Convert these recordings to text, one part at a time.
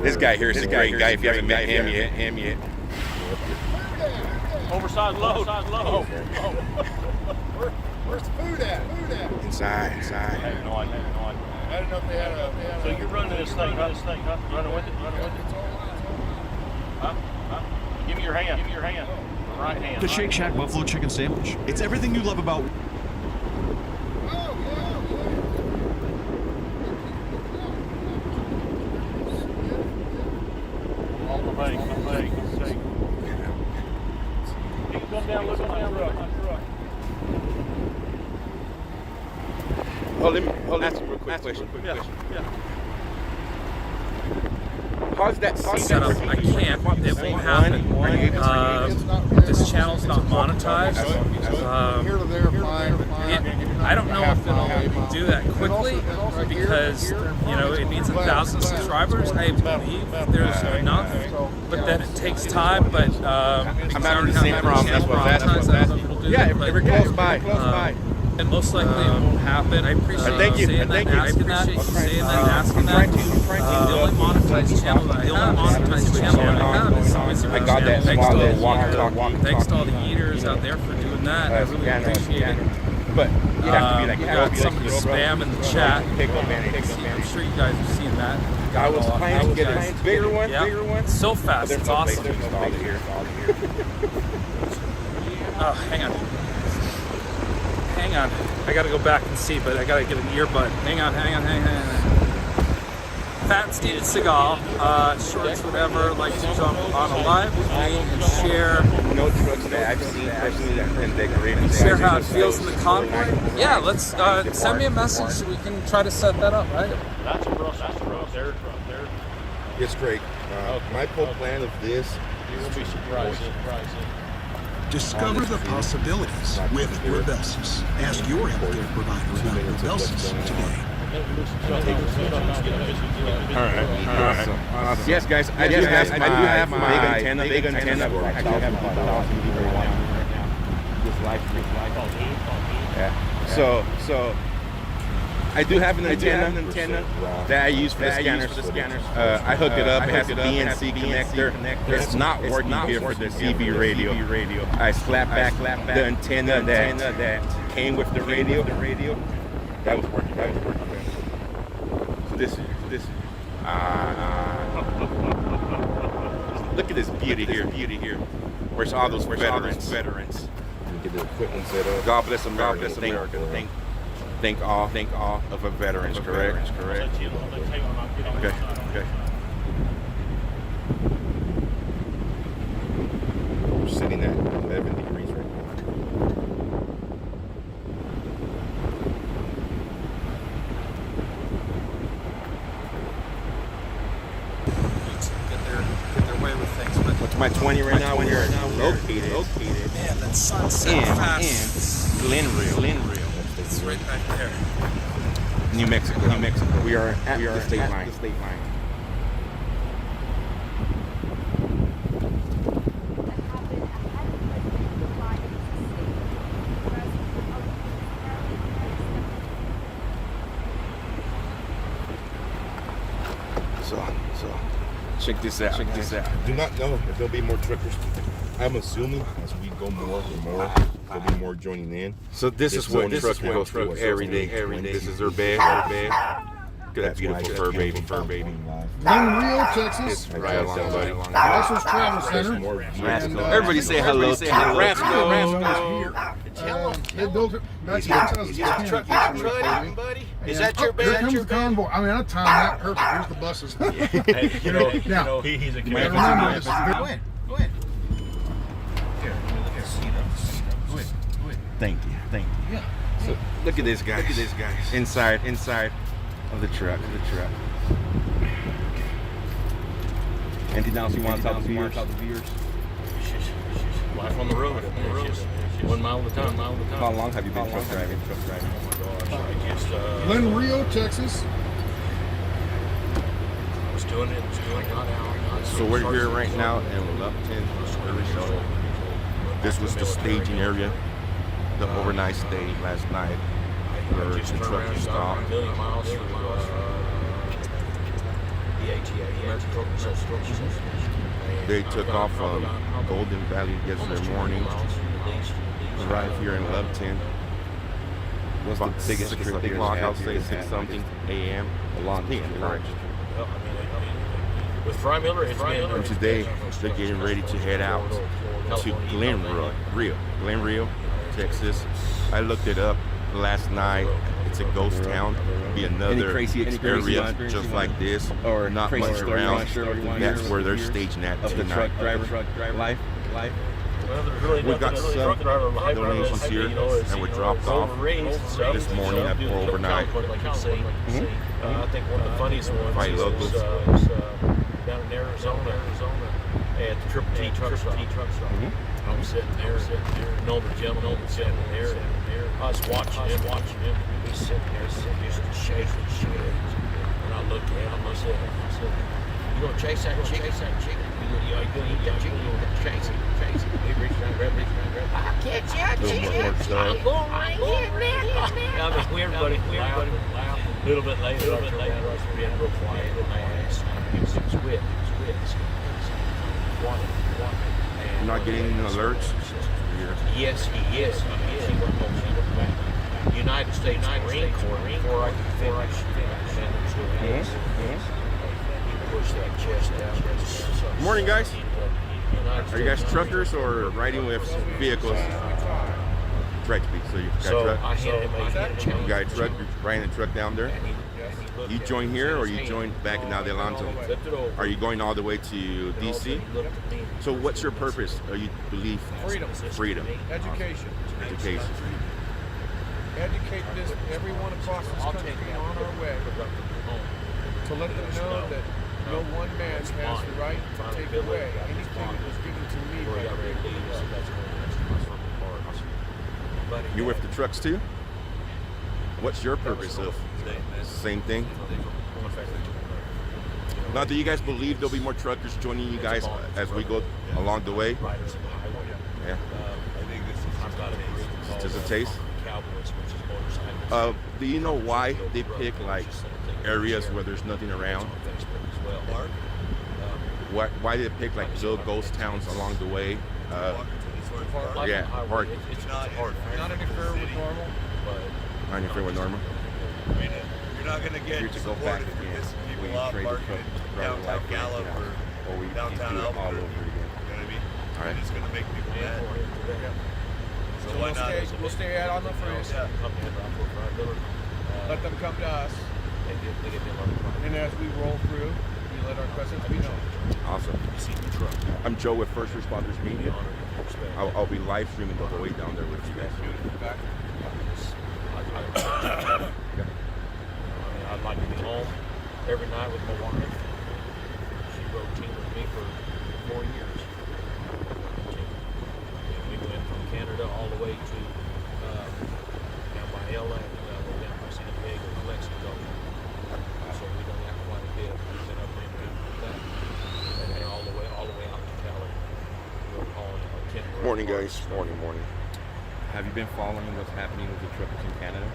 This guy here is a great guy. If you haven't met him yet. Oversized load. Where's the food at? Inside. I have no idea. I didn't know if they had a. So you're running this thing, huh? Running with it? It's all Huh? Give me your hand. Right hand. The Shake Shack Buffalo Chicken Sandwich. It's everything you love about... All the way. You can come down, look on that truck. Let me ask you a real quick question. Yeah. How's that Set up. I can't. It won't happen. This channel's not monetized. here to there, fine. I don't know if it'll do that quickly because it needs 1,000 subscribers. I believe there's enough, but then it takes time. But I'm having the same problem. That's what I was asking. Yeah, if we're close by. And most likely it won't happen. I appreciate Thank you. saying that, asking that. The only monetized channel that I have is always I got that small little walkie-talkie. Thanks to all the eaters out there for doing that. I really appreciate it. But you have to be like some of the spam in the chat. I'm sure you guys have seen that. I was planning to get a bigger one. So fast, it's awesome. Oh, hang on. I gotta go back and see, but I gotta get an earbud. Hang on. Fat and Steven Seagal, shorts, whatever, like to jump on a live with me and share. No trucks that I've seen personally that have been decorated. Share how it feels in the convoy. Yeah, let's send me a message so we can try to set that up, right? That's a rough. There. It's great. My whole plan of this You're gonna be surprised. Discover the possibilities with Rebelsis. Ask your healthcare provider about Rebelsis today. All right. Yes, guys. I do have my big antenna. Yeah. So I do have an antenna that I use for the scanners. I hook it up. It has a BNC connector. It's not working here for the CB radio. I slap back the antenna that came with the radio. That was working. So this. Look at this beauty here. Where's all those veterans? get the equipment set up. God bless America. Thank all of our veterans, correct? Okay. We're sitting at 11 degrees right now. Get their way with things. But What's my 20 right now? We're located. Man, that sunset fast. Glenrio. It's right back there. New Mexico. We are at the state line. So check this out. Do not know if there'll be more truckers. I'm assuming as we go more and more, there'll be more joining in. So this is what truck goes through every day. This is her bed. Look at that beautiful fur baby. Glenrio, Texas. Right along, buddy. Russell's Travel Center. Everybody say hello. Rascal. They built it back in 2010. buddy. Is that your bed? Here comes the convoy. I mean, I timed that perfect. Here's the buses. Now, He's a remember this. Go ahead. Thank you. Yeah. So look at this guy. Inside of the truck. Anything else you want to tell the viewers? Life on the road. It's just 1 mile at a time. How long have you been truck driving? Oh my gosh, I just Glenrio, Texas. was doing it. Got out. So we're here right now in Lupton, Arizona. This was the staging area, the overnight stay last night, where the truck was stopped. They took off from Golden Valley yesterday morning, arrived here in Loveton. What's the biggest trip o'clock? I'll say 6 something a.m. A long time. With Frymiller, it's And today they're getting ready to head out to Glenrio, Texas. I looked it up last night. It's a ghost town. It'll be another area just like this, or not much around. That's where they're staging at tonight. Life. We got some donations here that were dropped off this morning or overnight. I think one of the funniest ones By locals. Down in Arizona at the Triple T truck stop. I'm sitting there, an older gentleman sitting there. I was watching him. He's sitting there, just shaking shit. And I looked at him, I said, you gonna chase that chicken? You gonna eat that chicken? You gonna chase it? He reached around, grabbed it. I can't chase it. I'm going right here, man. I mean, everybody. A little bit later, I was being real quiet with my ass. He was with. You're not getting any alerts? Yes, he is. He went back. United States Marine Corps before I could finish. He pushed that chest down. Morning, guys. Are you guys truckers or riding with vehicles? Track speed. So you got a truck? I handed him a change. You got a truck? You're riding a truck down there? You join here or you join back in Adelanto? Are you going all the way to DC? So what's your purpose? Or you believe freedom. Education. Education. Educate everyone across this country on our way to let them know that no one man has the right to take away anything that was given to me by the Creator. You with the trucks too? What's your purpose of same thing? Now, do you guys believe there'll be more truckers joining you guys as we go along the way? Yeah. Just a taste. Do you know why they pick like areas where there's nothing around? Why did they pick like little ghost towns along the way? Yeah, hard. It's not interfere with normal, but not interfere with normal. I mean, you're not going to get support if you're pissing people off parking downtown Gallup or downtown Albuquerque. You know what I mean? All right. It's going to make people mad. So why not? We'll stay out on the fringe. Let them come to us. And as we roll through, we let our presence be known. Awesome. I'm Joe with First Responders Media. I'll be live streaming the whole way down there with you guys. I'd like to be home every night with my wife. She rode team with me for 4 years. We went from Canada all the way to down by LA, down by San Diego, Mexico. So we done that quite a bit. We've been up into that, and all the way out to Cali. We're calling Morning, guys. Morning. Have you been following what's happening with the truckers in Canada?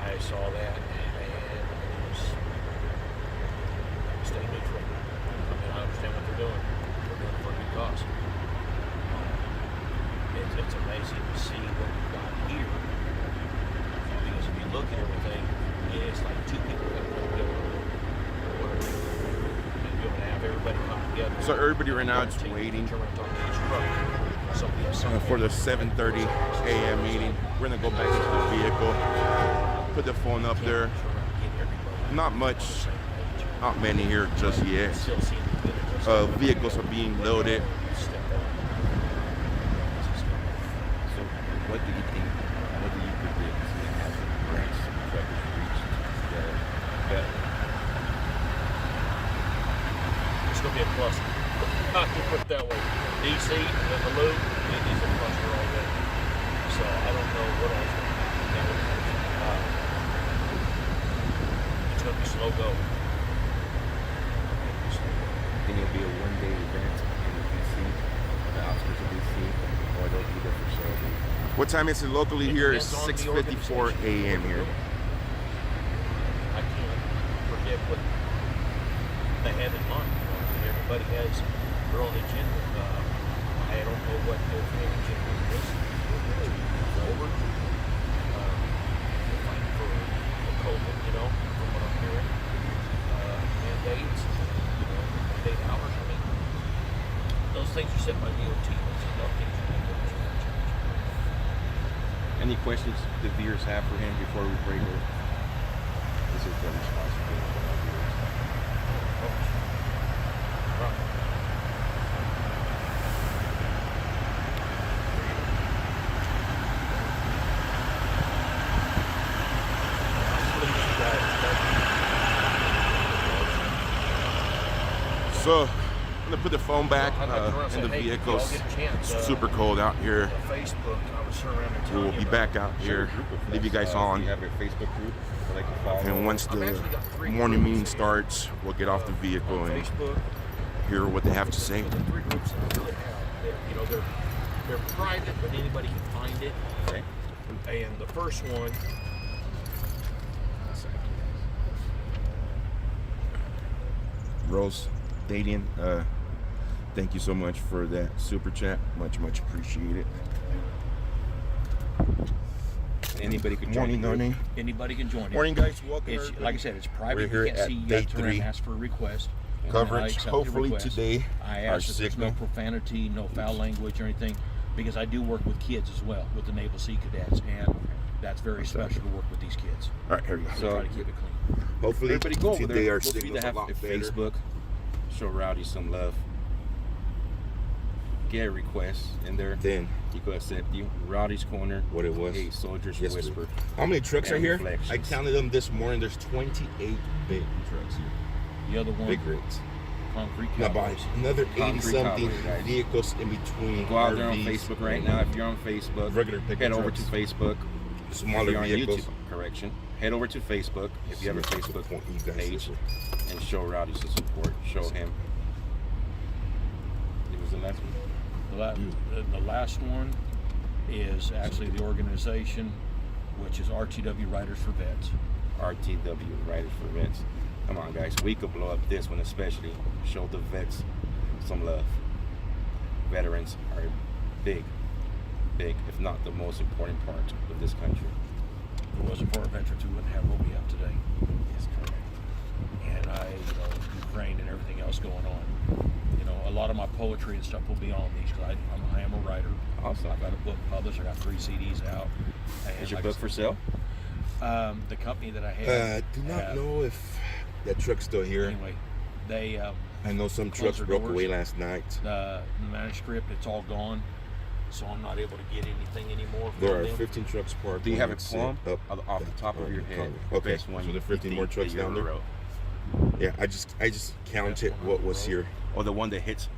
I saw that, and it was stay neutral. I mean, I understand what they're doing. They're doing it for a good cause. It's amazing to see what we've got here. Because if you look at everything, it's like 2 people that come together. And you're going to have everybody come together. So everybody right now is waiting for the 7:30 a.m. meeting. We're gonna go back into the vehicle, put the phone up there. Not many here just yet. Vehicles are being loaded. So what do you think? What do you predict is going to happen once truckers reach the It's going to be a cluster. I can put it that way. DC and the loop, it is a cluster already. So I don't know what else will happen. It's going to be slow go. Think it'll be a one-day event in DC, the outskirts of DC, or they'll be there for several days? What time is it locally here? It's 6:54 a.m. here. I can't forget what everybody has their own agenda. I don't know what their agenda is forward. Fighting for the COVID, you know, from what I'm hearing. Mandates, mandate hours. I mean, those things are set by DOT. Those are not things you can do. Any questions the viewers have for him before we break it? This is the responsibility of our viewers. So I'm gonna put the phone back in the vehicles. It's super cold out here. Facebook, I was around We'll be back out here. Leave you guys on. You have a Facebook group. Like to follow. And once the morning meeting starts, we'll get off the vehicle and hear what they have to say. The 3 groups that I really have, you know, they're private, but anybody can find it. Okay. And the first one. Rose Dadian, thank you so much for that super chat. Much appreciated. Anybody could join. Morning. Anybody can join. Morning, guys. Welcome. It's, like I said, it's private. We're here You can't at see. You day have to turn 3. and ask for a request. And Coverage. I accept the Hopefully request. today, I our ask that there's signal. no profanity, no foul language or anything, because I do work with kids as well, with the Naval Sea Cadets, and that's very special to work with these kids. All right, here we go. So try to keep it clean. Hopefully Everybody go over today there. our Both of you signal's that have a lot a better. Facebook. Show Rowdy some love. Get a request in there. Then he could accept you. Rowdy's Corner. What it was? Hey, Soldiers Yesterday. Whisper. How many trucks are here? Reflections. I counted them this morning. There's 28 big trucks here. The other one, Big rigs. Concrete Now by Cowboys. another 80 Concrete something Cowboys, guys. vehicles in between. Go out there on RVs, Facebook right now. If you're on Facebook, Regular pickup head over trucks. to Facebook. Smaller If you're on vehicles. YouTube, correction. Head over to Facebook if you have a Facebook Point you guys page this way. and show Rowdy some support. Show him. It was the last one. The last one is actually the organization, which is RTW Riders for Vets. RTW, Riders for Vets. Come on, guys. We could blow up this one, especially. Show the vets some love. Veterans are big, if not the most important part of this country. If it wasn't for our veterans, we wouldn't have what we have today. Yes, correct. And Ukraine and everything else going on. You know, a lot of my poetry and stuff will be on these because I am a writer. Awesome. I've got a book published. I got 3 CDs out. And Is your like book for sale? The company that I have. Do not know if that truck's still here. Anyway, they. I know some closed trucks their broke doors. away last night. The manuscript, it's all gone. So I'm not able to get anything anymore from There are them. 15 trucks parked. Do you have a set plumb up off the top of your head? Okay, Best one so there are 15 you more think trucks that you down there. ever wrote? Yeah, I just counted what was here. Or the one that hits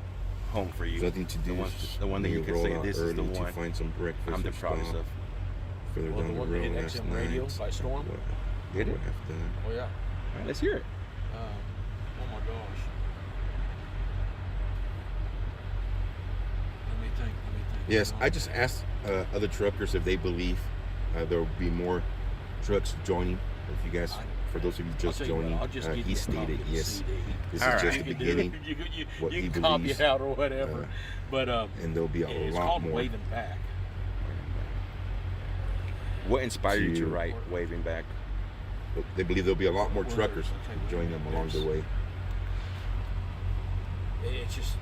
home for you. There's nothing to do. The one that you can roll say, out this is the early to one find some breakfast. I'm the or proudest stop of. Further Well, down the the one road that hit last XM Radio night. by storm? Did it? What I've done. Oh yeah. All right, let's hear it. Oh my gosh. Let me think. Yes, I just asked other truckers if they believe there will be more trucks joining. If you guys, for those of you just joining, he stated yes. This is just the beginning. What you he can copy believes, it out or whatever. But and there'll be a it's lot called more. Waving Back. What inspired you to To- write Waving Back? They believe there'll be a lot more truckers joining them along the way. It's just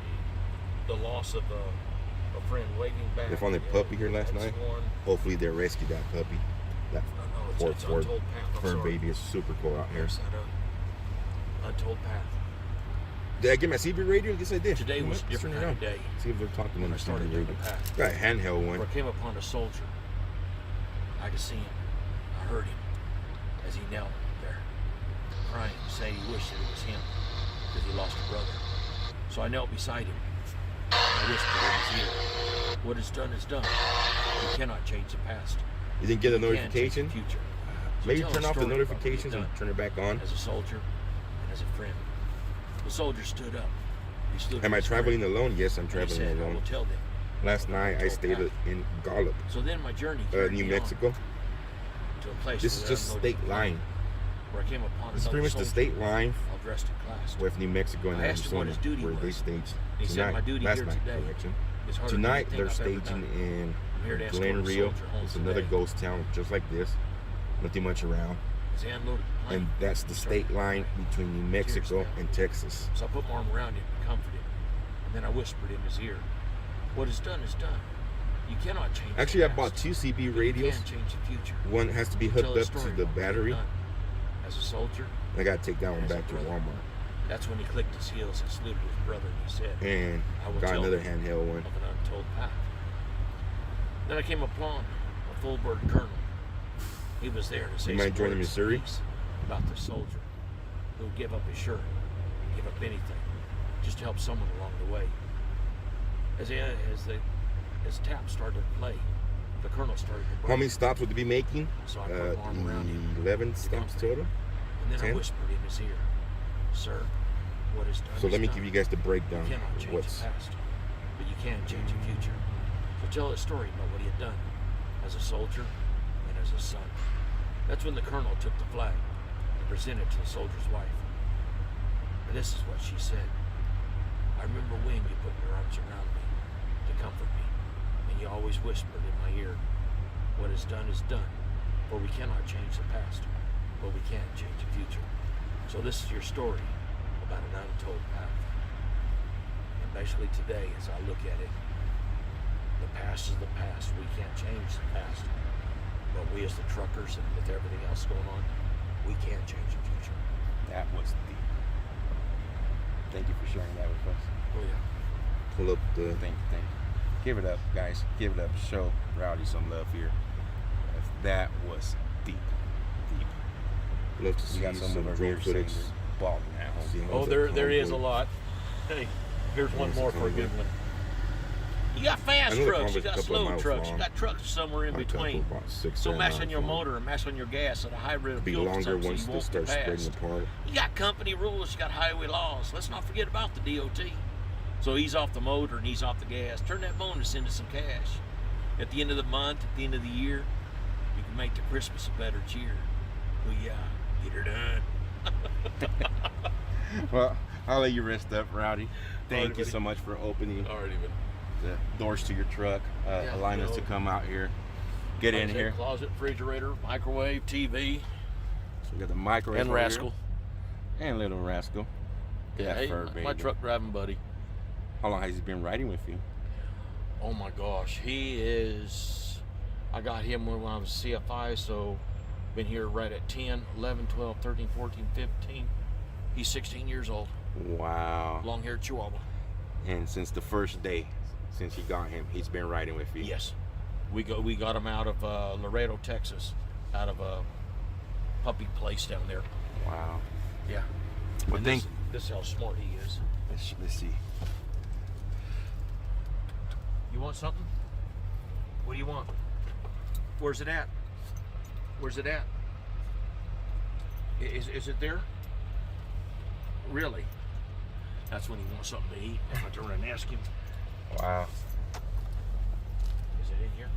the loss of a friend waving back. They found a puppy here last That's night. one. Hopefully they rescued that puppy. That No, poor it's Ford Untold Path. I'm fur sorry. baby is super cool out here. Yes, that, Untold Path. Did I get my CB radio? Yes, I did. Today was a Let's different turn it kind of on. day. See if they're talking on When the I started CB doing radio. the path. Got a handheld Where one. I came upon a soldier. I could see him. I heard him as he knelt there, crying, saying he wished that it was him because he lost a brother. So I knelt beside him. And I whispered in his ear, "What is done is done. You cannot change the past. You didn't get a You can change notification? the future." So Maybe tell turn a off the story about what notifications you've and done turn it back on. as a soldier and as a friend. The soldier stood up. He stood Am I with his traveling friend, alone? Yes, I'm and he traveling said, "I will alone. tell them." Last night I stayed in Gallup, So then my journey carried New me Mexico. on to a place This where is there just are no state decline. line. where I came upon It's another pretty much the soldier, state line all dressed in class. with New Mexico and I asked him what Arizona, his duty where they was. stage He said, tonight. "My duty Last here night, today correction. is harder than Tonight anything they're I've ever staging done. in I'm here to escort a Glenrio. soldier home It's another today. ghost town just like this. Nothing much around. As he unloaded the plane, And that's the he started state line crying. between New Mexico Tears and Texas. So I put my arm around him and comforted him. And then I whispered in his ear, "What is done is done. You cannot change the Actually, I past, bought 2 CB but you radios. can change the future. One has to be Tell hooked a up story to the about what battery. you've done. As a soldier, I gotta take that one As a back to brother. Walmart. that's when he clicked his heels and saluted his brother and he said, And I will got tell another them handheld one. of an untold path. Then I came upon a full bird colonel. He was there to say You might some join the words of Missouri? peace about the soldier who would give up his shirt, give up anything, just to help someone along the way. As the tap started to play, the colonel started to break. How many stops would they be making? So I put my arm around him. 11 stops total. And then I 10? whispered in his ear, "Sir, what is done So is let me done. give you guys the breakdown You cannot of change what's. the past, but you can change the future. So tell a story about what he had done as a soldier and as a son." That's when the colonel took the flag and presented it to the soldier's wife. And this is what she said. "I remember when you put your arms around me to comfort me, and you always whispered in my ear, 'What is done is done, for we cannot change the past, but we can change the future.' So this is your story about an untold path. And basically today, as I look at it, the past is the past. We can't change the past. But we as the truckers and with everything else going on, we can change the future." That was deep. Thank you for sharing that with us. Oh yeah. Pull up the. Thank you. Give it up, guys. Give it up. Show Rowdy some love here. That was deep. Love to see We got some some of our drone viewers footage. saying they're balling at home. See how Oh, the there is a convoy- lot. Hey, here's one There's the more for a good convoy. one. You got fast I know the trucks, you convoy's a got couple of slow miles trucks, you long. got trucks somewhere in Like a couple, between. about 6, So 7 mash on miles your long. motor and mash on your gas at a high rate of Be fuel longer consumption, once you they won't start go spreading fast. apart. You got company rules, you got highway laws. Let's not forget about the DOT. So ease off the motor and ease off the gas. Turn that bonus into some cash. At the end of the month, at the end of the year, you can make the Christmas a better cheer. Well, yeah, get her done. Well, I'll let you rest up, Rowdy. Thank Alright, you buddy. so much for opening Alrighty, but the doors to your truck, allowing us to come out here, get in here. Closet, refrigerator, microwave, TV, So we got the microwave and over here. Rascal. And little Rascal. Yeah, hey, fur my baby. truck driving buddy. How long has he been riding with you? Oh my gosh, he is. I got him when I was CFI, so been here right at 10, 11, 12, 13, 14, 15. He's 16 years old, Wow. long-haired Chihuahua. And since the first day, since you got him, he's been riding with you. Yes, we got him out of Laredo, Texas, out of a puppy place down there. Wow. Yeah. Well, And thank. this is how smart he is. Let's see. You want something? What do you want? Where's it at? Where's it at? Is it there? Really? That's when he wants something to eat. If I turn and ask him, Wow. is it in here?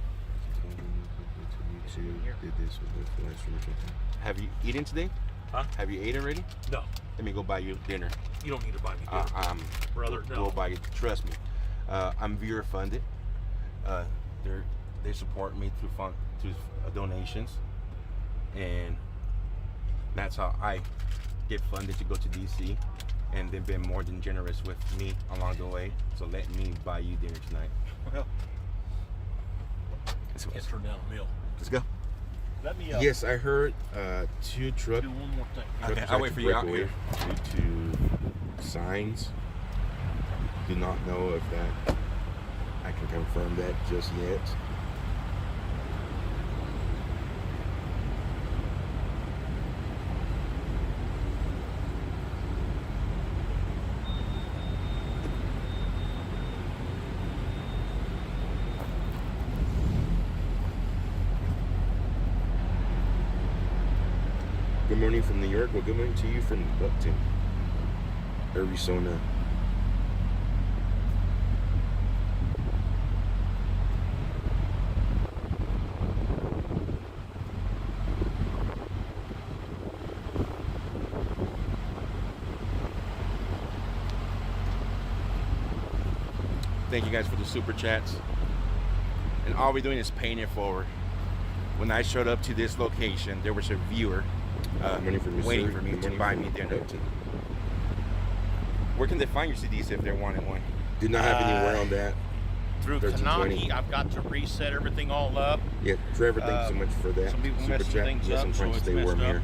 Here. Did this with the flash original. Have you eaten today? Huh? Have you ate already? No, Let me go buy you dinner. you don't need to buy me dinner. Brother, no. We'll buy you. Trust me. I'm viewer funded. They support me through donations, and that's how I get funded to go to DC. And they've been more than generous with me along the way. So let me buy you dinner tonight. Well, Let's go. can't turn down a meal. Let's go. Let me Yes, I heard 2 truck. do one more thing. Okay, truckers I'll had wait to for you break out away here. due to signs. Do not know if that. I can confirm that just yet. Good morning from New York. Well, good morning to you from Buckton, Arizona. Thank you guys for the super chats. And all we're doing is paying it forward. When I showed up to this location, there was a viewer waiting for me to buy me dinner. Where can they find your CDs if they're wanting one? Did not have anywhere on that. Through 1320. Konami, I've got to reset everything all up. Yeah, Trevor, thanks so much for that. Some people super messing chat. things Yes, up, I'm trying so to stay it's warm messed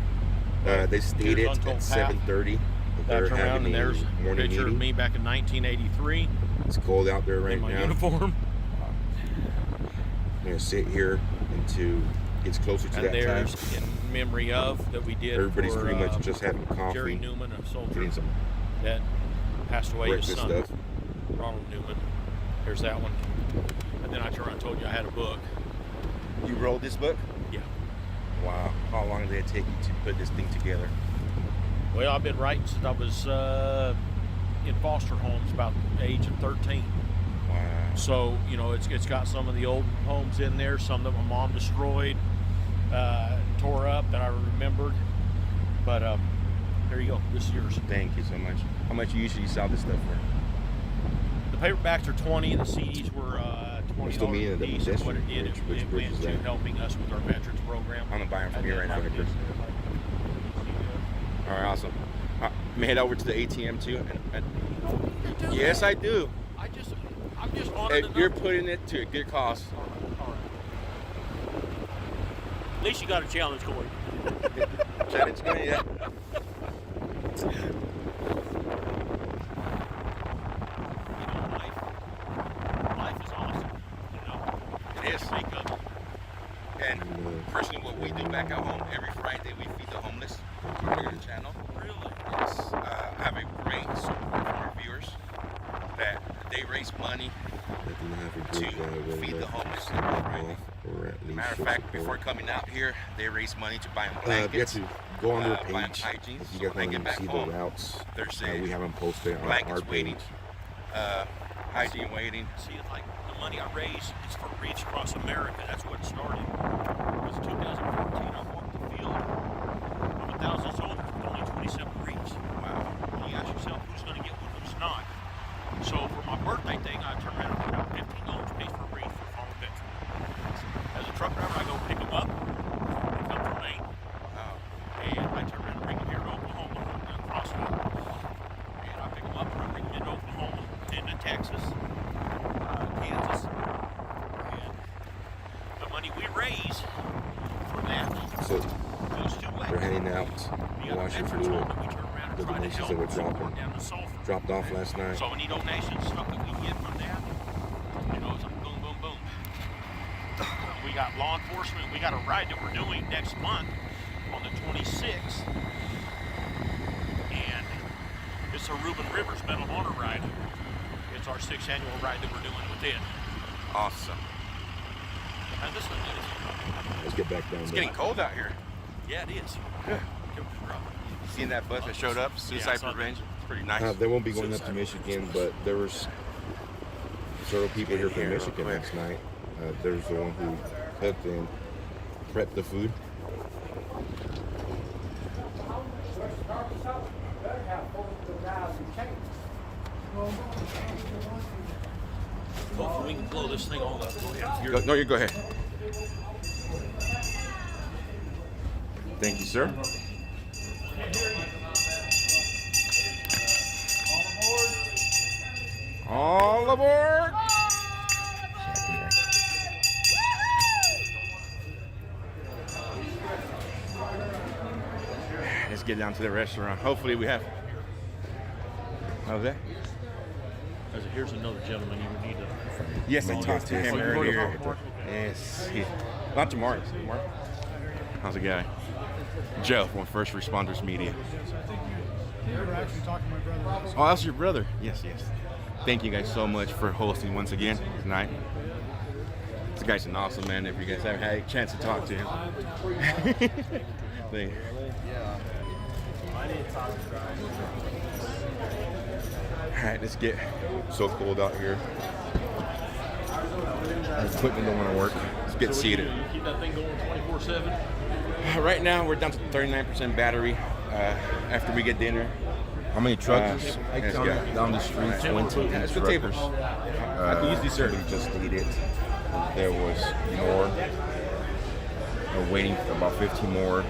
here. They stated Here's at Untold 7:30. That's They're around, having and there's a a morning picture of meeting. me back in 1983 It's cold out there right in my now. uniform. I'm gonna sit here until it gets closer to And that time. there's in memory of that we did. Everybody's for, pretty much just having coffee, Jerry Newman, a soldier getting some that passed away. His breakfast son, stuff. Ronald Newman. There's that one. And then I turned around and told you I had a book. You wrote this book? Yeah. Wow. How long did it take you to put this thing together? Well, I've been writing since I was in foster homes, about the age of 13. Wow. So, you know, it's got some of the old homes in there, some that my mom destroyed, tore up that I remembered. But there you go. This is yours. Thank you so much. How much you usually sell this stuff for? The paperbacks are 20, and the CDs were $20 Still meeting a the piece. And what it pedestrian did, bridge. Which it bridge went is to that? helping us with our veterans program. I'm gonna buy them from And you then right now, Chris. All right, awesome. I'm gonna head over to the ATM too. And yes, I do. I'm just honored If you're putting it to a good cause. At least you got a challenge going. Challenge going, yeah. Life is awesome. You know, It is. make up. And personally, what we do back at home, every Friday we feed the homeless here on the channel. Really? Yes. I have a great support from our viewers that they raise money to feed the homeless every Friday. Matter of fact, before coming out here, they raise money to buy them You have blankets. to go on their buy them page hygiene. if you So guys when I want get to back see home, the routes. there's We have them posted on our blankets page. waiting, hygiene waiting. See, it's like the money I raise is for Reach Across America. That's what it started. It was 2014. I walked the field of 1,000 soldiers with only 27 Reefs. Wow. And you ask yourself who's going to get one, who's not. So for my birthday thing, I turned around and put out $15 pays for a wreath for a fallen veteran. As a truck driver, I go pick them up. They come from Maine. Wow. And I turn around and bring them here to Oklahoma and cross it. And I pick them up and I bring them into Oklahoma, into Texas, Kansas. And the money we raise from that So goes two ways. they're heading out We to got a Washington veterans home Fluid. that we turn around and The try to donations help that were support down to Sulphur. dropped off last night. So any donations, stuff that we get from that, you know, it's like boom, boom, boom. We got law enforcement. We got a ride that we're doing next month on the 26th. And it's a Reuben Rivers Medal of Honor ride. It's our 6th annual ride that we're doing with it. Awesome. And this one is, Let's get back down It's there. getting cold out here. yeah, it is. Seeing that bus that showed up, suicide saw that. prevention, it's pretty nice. They won't be going up to Michigan, but there was several people here from Here, real Michigan quick. last night. There's the one who cooked and prepped the food. Hopefully we can blow this thing all up. Go ahead. No, you go ahead. Thank you, sir. All aboard! Let's get down to the restaurant. Hopefully we have. How's that? Here's another gentleman you would need to. Yes, I talked to him Oh, you brought him earlier. up, Mark? Yes, not tomorrow. How's it going? Joe from First Responders Media. You were actually talking to my brother. Oh, that's your brother. Yes, yes. Thank you guys so much for hosting once again tonight. This guy's an awesome man. If you guys ever had a chance to talk to him. Thank you. All right, let's get. So cold out here. The equipment don't want to work. Let's get seated. You keep that thing going 24/7. Right now, we're down to 39% battery. After we get dinner, How many trucks? I Yes, counted yeah. down the street, 20 That's the truckers. table. I can use these, sir. Somebody just stated there was more. Waiting for about 15 more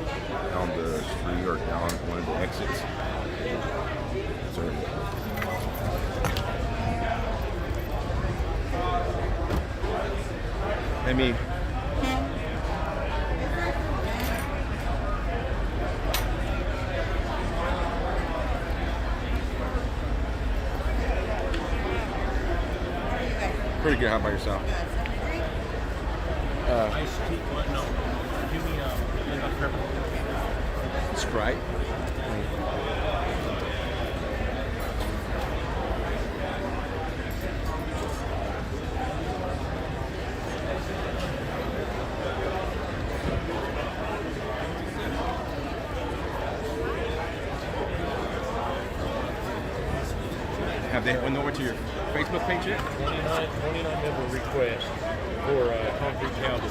down the street or down one of the exits. So, Let me. Pretty good. How about yourself? Iced tea, no. Give me a pepper. Sprite. Have they went over to your Facebook page yet? 29 member request for concrete cowboys.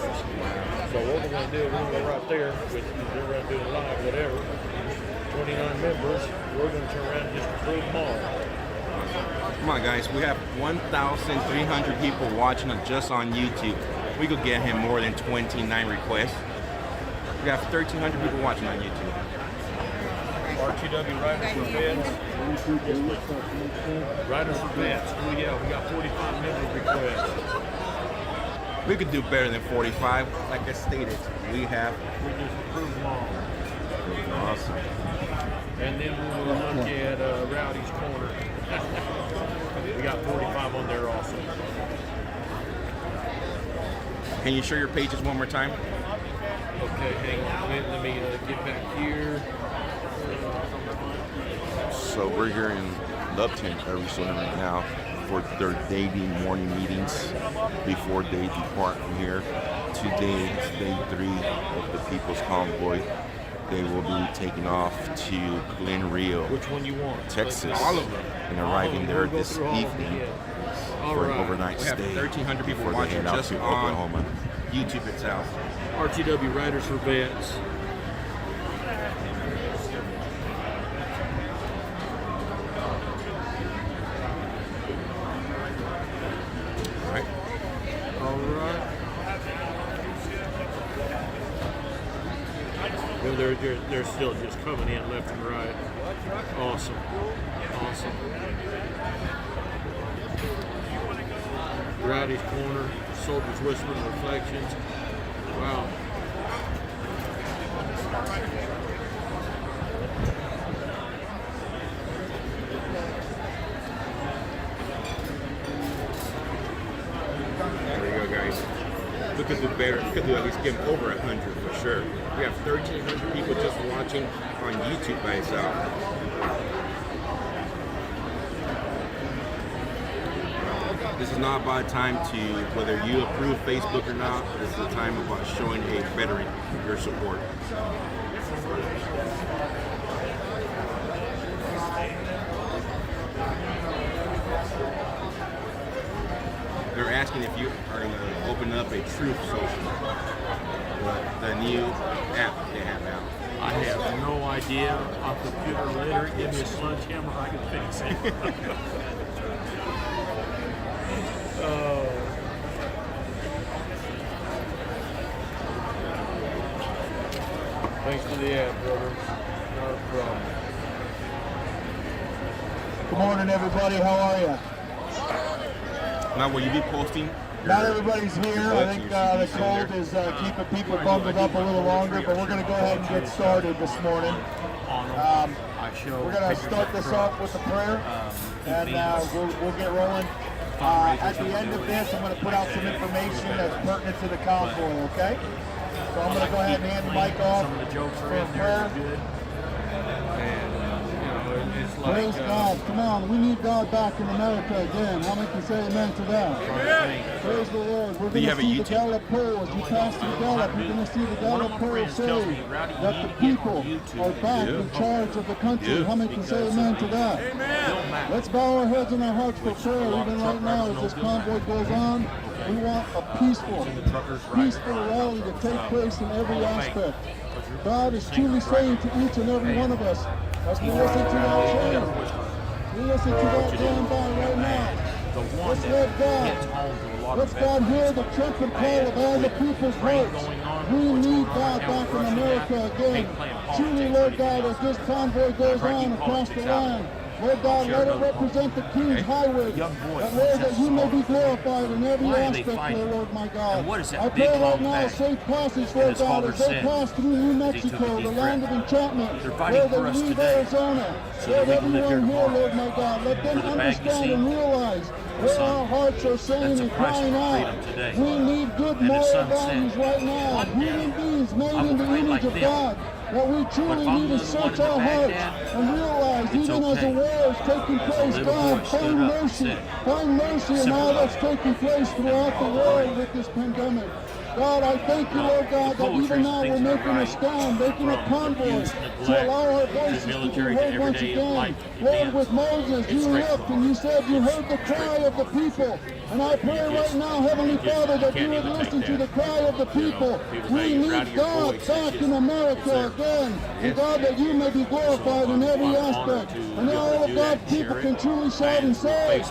So what we're going to do, we're going to go right there, which they're going to do it live, whatever. 29 members, we're going to turn around and just approve them all. Come on, guys. We have 1,300 people watching us just on YouTube. We could get him more than 29 requests. We have 1,300 people watching on YouTube. RTW Riders for Vets. Riders for Vets. Oh yeah, we got 45 member requests. We could do better than 45. Like I stated, we have. We just approved them all. Awesome. And then we will look at Rowdy's Corner. We got 45 on there also. Can you show your pages one more time? Okay, hang on a minute. Let me get back here. So we're here in Lupton, Arizona right now for their daily morning meetings before they depart from here. Today is day 3 of the People's Convoy. They will be taking off to Glenrio, Which one you want? Texas, All of them. and arriving there We'll go this through all of them evening again. All for an right. overnight We have stay 1,300 people before they watching head out just to on Oklahoma. YouTube itself. RTW Riders for Vets. Right. All right. Well, they're still just coming in left and right. Awesome. Awesome. Rowdy's Corner, Soldier's Whisper, Reflections. Wow. There you go, guys. We could do better. We could do at least give them over 100 for sure. We have 1,300 people just watching on YouTube by itself. This is not about time to whether you approve Facebook or not. This is a time about showing a veteran your support. They're asking if you are going to open up a Truth Social, the new app they have now. I have no idea. I'll computer later. Give me a sledgehammer. I can fix it. Thanks for the ad, brother. Not a problem. Good morning, everybody. How are you? Now, will you be posting? Not everybody's here. I think the cold is keeping people bundled up a little longer, but we're going to go ahead and get started this morning. We're going to start this off with a prayer, and we'll get rolling. At the end of this, I'm going to put out some information that's pertinent to the convoy, okay? So I'm going to go ahead and hand the mic off for a prayer. Praise God. Come on, we need God back in America again. How many can say amen to that? Amen. Praise the Lord. We're going to see the Gallup poll. As you pass through Gallup, you're going to see the Gallup poll say that the people are back in charge of the country. How many can say amen to that? Amen. Let's bow our heads and our hearts for prayer. Even right now, as this convoy goes on, we want a peaceful rally to take place in every aspect. God is truly saying to each and every one of us, Let's listen to that chant. We listen to that damn guy right now. Let's let God. Let's God hear the trumpet call of all the people's hearts. We need God back in America again. Truly, Lord God, as this convoy goes on across the land, Lord God, let it represent the King's highway. That, Lord, that you may be glorified in every aspect here, Lord my God. I pray right now, safe passage, Lord God, as they pass through New Mexico, the land of enchantment, where they leave Arizona. Lord, everyone here, Lord my God, let them understand and realize where our hearts are saying and crying out. We need good moral values right now. Human beings made in the image of God. That we truly need to search our hearts and realize, even as the war is taking place, God, find mercy. Find mercy in all that's taking place throughout the world with this pandemic. God, I thank you, Lord God, that even now we're making a stand, making a convoy to allow our voices to be heard once again. Lord, with Moses, you looked and you said you heard the cry of the people. And I pray right now, Heavenly Father, that you would listen to the cry of the people. We need God back in America again. And God, that you may be glorified in every aspect. And all of God's people can truly shout and say,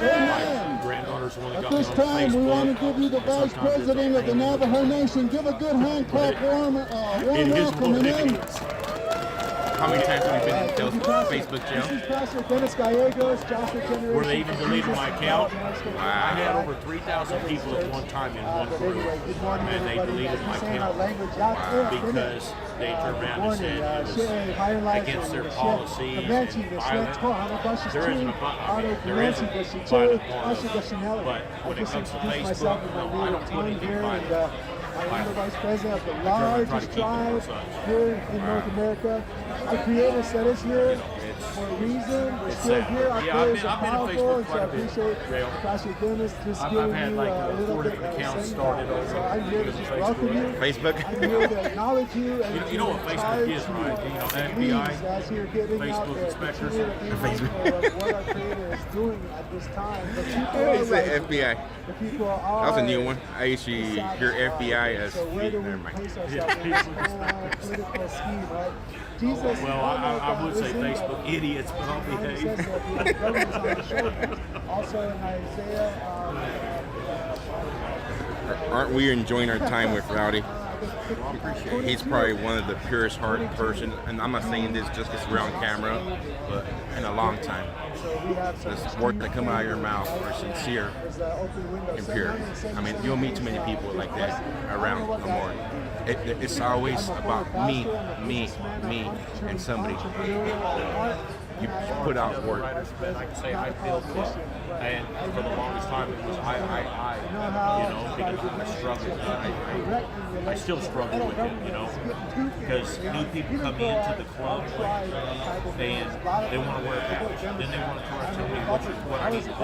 Amen. At this time, we want to give you the Vice President of the Navajo Nation. Give a good hand clap, warm welcome, amen. How many times have we been in Facebook jail? Where they even deleted my account. I had over 3,000 people at one time in one group, and they deleted my account because they turned around and said it was against their policy and violent. There isn't a violent part, but when it comes to Facebook, no, I don't put anything violent. I am the Vice President of the largest tribe here in North America. Our Creator set us here for a reason. We're still here. Our prayers are powerful, and so I appreciate Pastor Dennis just giving you a little bit of sense. So I'm here to just welcome you. Facebook? I'm here to acknowledge you. And you know what Facebook is, right? You know, FBI, Facebook inspectors. What our Creator is doing at this time. But people He said FBI. the people are. That was a new one. I usually hear FBI as so where do we never mind. place ourselves in this whole political scheme, right? Jesus. Well, I would say Facebook idiots, but I'll behave. Also in Isaiah. Aren't we enjoying our time with Rowdy? He's probably one of the purest hearted person, and I'm not saying this just because we're on camera, but in a long time. The words that come out of your mouth are sincere and pure. I mean, you'll meet too many people like that around no more. It's always about me, and somebody. You put out work. I can say I built it, and for the longest time it was I, you know, because of my struggles. I still struggle with it, you know, because new people come into the club and they want to wear a patch, then they want to try to tell me what I need to do.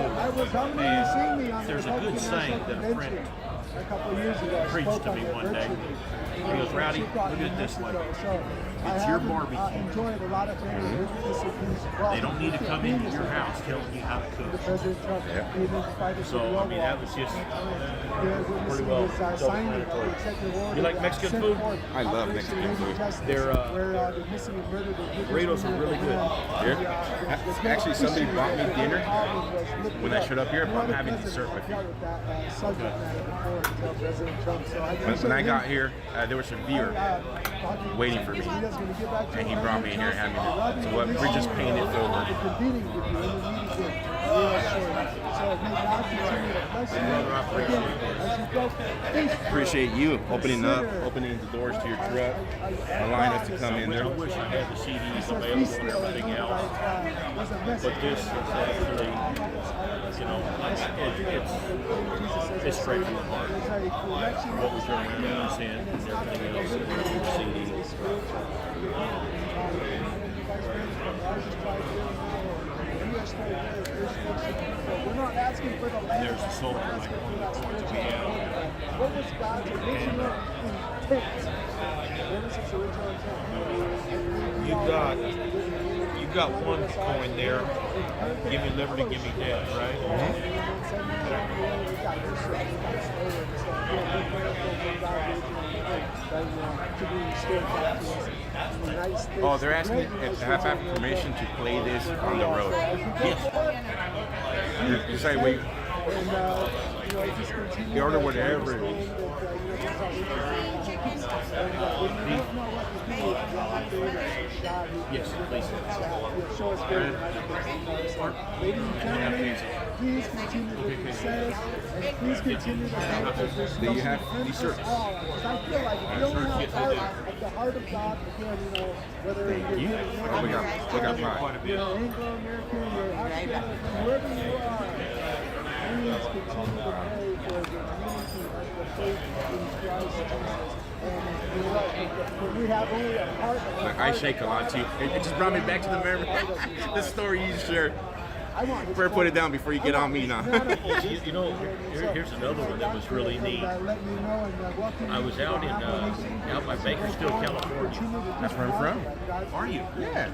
And there's a good saying that a friend preached to me one day. He goes, Rowdy, look at it this way. It's your barbecue. They don't need to come into your house telling you how to cook. So, I mean, that was just pretty well self-explanatory. You like Mexican food? I love Mexican food. Their burritos are really good. Here? Actually, somebody bought me dinner when I showed up here, but I'm having dessert with you. When I got here, there was a viewer waiting for me, and he brought me in here and had me dinner. So we're just paying it forward. Appreciate you opening the doors to your truck, allowing us to come in there. I wish I had the CDs available and everything else, but this is actually, you know, it's straight from the heart. What we turn around in and everything else, and the CDs. We're not asking for the land. There's a soul like one of the points we have. What was God's original intent? What was his original intent? You got one coin there. Give me liberty, give me death, right? to be restored back to us in the United States. Oh, they're asking if I have permission to play this on the road. Yes. You say we. The order whatever. Yes, please. Ladies and gentlemen, please continue to be safe and please continue to help us. Do you have these shirts? Because I feel like if you don't have the heart of God, again, whether you're We got five. you're Anglo-American, you're African, whoever you are, please continue to pray for the community of the faith in Christ Jesus. And you're right, when we have only a heart of I shake a lot too. It just brought me back to the memory. This story you shared. Better put it down before you get on me now. You know, here's another one that was really neat. I was out by Bakersfield, California. That's where I'm from. Are you? Yeah.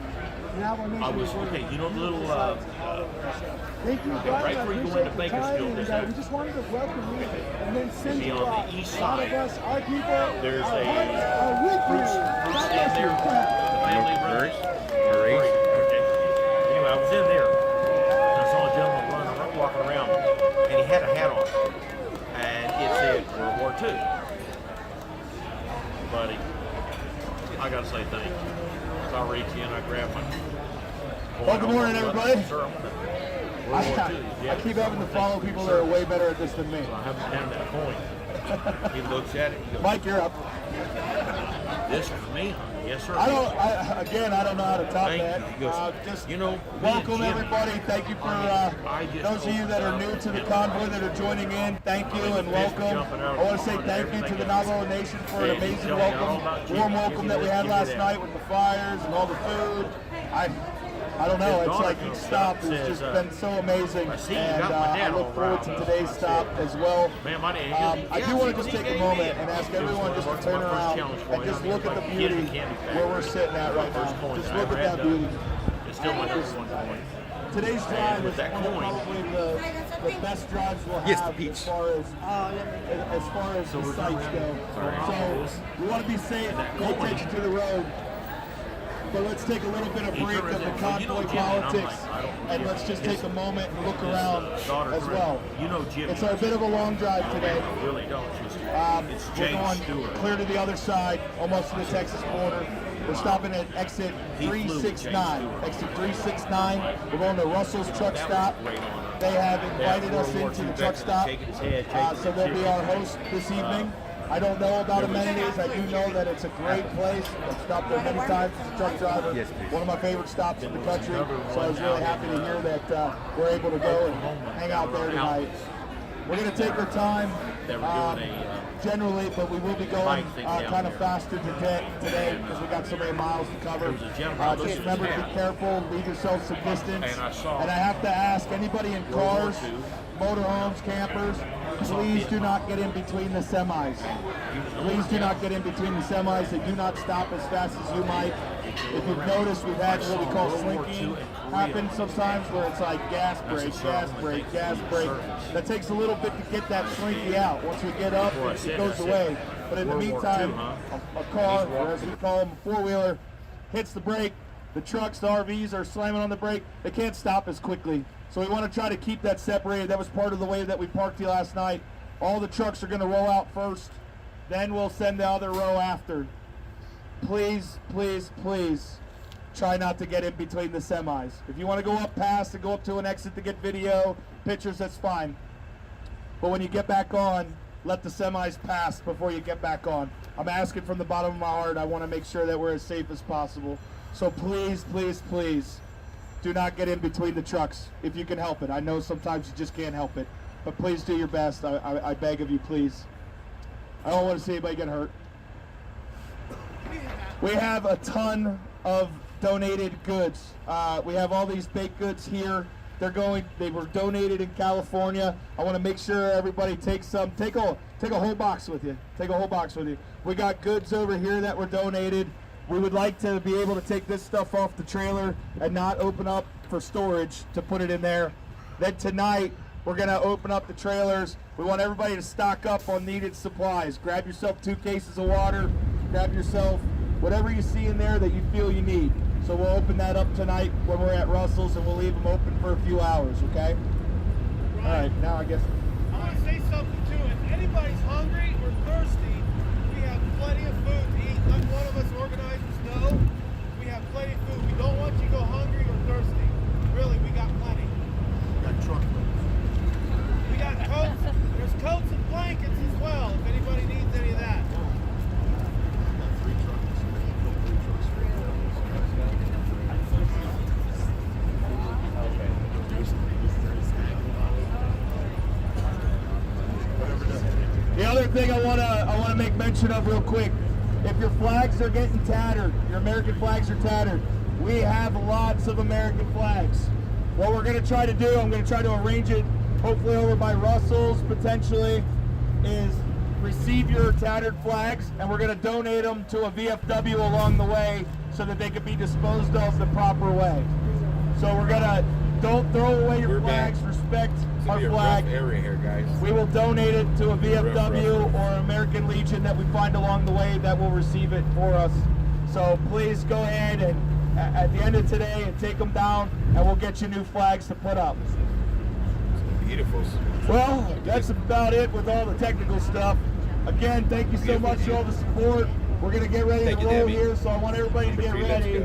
I was, okay, you know the little, Thank you, right where you go into Bakersfield, we just wanted to welcome you and then send you on out. the east A lot of side, us, our people, there's our a hearts are with fruit you. God stand bless there. you. The family runs. Maurice. Okay. Anyway, I was in there. And I saw a gentleman walking around, and he had a hat on, and it said World War II. Buddy, I gotta say thank you. So I reached in, I grabbed my. Well, good morning, everybody. Sir, I keep having to follow people that are way better at this than me. I haven't down that coin. He looks at it. He goes, Mike, you're up. This is for me, huh? Yes, sir. I don't know how to top Thank that. you. He goes, Just you know, welcome Jim, everybody. Thank you for those of you that are new to the convoy that are joining in. Thank you and welcome. I want to say thank you to the Navajo Nation for an amazing welcome, warm welcome that we had last night with the fires and all the food. I don't know. It's like each stop has just been so amazing, and I look forward to today's stop as well. I do want to just take a moment and ask everyone just to turn around and just look at the beauty where we're sitting at right now. Just look at that beauty. Today's drive is probably the best drives we'll have as far as the sites go. So we want to be safe, pay attention to the road. But let's take a little bit of break of the convoy politics, and let's just take a moment and look around as well. It's a bit of a long drive today. We're going clear to the other side, almost to the Texas border. We're stopping at exit 369. Exit 369. We're going to Russell's truck stop. They have invited us into the truck stop, so they'll be our host this evening. I don't know about amenities. I do know that it's a great place. I've stopped there many times as a truck driver. One of my favorite stops in the country. So I was really happy to hear that we're able to go and hang out there tonight. We're going to take our time generally, but we will be going kind of faster today because we got so many miles to cover. Just remember to be careful, leave yourself some distance. And I have to ask anybody in cars, motorhomes, campers, please do not get in between the semis. Please do not get in between the semis. They do not stop as fast as you might. If you've noticed, we've had what we call slinking happen sometimes, where it's like gas brake, gas brake, gas brake. That takes a little bit to get that slinky out. Once we get up, it goes away. But in the meantime, a car, or as we call them, a four-wheeler, hits the brake. The trucks, the RVs are slamming on the brake. They can't stop as quickly. So we want to try to keep that separated. That was part of the way that we parked you last night. All the trucks are going to roll out first. Then we'll send the other row after. Please, please, please try not to get in between the semis. If you want to go up past and go up to an exit to get video, pictures, that's fine. But when you get back on, let the semis pass before you get back on. I'm asking from the bottom of my heart. I want to make sure that we're as safe as possible. So please, please, please, do not get in between the trucks if you can help it. I know sometimes you just can't help it, but please do your best. I beg of you, please. I don't want to see anybody get hurt. We have a ton of donated goods. We have all these baked goods here. They were donated in California. I want to make sure everybody takes some. Take a whole box with you. Take a whole box with you. We got goods over here that were donated. We would like to be able to take this stuff off the trailer and not open up for storage to put it in there. Then tonight, we're going to open up the trailers. We want everybody to stock up on needed supplies. Grab yourself 2 cases of water. Grab yourself whatever you see in there that you feel you need. So we'll open that up tonight when we're at Russell's, and we'll leave them open for a few hours, okay? All right, now I guess. I want to say something too. If anybody's hungry or thirsty, we have plenty of food to eat. Let one of us organizers know we have plenty of food. We don't want you to go hungry or thirsty. Really, we got plenty. We got truckloads. We got coats. There's coats and blankets as well. If anybody needs any of that. The other thing I wanna make mention of real quick, if your flags are getting tattered, your American flags are tattered, we have lots of American flags. What we're gonna try to do, I'm gonna try to arrange it, hopefully over by Russell's potentially, is receive your tattered flags, and we're gonna donate them to a VFW along the way so that they can be disposed of the proper way. So we're gonna, don't throw away your flags, respect our flag. Area here, guys. We will donate it to a VFW or American Legion that we find along the way that will receive it for us. So please go ahead and at the end of today and take them down, and we'll get you new flags to put up. Beautiful. Well, that's about it with all the technical stuff. Again, thank you so much for all the support. We're going to get ready to roll here, so I want everybody to get ready.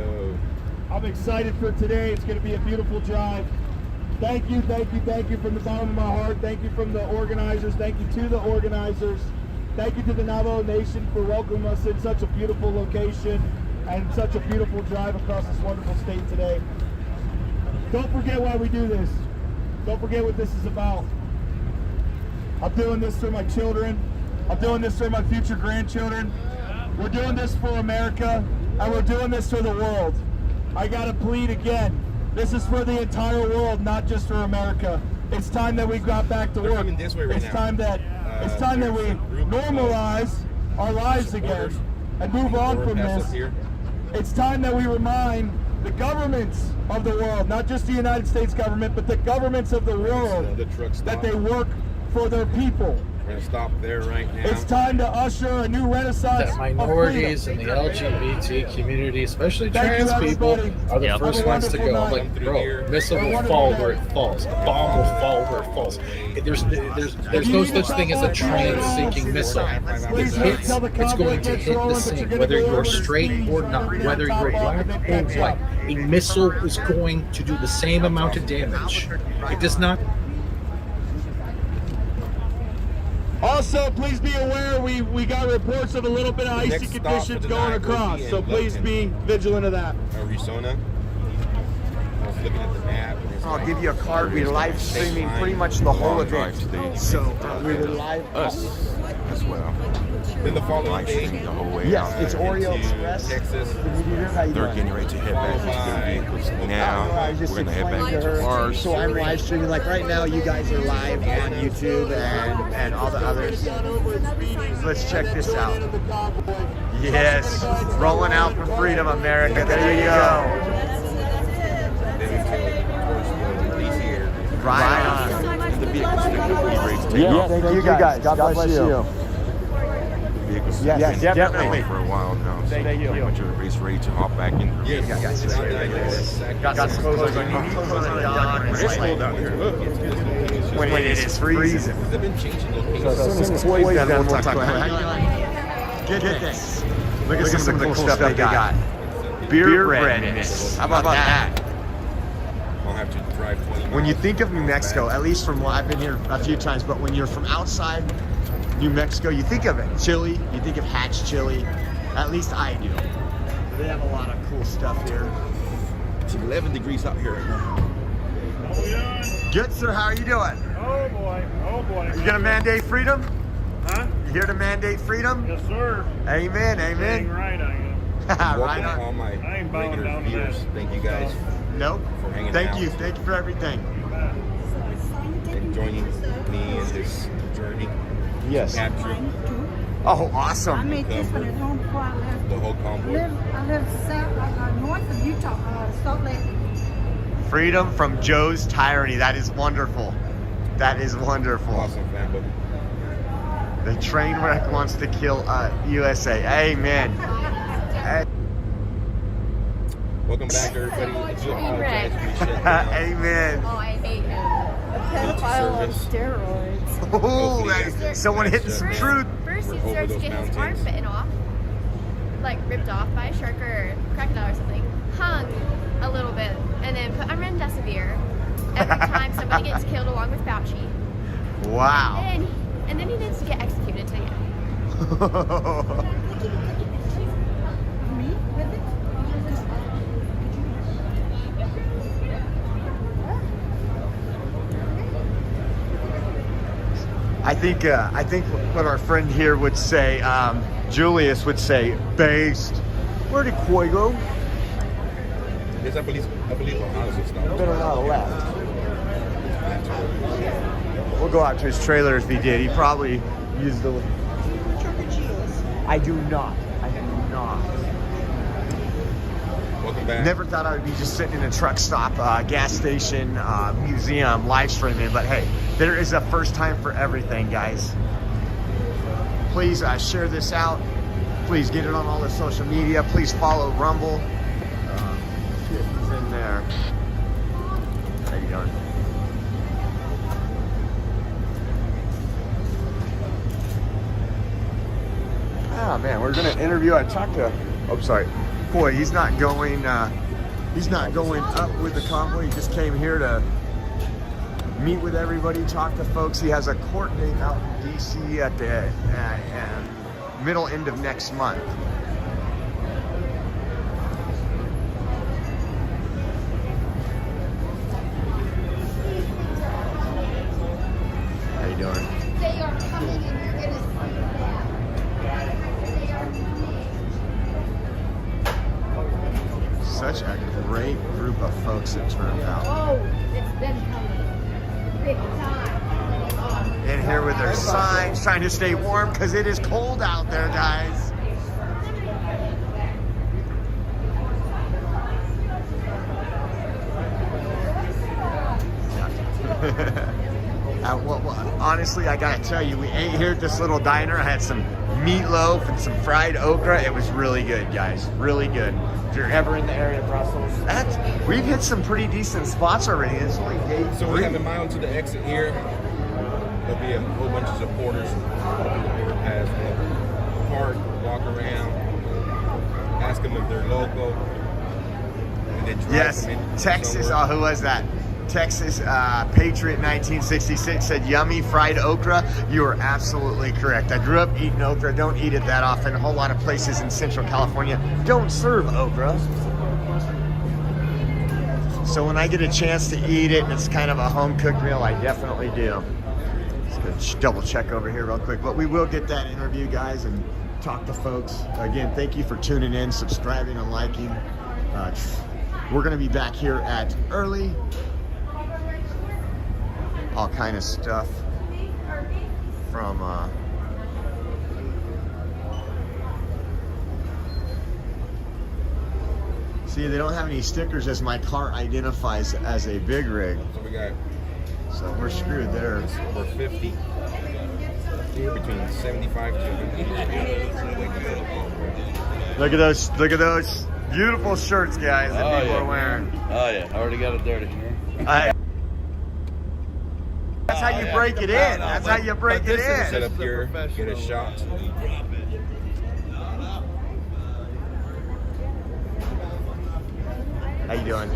I'm excited for today. It's going to be a beautiful drive. Thank you, thank you, thank you from the bottom of my heart. Thank you from the organizers. Thank you to the organizers. Thank you to the Navajo Nation for welcoming us in such a beautiful location and such a beautiful drive across this wonderful state today. Don't forget why we do this. Don't forget what this is about. I'm doing this for my children. I'm doing this for my future grandchildren. We're doing this for America, and we're doing this for the world. I gotta plead again. This is for the entire world, not just for America. It's time that we got back to work. It's time that we normalize our lives again and move on from this. It's time that we remind the governments of the world, not just the United States government, but the governments of the world, that they work for their people. We're going to stop there right now. It's time to usher a new renaissance that minorities and the LGBT community, especially trans people, are the first ones to go. I'm like, bro, missile will fall where it falls. A bomb will fall where it falls. There's no such thing as a trans-sinking missile. It hits, it's going to hit the same, whether you're straight or not, whether you're black or white. A missile is going to do the same amount of damage. It does not. Also, please be aware, we got reports of a little bit of icy conditions going across, so please be vigilant of that. Arizona. I was looking at the map. I'll give you a card. We're live streaming pretty much the whole event. So we're live. Us as well. Then the following day, the whole way yes, it's Oreo Express. Texas. They're getting ready to head back to their vehicles now. We're going to head back to ours. So I'm live streaming. Like right now, you guys are live on YouTube and all the others. So let's check this out. Yes, rolling out for freedom, America. There you go. Right on. The vehicles are yeah, thank you guys. God bless you. Yes, definitely. For a while now. So Thank you. pretty much everybody's ready to hop back in. Yes, got some clothes on the dock. It's cold out here. Look, when it is freezing. They've been changing So as soon as Toy's done, we'll talk about Get this. Look at some of the cool stuff they got. Beer bread mix. How about that? I'll have to drive 20 miles. When you think of New Mexico, at least from what I've been here a few times, but when you're from outside New Mexico, you think of it chili, you think of Hatch chili. At least I do. They have a lot of cool stuff here. It's 11 degrees out here right now. Good, sir. How are you doing? Oh boy, oh boy. You gonna mandate freedom? Huh? You here to mandate freedom? Yes, sir. Amen, amen. Right, I am. Right on. All my I ain't bowing regular down to viewers. that. Thank you guys Nope. for hanging Thank out you. Thank you for everything. and joining me in this journey. Yes. Capture Oh, awesome. I made this one at home before I left. the whole convoy. I live north of Utah, Salt Lake. Freedom from Joe's tyranny. That is wonderful. That is wonderful. Awesome fan, but the train wreck wants to kill USA. Amen. welcome back, everybody. I do apologize for the shut down. Amen. Oh, I hate him. A pedophile on steroids. Oh, someone hitting some truth. First, he starts to get his arm bitten off, like ripped off by a shark or crocodile or something. Hung a little bit, and then put on remdesivir every time somebody gets killed along with Fauci. Wow. And then he needs to get executed today. I think what our friend here would say, Julius would say, based. Where did Coy go? Yes, I believe Ohio's is not. Been a lot left. We'll go out to his trailer if he did. He probably used the. I do not. Welcome back. Never thought I would be just sitting in a truck stop, gas station, museum, live streaming, but hey, there is a first time for everything, guys. Please share this out. Please get it on all the social media. Please follow Rumble. He's in there. How you doing? Oh man, we're gonna interview. I talked to. Oh, sorry. Boy, he's not going up with the convoy. He just came here to meet with everybody, talk to folks. He has a court date out in DC at the middle end of next month. How you doing? They are coming and you're gonna see that. Such a great group of folks that turned out. Oh, it's them coming. Big time. In here with their signs, trying to stay warm because it is cold out there, guys. Well, honestly, I gotta tell you, we ate here at this little diner. I had some meatloaf and some fried okra. It was really good, guys. Really good. If you're ever in the area of Brussels, we've hit some pretty decent spots already. It's only day 3. So we have a mile to the exit here. There'll be a whole bunch of supporters open the overpass, park, walk around, ask them if they're local, and then drive yes, them in Texas. somewhere. Oh, who was that? Texas Patriot 1966 said yummy fried okra. You are absolutely correct. I grew up eating okra. Don't eat it that often. A whole lot of places in Central California don't serve okra. So when I get a chance to eat it and it's kind of a home cooked meal, I definitely do. Let's go double check over here real quick. But we will get that interview, guys, and talk to folks. Again, thank you for tuning in, subscribing, and liking. We're going to be back here at early. All kind of stuff from see, they don't have any stickers as my car identifies as a big rig. So we got. So we're screwed there. We're 50. Here between 75 to 100. Look at those beautiful shirts, guys, that people are wearing. Oh yeah, I already got it dirty. That's how you break it in. That's how you break it in. Set up here, get a shot. How you doing?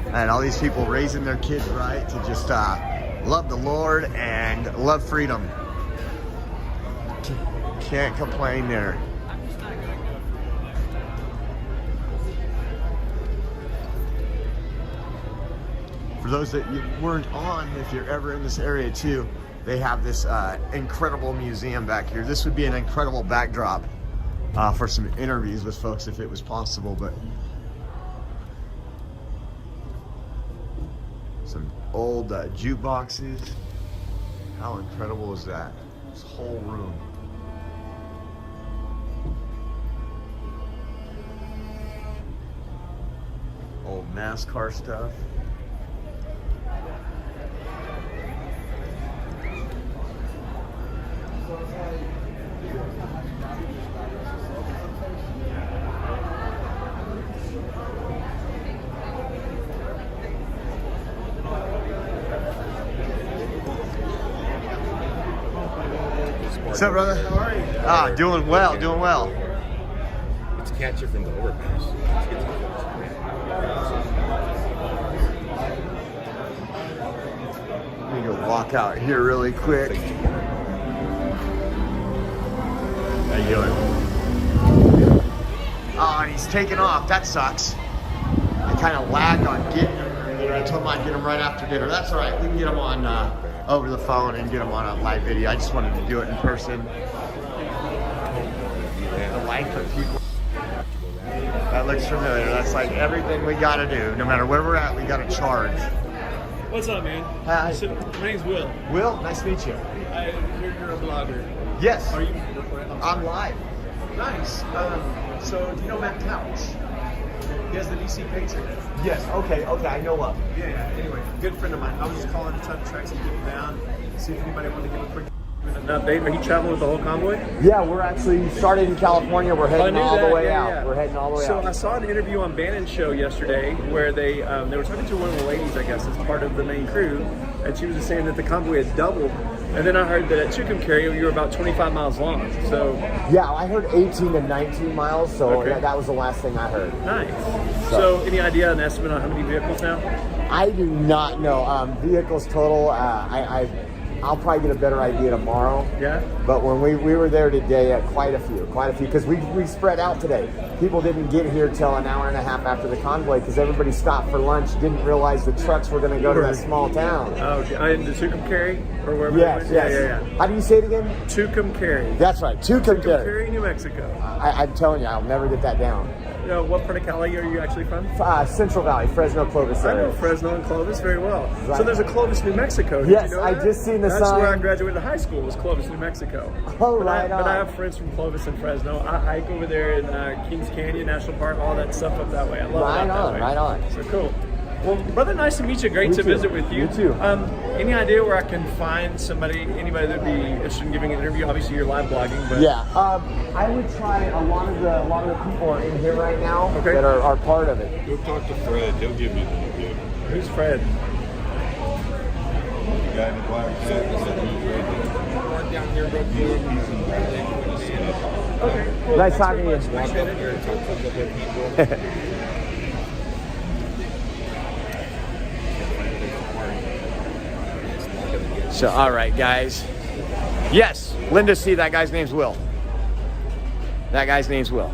And all these people raising their kids right to just love the Lord and love freedom. Can't complain there. For those that you weren't on, if you're ever in this area too, they have this incredible museum back here. This would be an incredible backdrop for some interviews with folks if it was possible, but some old jukeboxes. How incredible is that? This whole room. Old NASCAR stuff. What's up, brother? How are you? Ah, doing well, doing well. Let's catch it from the overpass. Let's get to Let me go walk out here really quick. How you doing? Oh, and he's taking off. That sucks. I kind of lagged on getting him earlier. I told him I'd get him right after dinner. That's all right. We can get him on over the phone and get him on a live video. I just wanted to do it in person. The life of people. That looks familiar. That's like everything we got to do. No matter where we're at, we got to charge. What's up, man? Hi. So, my name's Will. Will, nice to meet you. I hear you're a blogger. Yes. Are you? I'm live. Nice. So, do you know Matt Couch? He has the DC Paints in it. Yes. Okay. I know of. Yeah. Anyway, good friend of mine. I was just calling to try to track some people down, see if anybody wanted to give a quick update. Are you traveling with the whole convoy? Yeah, we're actually started in California. We're heading all the way out. We're heading all the way out. So I saw an interview on Bannon's show yesterday where they were talking to one of the ladies, I guess, as part of the main crew, and she was just saying that the convoy had doubled. And then I heard that at Tucumcari you were about 25 miles long. So yeah, I heard 18 to 19 miles. So that was the last thing I heard. Nice. So any idea, an estimate on how many vehicles now? I do not know. Vehicles total. I'll probably get a better idea tomorrow. Yeah. But when we were there today, quite a few, because we spread out today. People didn't get here till an hour and a half after the convoy because everybody stopped for lunch, didn't realize the trucks were going to go to that small town. Oh, okay. In the Tucumcari or wherever. Yes. Yeah. How do you say it again? Tucumcari. That's right, Tucumcari. Tucumcari, New Mexico. I'm telling you, I'll never get that down. You know, what part of Cali are you actually from? Central Valley, Fresno, Clovis area. I know Fresno and Clovis very well. Right. So there's a Clovis, New Mexico. Did Yes, you know I that? just seen the That's sign. where I graduated high school, was Clovis, New Mexico. Oh, But right on. I have friends from Clovis and Fresno. I hike over there in Kings Canyon National Park, all that stuff up that way. I love it out that way. Right on. So cool. Well, brother, nice to meet you. Great to visit with you. You too. Any idea where I can find anybody that'd be interested in giving an interview? Obviously, you're live blogging, but yeah, I would try. A lot of the people are in here right now that are part of it. Go talk to Fred. He'll give you the interview. Who's Fred? The guy in the black hat said he's right down here. Okay. Cool. Nice talking to you. Walk up here and talk to the people. So, all right, guys. Yes, Linda C. That guy's name's Will. That guy's name's Will.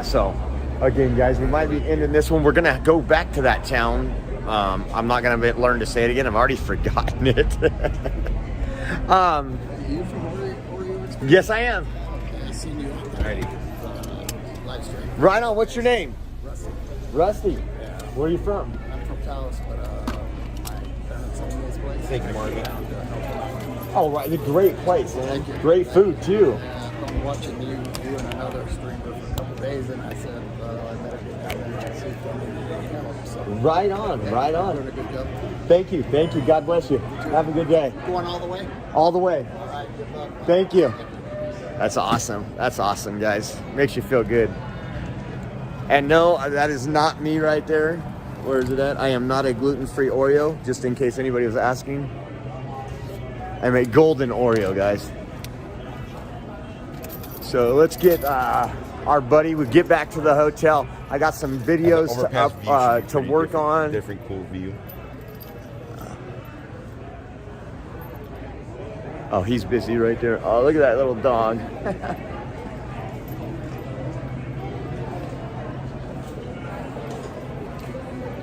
So, again, guys, we might be ending this one. We're going to go back to that town. I'm not going to learn to say it again. I've already forgotten it. Yes, I am. I seen you on live stream. Right on. What's your name? Rusty. Rusty. Yeah. Where are you from? I'm from Taos, but it's on this place. Thank you, Marty. Oh, right. It's a great place, man. Great food, too. I've been watching you and another streamer for a couple days, and I said, I better get out there and see if I'm so, Right on, right on. Doing a good job. Thank you. God bless you. Have a good day. Going all the way? All the way. All right, good luck. Thank you. That's awesome. That's awesome, guys. Makes you feel good. And no, that is not me right there. Where is it at? I am not a gluten-free Oreo, just in case anybody was asking. I'm a golden Oreo, guys. So let's get our buddy. We get back to the hotel. I got some videos to work on. Different cool view. Oh, he's busy right there. Oh, look at that little dog.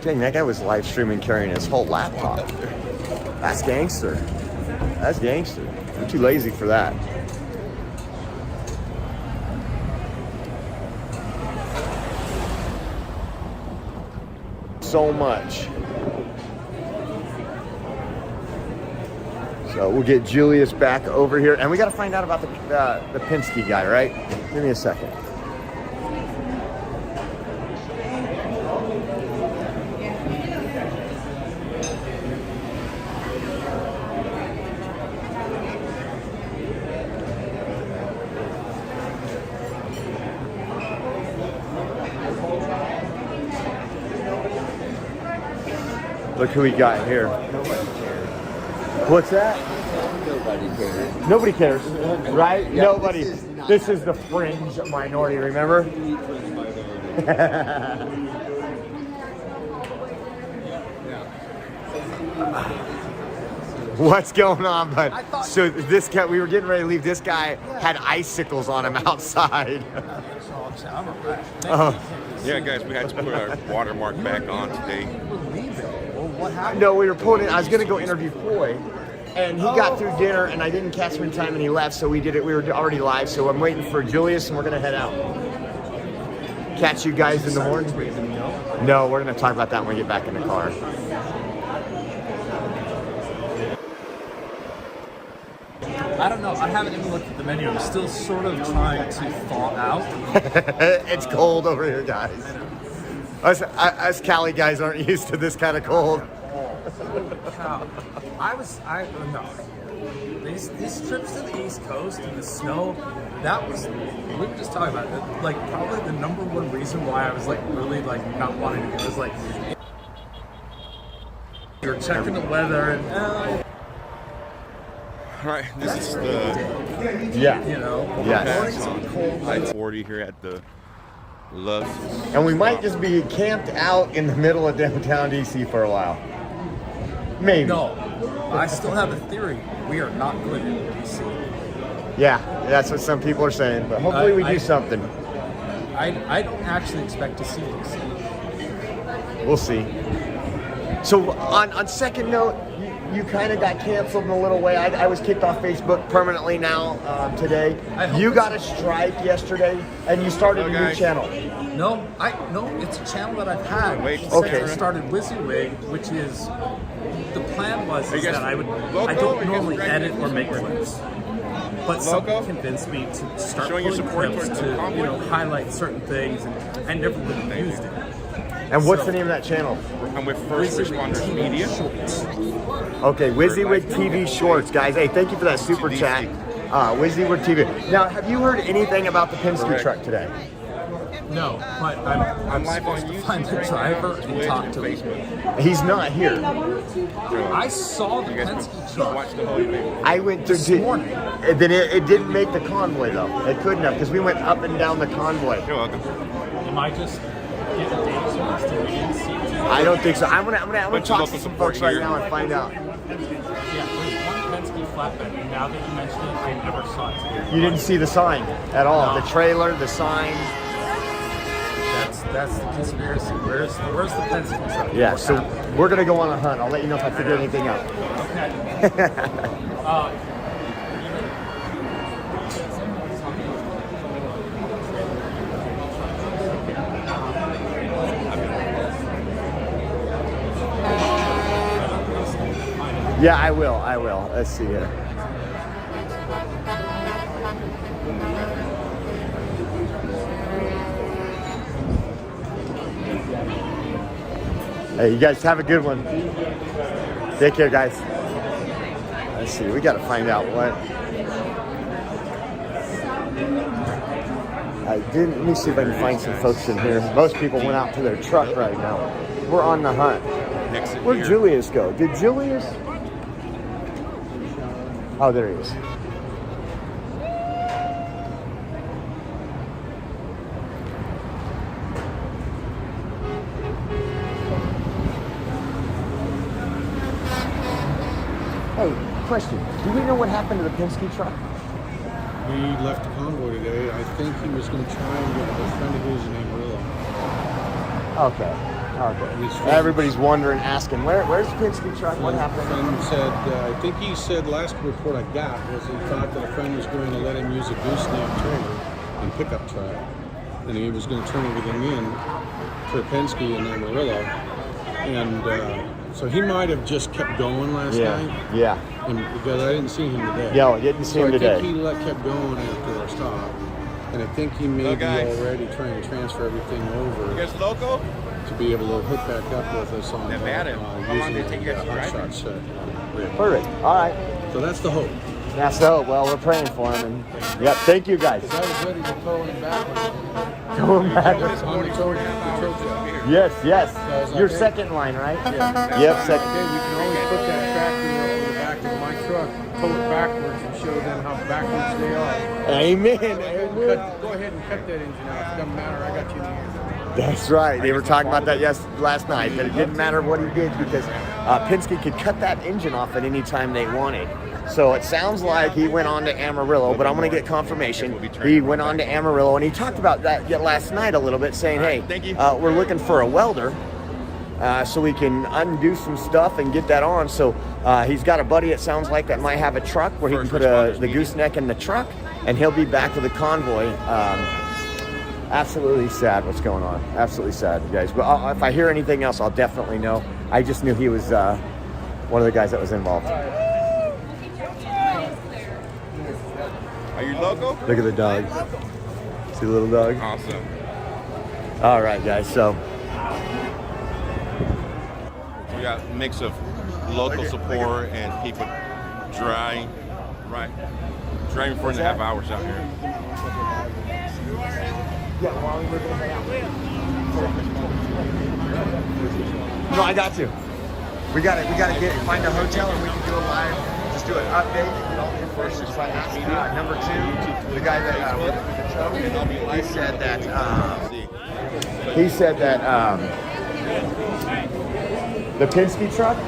Dang, that guy was live streaming carrying his whole laptop. That's gangster. That's gangster. I'm too lazy for that. So much. So we'll get Julius back over here, and we got to find out about the Penske guy, right? Give me a second. Look who we got here. What's that? Nobody cares. Nobody cares, right? Yeah, Nobody. this This is the fringe minority, remember? What's going on, bud? So this guy, we were getting ready to leave. This guy had icicles on him outside. Yeah, guys, we had to put our watermark back on today. No, we were pulling it. I was gonna go interview Foy, and he got through dinner, and I didn't catch him in time, and he left. So we did it. We were already live, so I'm waiting for Julius, and we're gonna head out. Catch you guys in the morning. No, we're gonna talk about that when we get back in the car. I don't know. I haven't even looked at the menu. I'm still sort of trying to thaw out. It's cold over here, guys. Us Cali guys aren't used to this kind of cold. Cow. No. These trips to the East Coast and the snow, that was, we were just talking about it, like probably the number one reason why I was like really like not wanting to go. It was like, you're checking the weather and All right, this is the you know, I-40 here at the Loves. And we might just be camped out in the middle of downtown DC for a while. Maybe. No, I still have a theory. We are not good in DC. Yeah, that's what some people are saying, but hopefully we do something. I don't actually expect to see this. We'll see. So on second note, you kind of got canceled in a little way. I was kicked off Facebook permanently now today. You got a strike yesterday, and you started a new channel. No, it's a channel that I've had since I started WYSIWYG, which is, the plan was that I don't normally edit or make clips. But someone convinced me to start pulling clips to highlight certain things, and I never really used it. And what's the name of that channel? I'm with First Responders Media. Okay, WYSIWYG TV Shorts, guys. Hey, thank you for that super chat. WYSIWYG TV. Now, have you heard anything about the Penske truck today? No, but I'm supposed to find the driver and talk to him. He's not here. I saw the Penske truck. I went through this morning. Then it didn't make the convoy though. It couldn't have because we went up and down the convoy. You're welcome. Am I just getting the dates mixed and we didn't see it? I don't think so. I'm gonna talk to some folks right now and find out. Yeah, there's one Penske flatbed, and now that you mention it, I never saw it. You didn't see the sign at all. The trailer, the sign. That's the conspiracy. Where's the Penske truck? Yeah, so we're gonna go on a hunt. I'll let you know if I figure anything out. Okay. Yeah, I will. Let's see here. Hey, you guys have a good one. Take care, guys. Let's see. We got to find out what. Let me see if I can find some folks in here. Most people went out to their truck right now. We're on the hunt. Where'd Julius go? Did Julius? Oh, there he is. Hey, question. Do we know what happened to the Penske truck? He left the convoy today. I think he was going to try and get a friend of his named Amarillo. Okay. Everybody's wondering, asking, where's the Penske truck? What happened? Friend said, I think he said last report I got was he thought that a friend was going to let him use a gooseneck trailer and pickup truck, and he was going to turn everything in for Penske in Amarillo, and so he might have just kept going last night. Yeah. And because I didn't see him today. Yeah, I didn't see him today. I think he kept going after our stop, and I think he may be already trying to transfer everything over. You guys local? To be able to hook back up with us on Nevada. How long did it take you guys to drive? Perfect. All right. So that's the hope. That's the hope. Well, we're praying for him. And yep. Thank you, guys. I was ready to throw him back. Going back. Yes. Your second line, right? Yeah. Yep. Second. Okay, we can always put that tractor over the back of my truck, tow it backwards and show them how backwards they are. Amen. Go ahead and cut that engine out. It doesn't matter. I got you in the air. That's right. They were talking about that last night, that it didn't matter what he did because Penske could cut that engine off at any time they wanted. So it sounds like he went on to Amarillo, but I'm going to get confirmation. He went on to Amarillo, and he talked about that last night a little bit, saying, hey, we're looking for a welder so we can undo some stuff and get that on. So he's got a buddy, it sounds like, that might have a truck where he can put the gooseneck in the truck, and he'll be back with a convoy. Absolutely sad what's going on. Absolutely sad, you guys. But if I hear anything else, I'll definitely know. I just knew he was one of the guys that was involved. Are you local? Look at the dog. See the little dog? Awesome. All right, guys. So we got a mix of local support and people driving 4.5 hours out here. No, I got you. We gotta find a hotel and we can do a live. Just do an update. Get all the information right now. Number 2, the guy that with the truck, he said that the Penske truck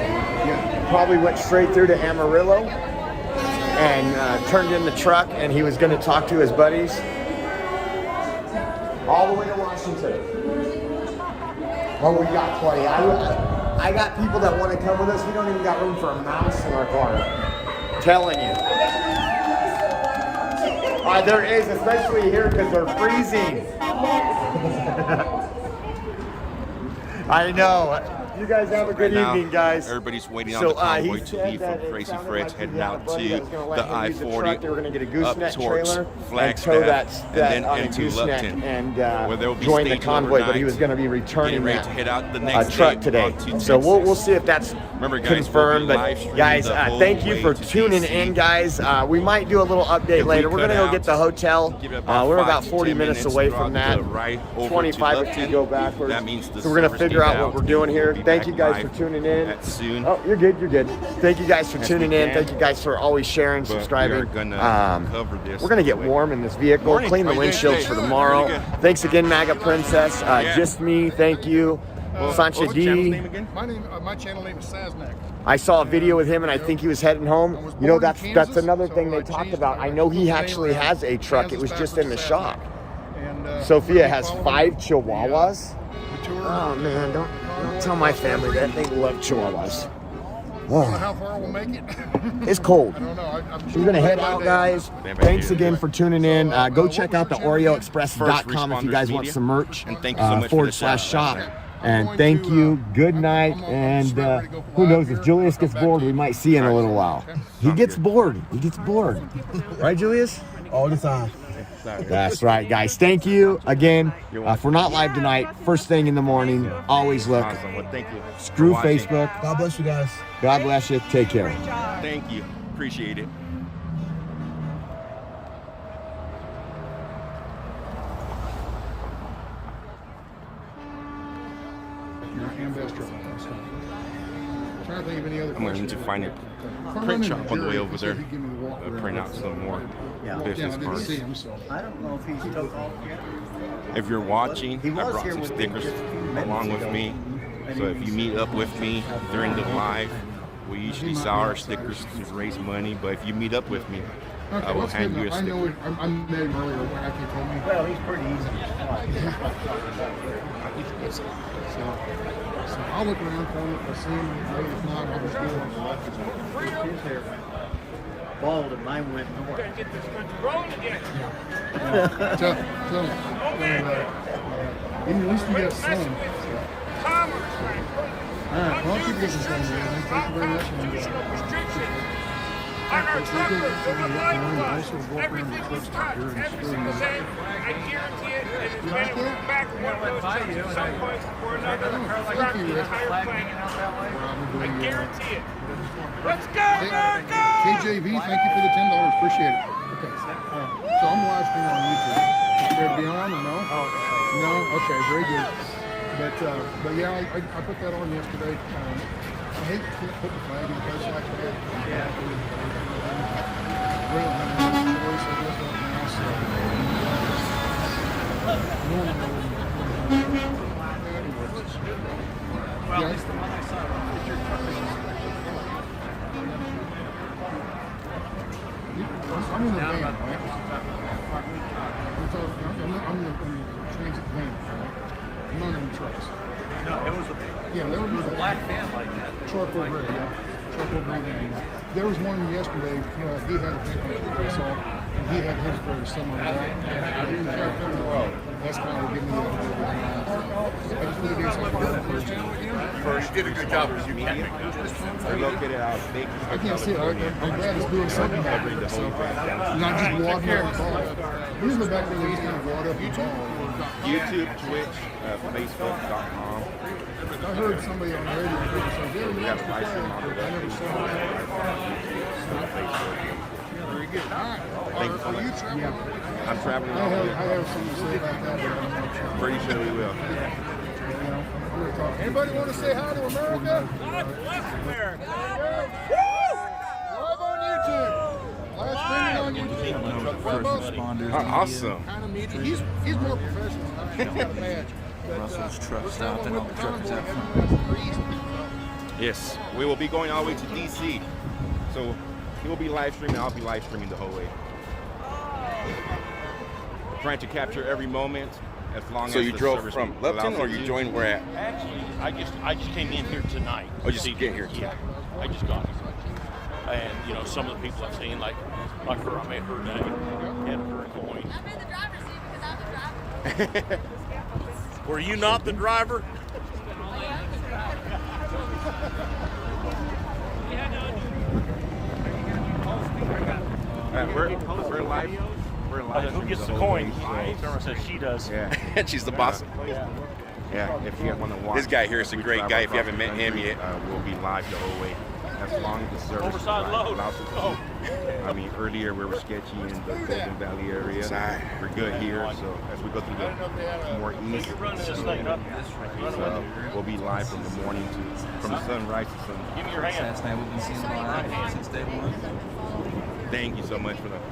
probably went straight through to Amarillo and turned in the truck, and he was going to talk to his buddies all the way to Washington. Oh, we got plenty. I got people that want to come with us. We don't even got room for a mouse in our car. I'm telling you. There is, especially here because they're freezing. I know. You guys have a good evening, guys. Everybody's waiting on the convoy to leave from Crazy Fred's, heading out to the I-40, they were going to get a up gooseneck towards trailer Flagstaff, and and then on a into gooseneck Lupton, and where they'll be join the staging convoy, but he overnight, was going to be returning ready that to head out the next truck day today. onto So we'll Texas. see if that's Remember, guys, confirmed. we'll be But live streaming guys, the whole thank you way for to tuning DC. in, guys. We might do a little update later. We're going to go get the hotel. We're about 40 minutes away from that. 25 if you go backwards. That means the so we're going to servers figure need out what we're doing here. We'll be Thank back you guys live for tuning in. Soon. Oh, you're good. Thank you guys for Yes, tuning we in. can. Thank you guys for always sharing, But we subscribing. are gonna cover this We're going to get anyway. warm in this vehicle. Morning. Clean the How you doing windshields today? for Good. tomorrow. Really good. Thanks again, MAGA Princess. Just me. Thank you. Sancha what's the channel's D. name again? My channel name is Saznak. I saw a video with him, and I think he was heading home. You know, that's another thing they talked about. I know he actually has a truck. It was just in the shop. Sophia has 5 Chihuahuas. Oh man, don't tell my family that. They love Chihuahuas. I don't know how far we'll make it. It's cold. I don't know. We're gonna head out, guys. Thanks again for tuning in. Go check out the OreoExpress.com if you guys want some merch. And thank you so much for the shout-out. /shop. And thank you. Good night. And who knows, if Julius gets bored, we might see you in a little while. He gets bored. Right, Julius? All the time. That's right, guys. Thank you again. If we're not live tonight, first thing in the morning, always look. Awesome. Well, thank you. Screw for watching. Facebook. God bless you guys. God bless you. Take care. Thank you. Appreciate it. Trying to think of any other I'm going to find a print shop on the way over there. Print out some more business cards. I don't know if he's took off yet. If you're watching, He I was brought here some with me stickers just a few minutes along with ago. me. So if you meet up with me during the live, we usually sell our stickers to raise money. But if you meet up with me, I will hand you a I know sticker. I met him earlier after he told me. Well, he's pretty easy. So I'll look around for him. If I see him, maybe if not, I'll just go. His hair bald and mine went north. Tell him. At least we got sun. All right, well, I'll keep this going. Thank you very much. On our truckers, for the life of us, everything was touched. Everything was safe. I guarantee it. And it's been back one of those trucks at some point or another. Throughout the entire planet. I guarantee it. Let's go, America! KJV, thank you for the $10. Appreciate it. Okay. So I'm live streaming on YouTube. Is there be on or no? No? Okay, very good. But yeah, I put that on yesterday. I hate to put the flag in the post like that. Yeah. Well, at least the one I saw on your truck is I'm in the van, right? I'm in the transit van, right? I'm not in the trucks. No, it was it was a black van like that. Charcoal gray, yeah. Charcoal gray van. There was one yesterday, he had a pickup I saw, and he had his very similar to that. That's kind of giving me I just put it in some First, you did a good job. They're located out of Baker. I can't see it. I'm glad it's doing something back there. So, not just walking up the ball. Usually back there, they used to walk up the ball. YouTube, Twitch, Facebook.com. I heard somebody on the radio say, we have a live stream on I never saw it. Very good. Are you traveling? Yeah. I'm traveling all I week. have something to say about that, but I'm not sure. Pretty sure we will. Anybody want to say hi to America? Live on YouTube. Live streaming on YouTube. Awesome. Kind of media. He's more professional than I am. Not bad. Russell's truck stopped and all the truckers out front. Yes, we will be going all the way to DC. So he will be live streaming. I'll be live streaming the whole way. Trying to capture every moment as long So as you the drove service from allows Lupton, or me you to. joined where at? Actually, I just came in here tonight. Oh, just get here. Yeah, I just got here. And you know, some of the people I've seen, like her, I met her today, had her coin. I'm in the driver's seat because I'm the driver. Were you not the driver? We're live. We're live. Who gets the coin? Someone says she does. Yeah. She's the boss. Yeah, if you want to watch. This guy here is a great guy. If you haven't met him yet, we'll be live the whole way. As long as the service Oversized load. allows us to. I mean, earlier we were sketchy in the Golden Valley area. We're good here, so as we go through the more east, so we'll be live from the morning from the sunrise to sunset. Give me your hand. Last night we've been seeing live since day one. Thank you so much for that.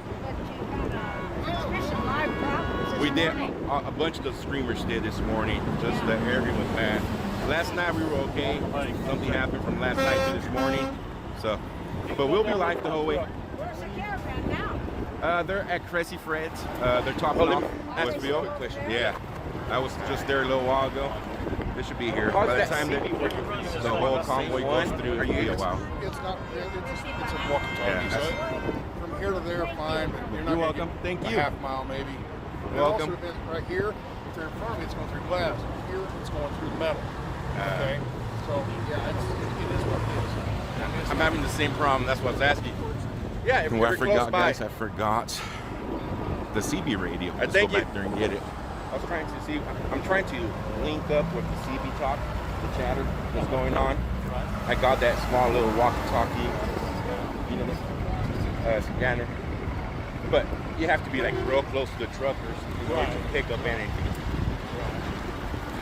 We did, a bunch of the streamers did this morning, just the area was bad. Last night we were okay. Something happened from last night to this morning. So, but we'll be live the whole way. Where's the caravan now? They're at Cressy Fred's. They're topping off Westfield. Yeah, I was just there a little while ago. They should be here. By the time that the whole convoy goes through, it'll be a while. It's not. It's a walkie-talkie. So from here to there, fine. But you're not You're welcome. Thank you. A half mile maybe. You're welcome. Also, right here, if they're in front of me, it's going through glass. Here, it's going through the metal. Okay. So yeah, it is what it is. I'm having the same problem. That's what I was asking. Yeah, if Oh, you're I close forgot, by. guys. I forgot the CB radio. I Let's think go back there and get it. I was trying to see. I'm trying to link up with the CB talk, the chatter that's going on. I got that small little walkie-talkie, scanner, but you have to be like real close to the truckers in order to pick up anything.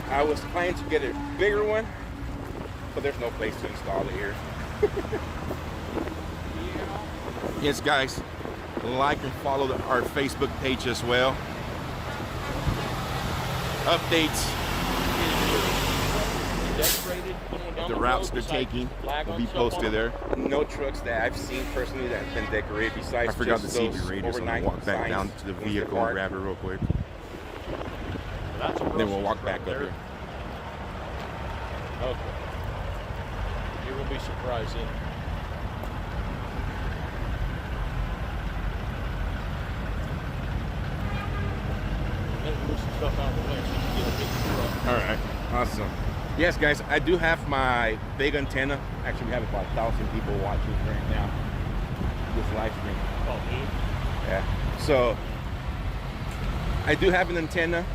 I was planning to get a bigger one, but there's no place to install it here. Yes, guys, like and follow our Facebook page as well. Updates, the routes they're taking will be posted there. No trucks that I've seen personally that have been decorated besides I forgot the just CB those radio, so I'm overnight gonna walk back signs down to the once they're vehicle and parked. grab it real quick. That's a Then we'll Russell's walk truck back up there. here. Okay. You will be surprised then. Maybe move some stuff out of the way so you can get a big truck. All right, awesome. Yes, guys, I do have my big antenna. Actually, we have about 1,000 people watching right now. This live stream. Oh, dude. Yeah. So I do have an antenna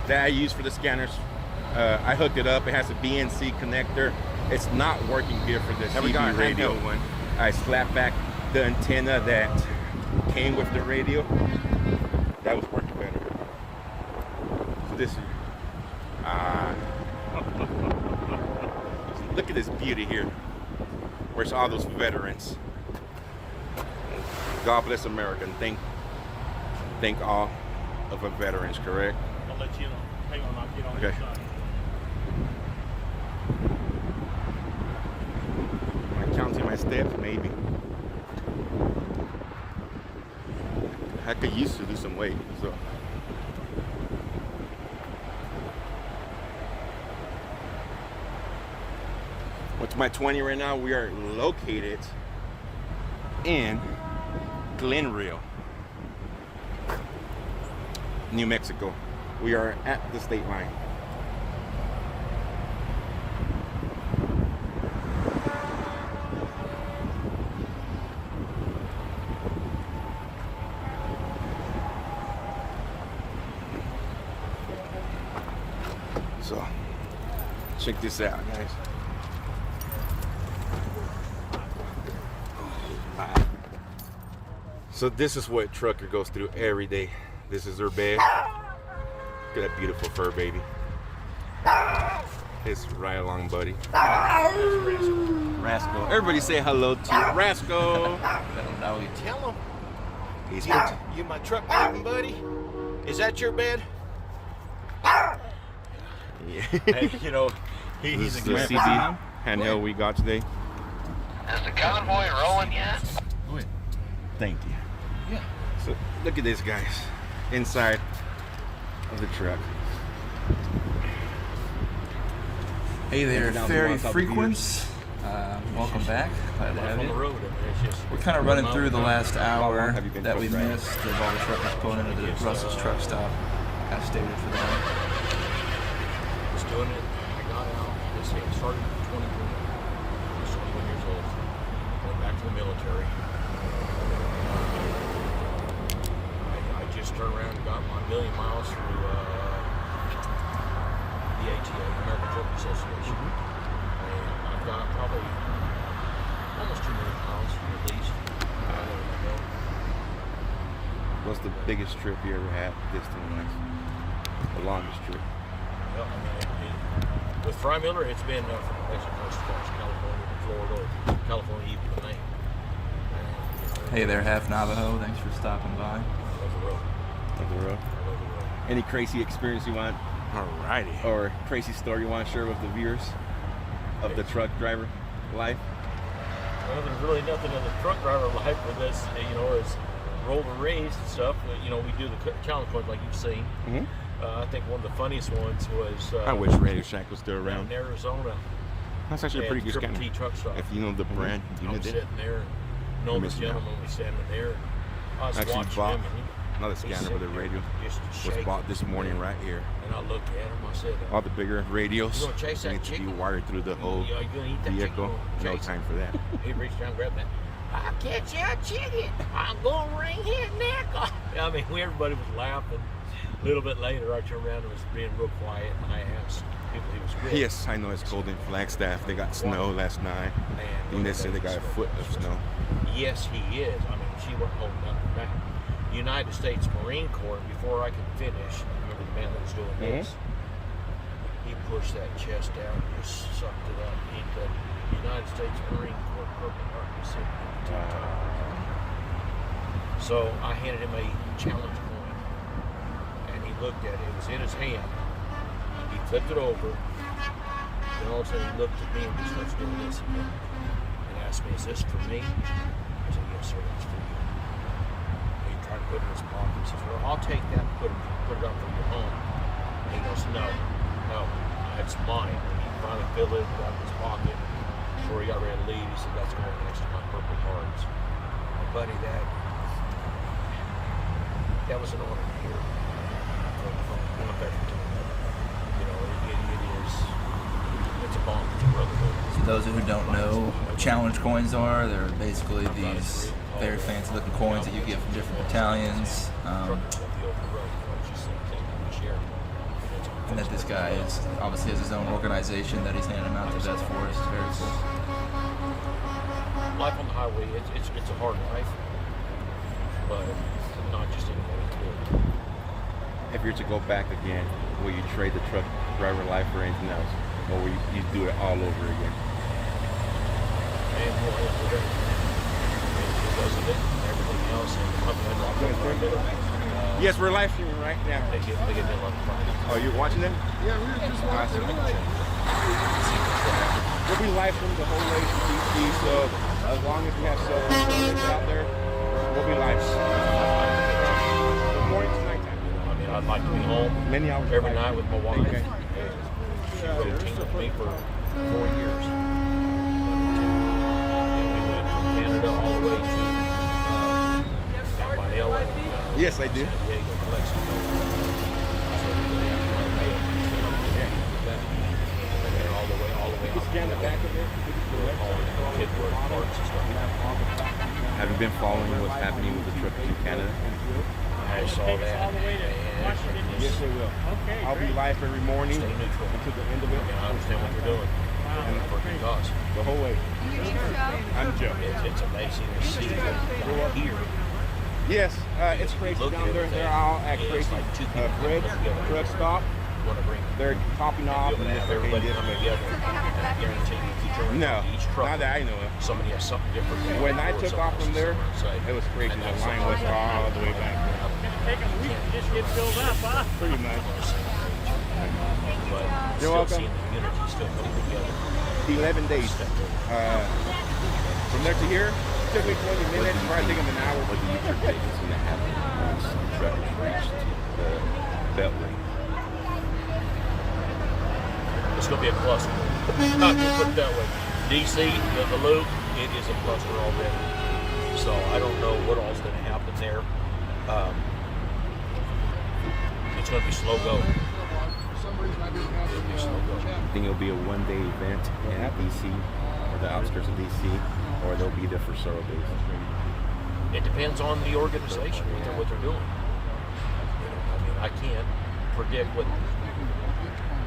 that I use for the scanners. I hooked it up. It has a BNC connector. It's not working good for the CB radio one. I slapped back the antenna that came with the radio. That was working better. So this is look at this beauty here. Where's all those veterans? God bless America, and thank all of our veterans, correct? I'll let you know. Hang on, I'll get on your Okay. side. Am I counting my steps? Maybe. I could use to do some weight, so. What's my 20 right now? We are located in Glenrio, New Mexico. We are at the state line. So, check this out, guys. So this is what trucker goes through every day. This is their bed. Look at that beautiful fur baby. It's right along, buddy. Rascal. Everybody say hello to Rascal. Now you tell him. He's You my truck driving buddy? Is that your bed? Yeah. Hey, you know, This he's is a the good CD handheld we got today. Is the convoy rolling yet? Thank you. Yeah. So look at this, guys. Inside of the truck. Hey there, $10,000 Ferry off the Frequents. Welcome back. Glad to have on the you. road. We're kind of running through the last hour have you been that we truck driving? missed of all the truckers pulling into the Russell's truck stop. Kind of stayed for the night. Was doing it. I got out. This thing started at 21. I was 21 years old. Went back to the military. I just turned around and got my 1,000,000 miles through the ATA, American Trucking Association. And I've got probably almost 2 million miles at least. What's the biggest trip you ever had distance-wise? The longest trip? Well, I mean, with Fry Miller, it's been from Mexico as far as California to Florida, or California even to Maine. Hey there, Half Navajo. Thanks for stopping by. Love the road. Of the road. Any crazy experience you want? Alrighty. Or crazy story you want to share with the viewers of the truck driver life? Well, there's really nothing in the truck driver life with this, you know, as roll the race and stuff. You know, we do the challenge points like you've seen. I think one of the funniest ones was. I wish Radio Shack was still around. In Arizona. That's actually a pretty good Triple scanner. T truck stop. If you know the brand, you I'm know it. sitting there, know the missing out. gentleman was standing there. I was Actually watching bought him. And another he's scanner sitting for the there radio. just Was shaking. bought this morning right here. And I looked at him. I said, All the bigger radios You gonna chase that need to be chicken? wired through the whole You gonna eat that vehicle. chicken? No Chase time for that. He reached down and grabbed that. I'll catch you a chicken. I'm going to wring his neck off. I mean, everybody was laughing. A little bit later, I turned around and was being real quiet, and I asked people he was with. Yes, I know it's cold in Flagstaff. They got snow last night. And they said they got a foot of snow. Yes, he is. I mean, she wasn't holding nothing back. United States Marine Corps, before I could finish, remember the man that was doing this? He pushed that chest out and just sucked it up. He said, United States Marine Corps, Purple Heart recipient. So I handed him a challenge coin, and he looked at it. It was in his hand. He flipped it over. Then all of a sudden he looked at me and he starts doing this again, and asked me, "Is this for me?" I said, "Yes, sir, that's for you." And he tried to put it in his pocket. He says, "Well, I'll take that and put it up for your home." And he goes, "No, that's mine." And he finally filled it, got in his pocket. Before he got ready to leave, he said, "That's going next to my Purple Hearts." My buddy, that was an honor to hear from a veteran. You know, it's a bond, it's a brotherhood. So those who don't know what challenge coins are, they're basically these very fancy looking coins that you get from different battalions. And that this guy is obviously has his own organization that he's handing them out to vets for. It's very cool. Life on the highway, it's a hard life, but not just anybody can do it. If you're to go back again, will you trade the truck driver life for anything else? Or will you do it all over again? And more because of it, everything else. Yes, we're live streaming right now. They get Oh, you're watching them? Yeah, we were just watching. We'll be live streaming the whole way to DC, so as long as we have service out there, we'll be live. From morning to nighttime. I mean, I'd like to be home many hours every night with my wife. Okay. She rotated with me for 4 years. And we went from Canada all the way to down by LA. Yes, I do. San Diego, Mexico. All the way out. Scan the back of it. Have you been following what's happening with the trip to Canada? I saw that. Yes, I will. I'll be live every morning Stay neutral until the end of it. I understand what you're doing. And for cause. The whole way. I'm Joe. It's amazing to see that here. Yes, it's crazy down there. They're all at crazy bread truck stop. They're topping off and everybody coming together. And I guarantee you, if you turn No, each truck, not that I know of. somebody has something different. When I took off from there, it was crazy. The line was all the way back. Just get filled up, huh? Pretty much. But You're still welcome. seeing the unity still coming together. 11 days. From there to here, it took me 20 minutes. Probably take them an hour. What do you predict is going to happen once the truckers reach the Beltway? It's going to be a cluster. Not to put it that way. DC, the loop, it is a cluster already. So I don't know what all's going to happen there. It's going to be slow go. I think it'll be a one-day event in DC or the outskirts of DC, or they'll be there for several days. It depends on the organization, what they're doing. I mean, I can't predict what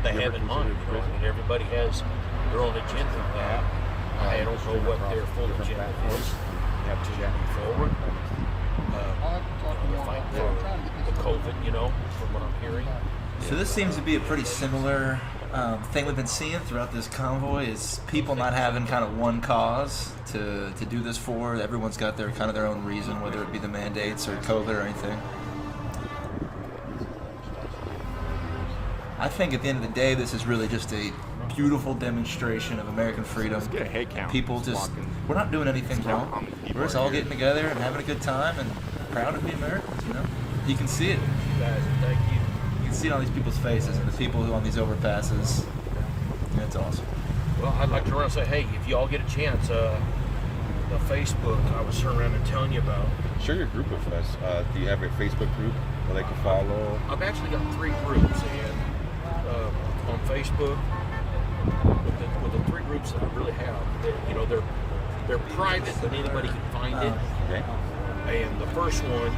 they have in mind. I mean, everybody has their own agenda. I don't know what their full agenda is to move forward. They're fighting for the COVID, from what I'm hearing. So this seems to be a pretty similar thing we've been seeing throughout this convoy is people not having kind of one cause to do this for. Everyone's got their kind of their own reason, whether it be the mandates or COVID or anything. I think at the end of the day, this is really just a beautiful demonstration of American freedom. Let's get a head count. People we're not doing anything wrong. We're just all getting together and having a good time and proud to be Americans, You can see it. Guys, thank you. You can see it on these people's faces and the people who on these overpasses. It's awesome. Well, I'd like to run and say, hey, if you all get a chance, the Facebook I was surrounded telling you about. Share your group with us. Do you have a Facebook group where they can follow? I've actually got 3 groups, and on Facebook, with the 3 groups that I really have, they're private, but anybody can find it. Okay. And the first one.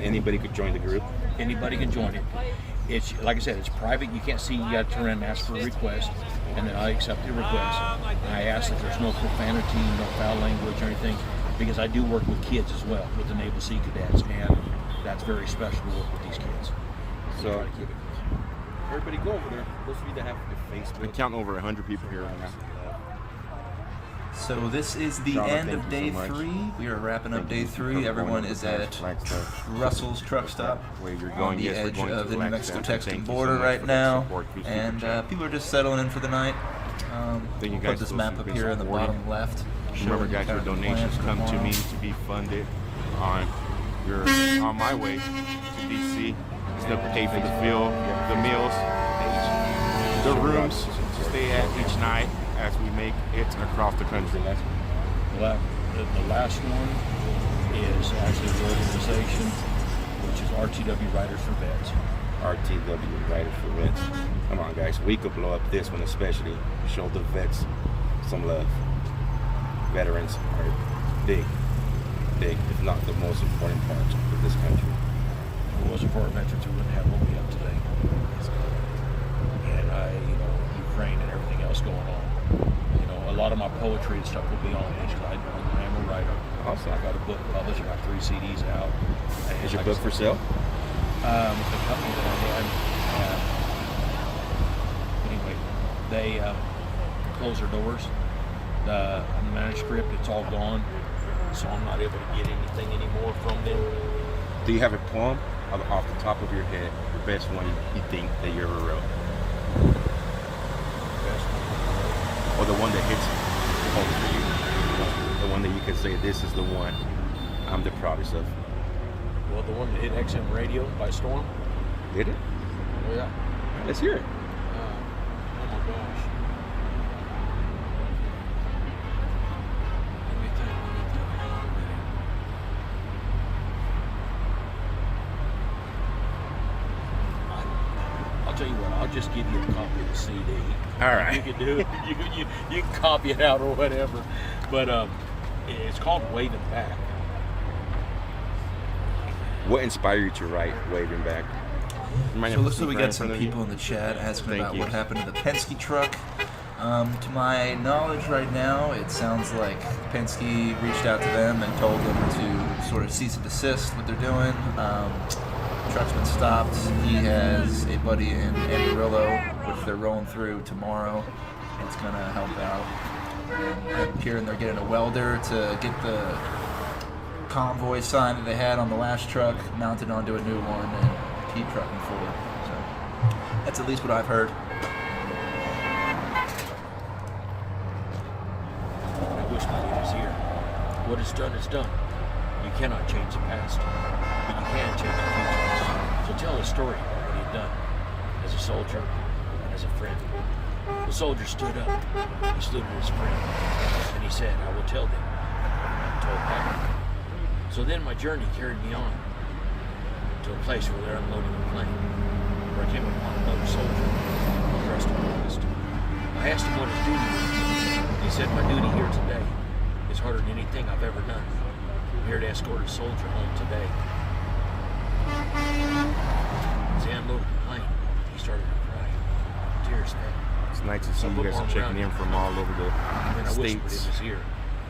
Anybody could join the group? Anybody can join it. It's like I said, it's private. You can't see. You got to turn around and ask for a request, and then I accept the request. I ask that there's no profanity, no foul language or anything, because I do work with kids as well, with the Naval Sea Cadets, and that's very special to work with these kids. So everybody go over there. Those of you that have a Facebook. We're counting over 100 people here right now. So this is the end of day 3. We are wrapping up day 3. Everyone is at Russell's truck stop on the edge of the New Mexico-Texas border right now, and people are just settling in for the night. We'll put this map up here in the bottom left. Remember, guys, your donations come to me to be funded on my way to DC. It's to pay for the fuel, the meals, the rooms to stay at each night as we make it across the country. The last one is actually the organization, which is RTW Riders for Vets. RTW Riders for Vets. Come on, guys. We could blow up this one especially. Show the vets some love. Veterans are big, if not the most important part of this country. If it wasn't for our veterans, we wouldn't have what we have today. And Ukraine and everything else going on. A lot of my poetry and stuff will be on it. I am a writer. Also, I got a book published. I got 3 CDs out. Is your book for sale? The company that I had, anyway, they closed their doors. The manuscript, it's all gone, so I'm not able to get anything anymore from them. Do you have a poem off the top of your head, the best one you think that you ever wrote? Or the one that hits home for you? The one that you can say, this is the one I'm the proudest of. Well, the one that hit XM radio by storm. Did it? Oh, yeah. Let's hear it. Oh my gosh. Let me think. I'll tell you what, I'll just give you a copy of the CD. All right. You can do it. You can copy it out or whatever. But it's called Waving Back. What inspired you to write Waving Back? So it looks like we got some people in the chat asking about what happened to the Penske truck. To my knowledge right now, it sounds like Penske reached out to them and told them to sort of cease and desist what they're doing. The truck's been stopped. He has a buddy in Amarillo, which they're rolling through tomorrow. It's going to help out. And I'm hearing they're getting a welder to get the convoy sign that they had on the last truck mounted onto a new one and keep trucking forward. So that's at least what I've heard. I wish my dad was here. What is done is done. You cannot change the past, but you can change the future. So tell a story about what he'd done as a soldier and as a friend. The soldier stood up. He saluted his friend, and he said, "I will tell them." I told Papa. So then my journey carried me on to a place where they're unloading a plane, where I came upon another soldier dressed in August. I asked him what his duty was. He said, "My duty here today is harder than anything I've ever done. I'm here to escort a soldier home today." As he unloaded the plane, he started to cry. Tears fell. It's nice to see you guys are checking in from all over the states,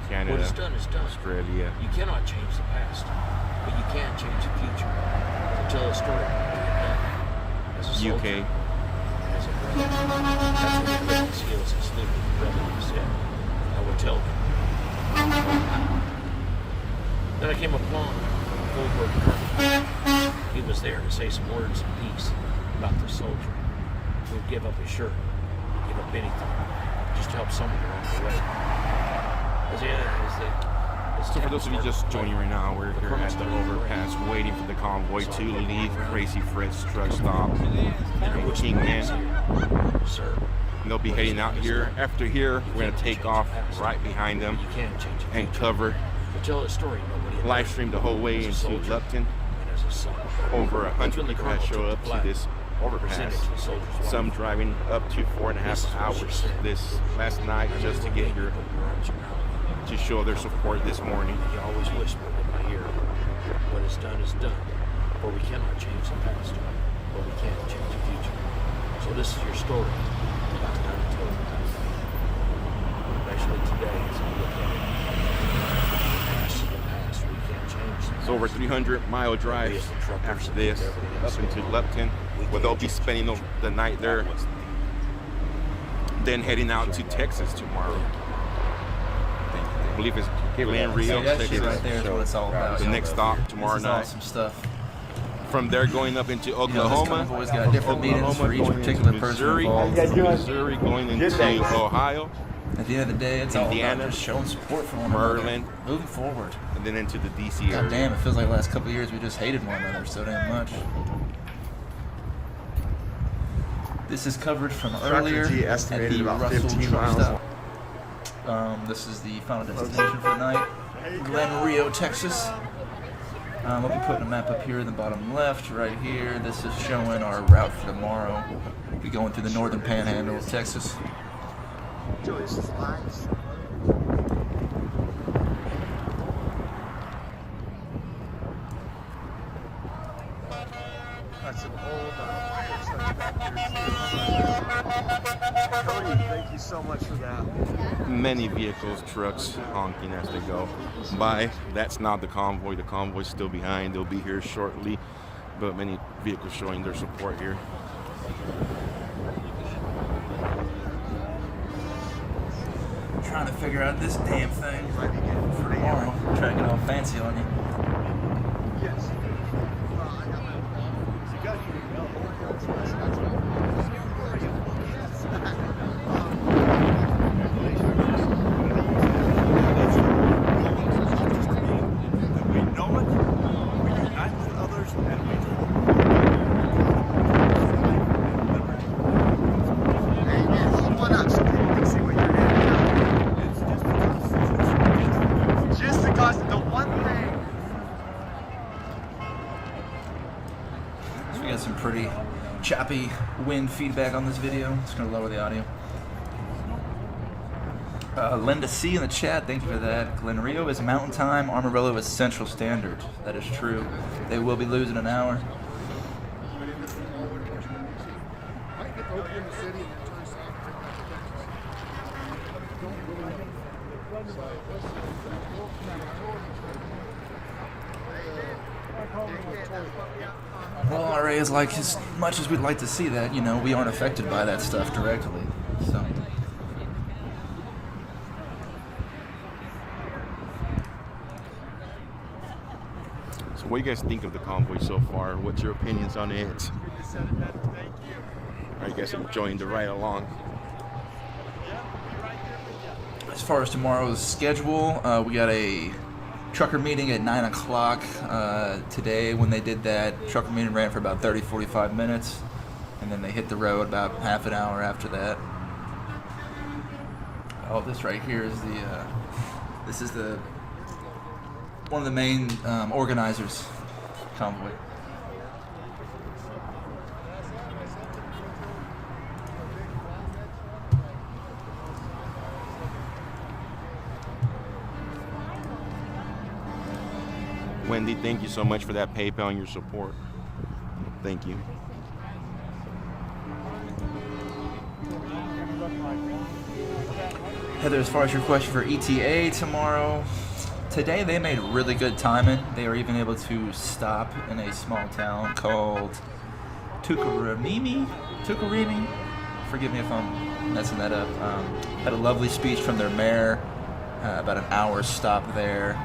Canada, what is done is done. Australia. You cannot change the past, but you can change the future. So tell a story about what you've done as a soldier, UK. and as a brother. That's when he lifted his heels and saluted the brother and said, "I will tell them." Then I came upon a full-bird colonel. He was there to say some words of peace about the soldier who would give up his shirt, give up anything, just to help someone along the way. So for those of you just joining right now, we're here at the overpass waiting for the convoy to leave Crazy Fred's truck stop in Kingman. And they'll be heading out here. After here, we're going to take off right behind them and cover, live stream the whole way into Lupton. Over 100 people have showed up to this overpass. Some driving up to 4.5 hours this last night just to get here to show their support this morning. He always whispered in my ear, "What is done is done, for we cannot change the past, but we can change the future." So this is your story about the untold past. Especially today as we look at it. The past, we can't change the past. It's over 300-mile drive after this up into Lupton, where they'll be spending the night there, then heading out to Texas tomorrow. I believe it's Glenrio, Texas. Right there is what it's all about. The next stop tomorrow night. Awesome stuff. From there, going up into Oklahoma. This convoy's got different meetings for each particular person involved. Missouri, going into Ohio. At the end of the day, it's all Indiana, about just showing support for one Maryland, another, moving forward. And then into the DC area. God damn, it feels like the last couple of years we just hated one another so damn much. This is coverage from earlier at the Russell truck stop. This is the final destination for the night, Glenrio, Texas. I'll be putting a map up here in the bottom left, right here. This is showing our route for tomorrow. We'll be going through the northern panhandle of Texas. That's an old fire stuff back there. Cody, thank you so much for that. Many vehicles, trucks honking as they go by. That's not the convoy. The convoy's still behind. They'll be here shortly. but many vehicles showing their support here. I'm trying to figure out this damn thing for tomorrow. Try to get all fancy on you. Yes. Pretty choppy wind feedback on this video. Just gonna lower the audio. Linda C in the chat, thank you for that. Glenrio is Mountain Time, Amarillo is Central Standard. That is true. They will be losing an hour. Well, RA is like, as much as we'd like to see that, you know, we aren't affected by that stuff directly, so. So what do you guys think of the convoy so far? What's your opinions on it? Are you guys enjoying the ride along? As far as tomorrow's schedule, we got a trucker meeting at 9 o'clock today. When they did that, trucker meeting ran for about 30-45 minutes, and then they hit the road about half an hour after that. Oh, this right here is the one of the main organizers, convoy. Wendy, thank you so much for that PayPal and your support. Thank you. Heather, as far as your question for ETA tomorrow, today they made really good timing. They were even able to stop in a small town called Tukarimi. Forgive me if I'm messing that up. Had a lovely speech from their mayor, about an hour stop there.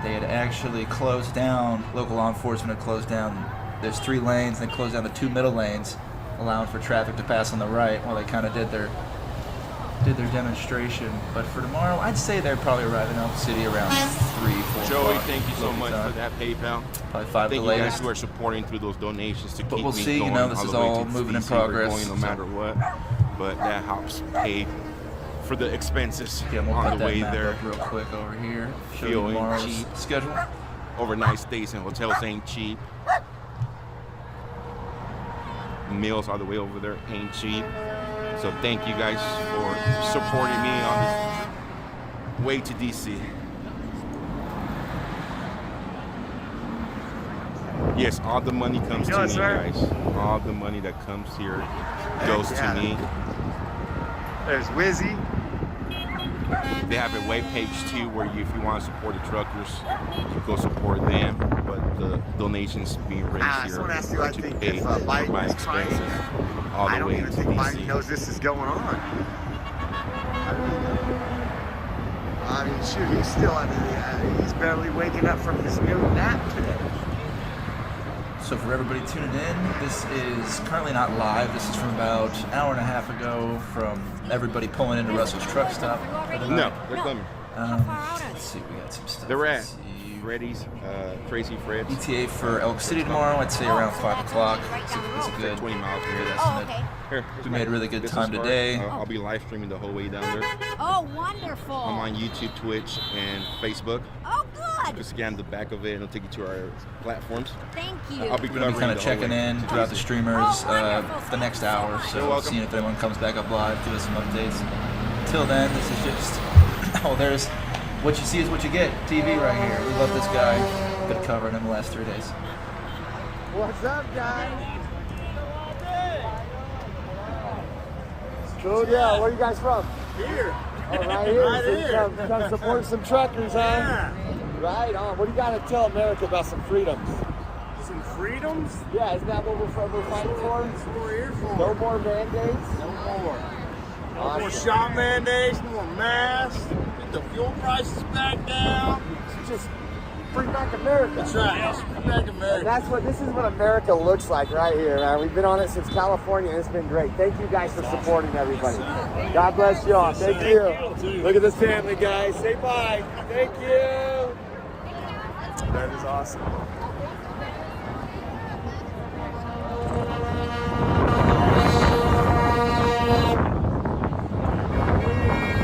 They had actually closed down, local law enforcement had closed down, there's 3 lanes, and they closed down the 2 middle lanes, allowing for traffic to pass on the right while they kind of did their demonstration. But for tomorrow, I'd say they're probably arriving in Elk City around 3-4 Joey, o'clock. thank you so much for that PayPal. Probably 5 Thank the you latest. guys who are supporting through those donations to But keep we'll me see, going. you know, this is the way all to moving in DC. We're progress, going no so. matter what. But that helps pay for the expenses Yeah, we'll on put the that way map there. up real quick over here. Show you Fuel ain't tomorrow's cheap. schedule. Overnight stays and hotels ain't cheap. Meals all the way over there ain't cheap. So thank you guys for supporting me on this way to DC. Yes, all the money comes to me, guys. All the money that comes here goes to me. There's Wizzy. They have a web page too where if you want to support the truckers, you go support them. But the donations being raised here Someone asked you, I to think, pay if for Biden my is trying. expenses all I the don't way even to think Biden DC. knows this is going on. I mean, shoot, he's still, he's barely waking up from his new nap today. So for everybody tuning in, this is currently not live. This is from about an hour and a half ago from everybody pulling into Russell's truck stop. No, they're coming. Let's see, we got some stuff. They're at Freddy's, Crazy Fred's. ETA for Elk City tomorrow, I'd say around 5 o'clock. It's a good 20 miles from here. estimate. Here, We made a really good business time card. today. I'll be live streaming the whole way down there. Oh, wonderful. I'm on YouTube, Twitch, and Facebook. Oh, You good. can scan the back of it and it'll take you to our platforms. Thank you. I'll be We're going to be kind of checking in throughout the streamers for the next hour. So seeing if anyone comes back up live, give us some updates. Until then, this is just, oh, there's, what you see is what you get. TV right here. We love this guy. Been covering him the last 3 days. What's up, guys? Cool deal. Where are you guys from? Here. Oh, right here. Right So here. you come support some truckers, huh? Yeah. Right on. What do you got to tell America about some freedoms? Just and freedoms? Yeah, isn't that what we're fighting for? That's what we're here for. No more mandates? No more. No Awesome. more shop mandates, no more masks. Get the fuel prices back down. Just bring back America. That's right. Yes, bring back America. And this is what America looks like right here, man. We've been on it since California, and it's been great. Thank you guys for supporting everybody. God bless you all. Thank you. Look at this family, guys. Say bye. Thank you. That is awesome.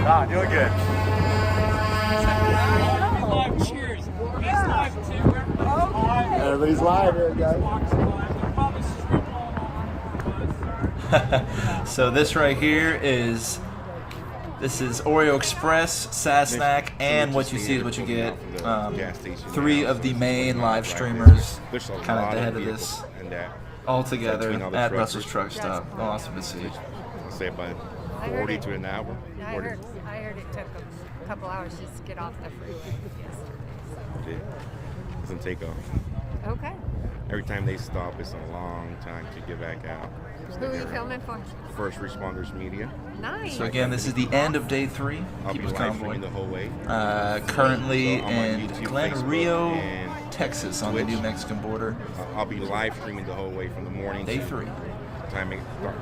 Ah, doing good. Cheers. He's live too. Everybody's live here, guys. So this right here is Oreo Express, Sad Snack, and what you see is what you get. 3 of the main live streamers kind of at the head of this all together at Russell's Truck Stop. Awesome to see. Say about 40 to an hour. I heard it took a couple hours just to get off the freeway. It doesn't take off. Okay. Every time they stop, it's a long time to get back out. Who are you filming for? First Responders Media. Nice. So again, this is the end of day 3. I'll be People's live Convoy. streaming the whole way. Currently So I'm on in YouTube, Glenrio, Facebook, Texas, on the New Mexican border. I'll be live streaming the whole way from the morning. Day to 3. Time it dark.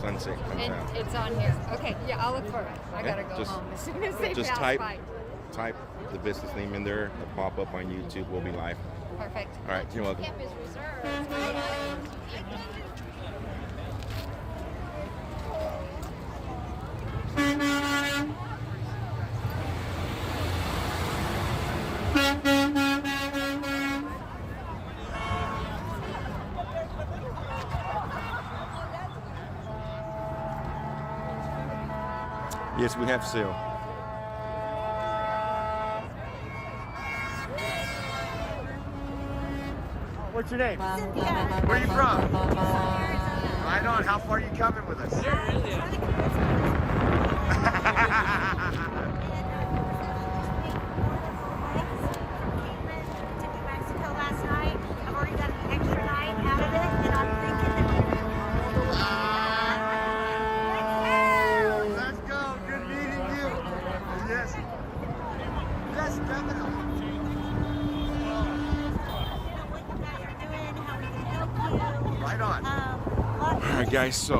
Sunset comes And out. it's on here. Okay, yeah, I'll look for it. I gotta go home as soon as they just pass type by. the business name in there. It'll pop up on YouTube. We'll be live. Perfect. All right, you're welcome. Yes, we have sale. What's your name? Where are you from? Right on. How far are you coming with us? Let's go. Good meeting you. Yes. Yes, definitely. Right on. All right, guys. So